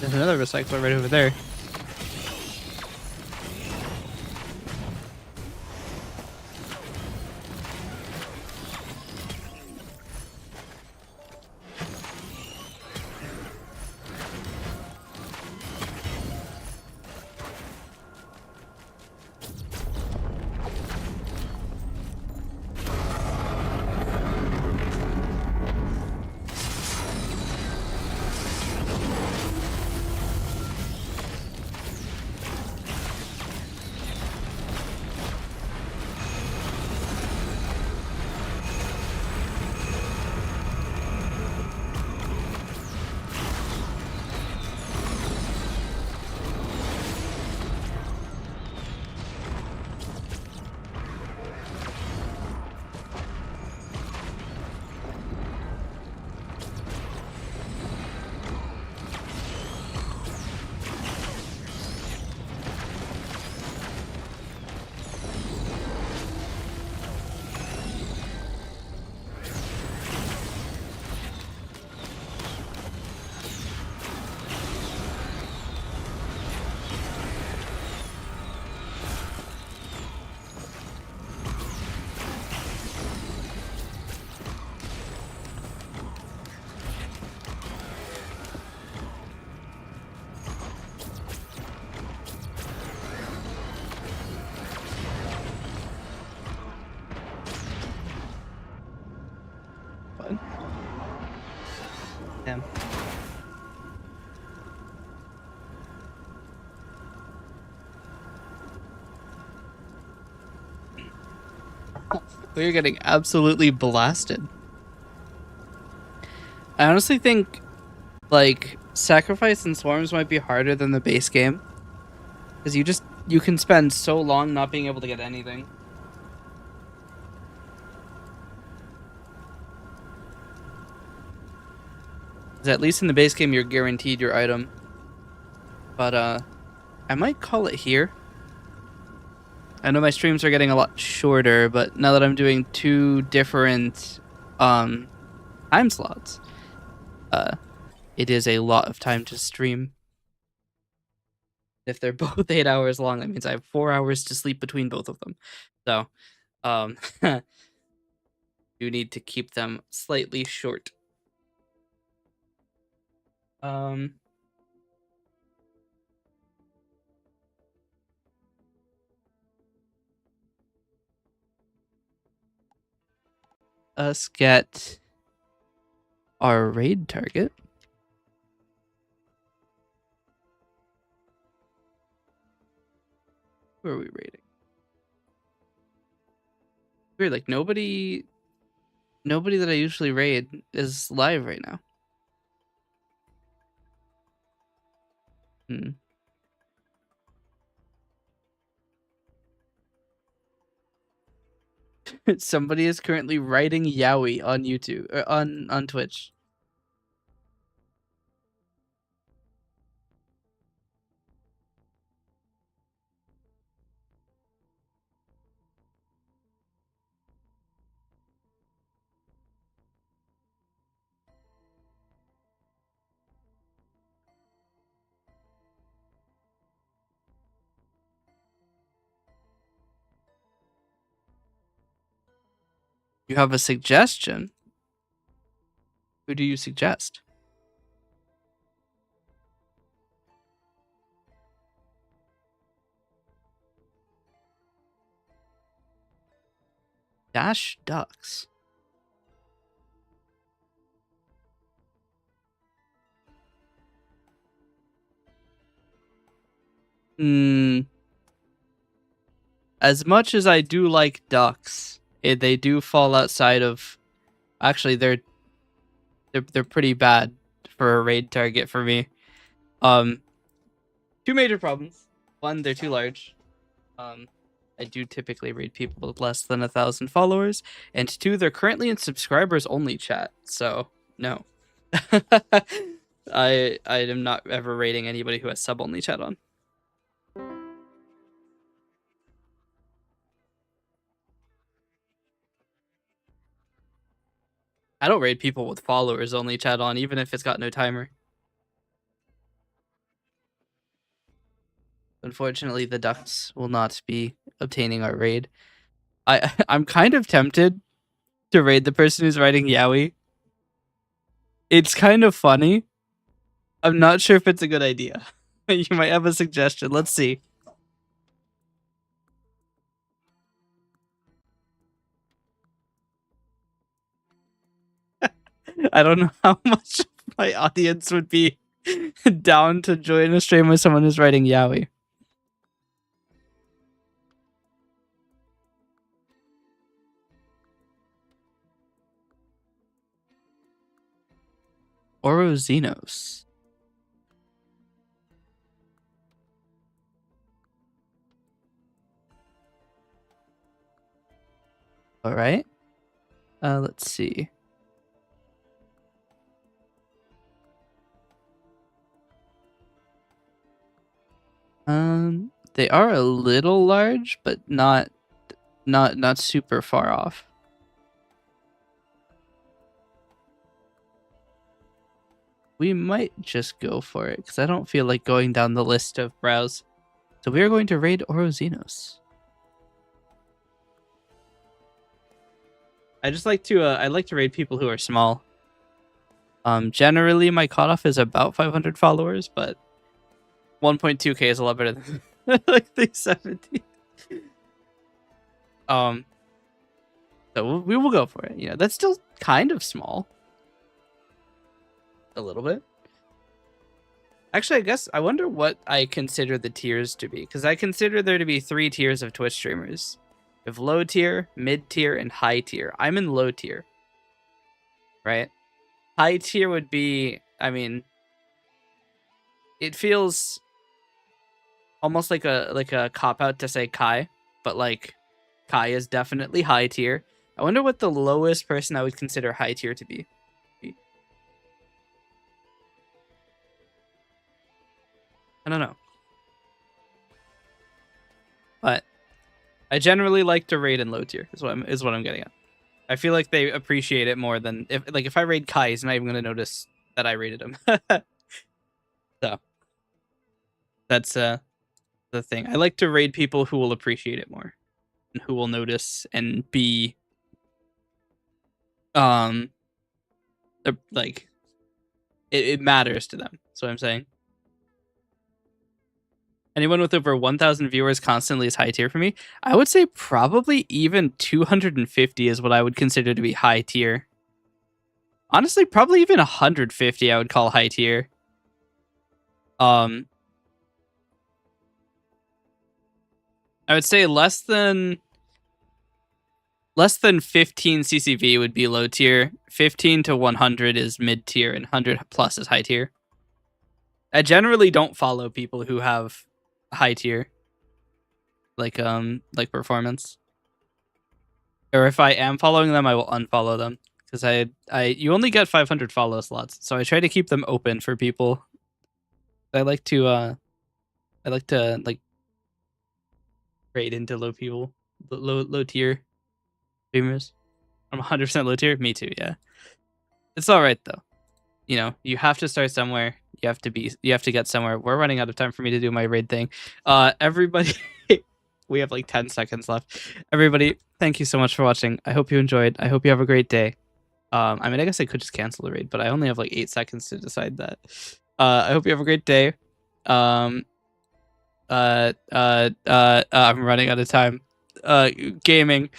There's another recycler right over there. Fun. Damn. We're getting absolutely blasted. I honestly think, like, Sacrifice and Swarms might be harder than the base game. Because you can spend so long not being able to get anything. 'Cause at least in the base game, you're guaranteed your item. But, I might call it here. I know my streams are getting a lot shorter, but now that I'm doing 2 different, time slots, it is a lot of time to stream. If they're both 8 hours long, that means I have 4 hours to sleep between both of them. So, you need to keep them slightly short. Us get our raid target. Who are we raiding? Weird, like nobody that I usually raid is live right now. Hmm. Somebody is currently writing yaoi on YouTube or on Twitch. You have a suggestion? Who do you suggest? Dash Ducks. Hmm. As much as I do like ducks, they do fall outside of. Actually, they're pretty bad for a raid target for me. Two major problems. One, they're too large. I do typically raid people with less than 1,000 followers, and two, they're currently in subscribers only chat. So no, I am not ever raiding anybody who has sub only chat on. I don't raid people with followers only chat on, even if it's got no timer. Unfortunately, the ducks will not be obtaining our raid. I'm kind of tempted to raid the person who's writing yaoi. It's kind of funny. I'm not sure if it's a good idea. You might have a suggestion. Let's see. I don't know how much my audience would be down to join a stream with someone who's writing yaoi. Orozinos. All right. Let's see. They are a little large, but not super far off. We might just go for it because I don't feel like going down the list of browse. So we are going to raid Orozinos. I just like to I like to raid people who are small. Generally my cutoff is about 500 followers, but 1.2k is a lot better than like 370. So we will go for it. You know, that's still kind of small. A little bit. Actually, I guess I wonder what I consider the tiers to be, because I consider there to be 3 tiers of Twitch streamers. We have low tier, mid tier, and high tier. I'm in low tier. Right? High tier would be, I mean, it feels almost like a cop out to say Kai, but like Kai is definitely high tier. I wonder what the lowest person I would consider high tier to be. I don't know. But I generally like to raid in low tier is what I'm getting at. I feel like they appreciate it more than if I raid Kai, he's not even gonna notice that I raided him. So that's the thing. I like to raid people who will appreciate it more and who will notice and be like it matters to them. That's what I'm saying. Anyone with over 1,000 viewers constantly is high tier for me. I would say probably even 250 is what I would consider to be high tier. Honestly, probably even 150 I would call high tier. I would say less than Less than 15 CCV would be low tier. 15 to 100 is mid tier, and 100 plus is high tier. I generally don't follow people who have high tier, like performance. Or if I am following them, I will unfollow them because you only get 500 follow slots, so I try to keep them open for people. I like to like trade into low people, low tier streamers. I'm 100% low tier. Me too. Yeah, it's all right though. You know, you have to start somewhere. You have to get somewhere. We're running out of time for me to do my raid thing. Everybody, we have like 10 seconds left. Everybody, thank you so much for watching. I hope you enjoyed. I hope you have a great day. I mean, I guess I could just cancel the raid, but I only have like 8 seconds to decide that. I hope you have a great day. I'm running out of time. Gaming.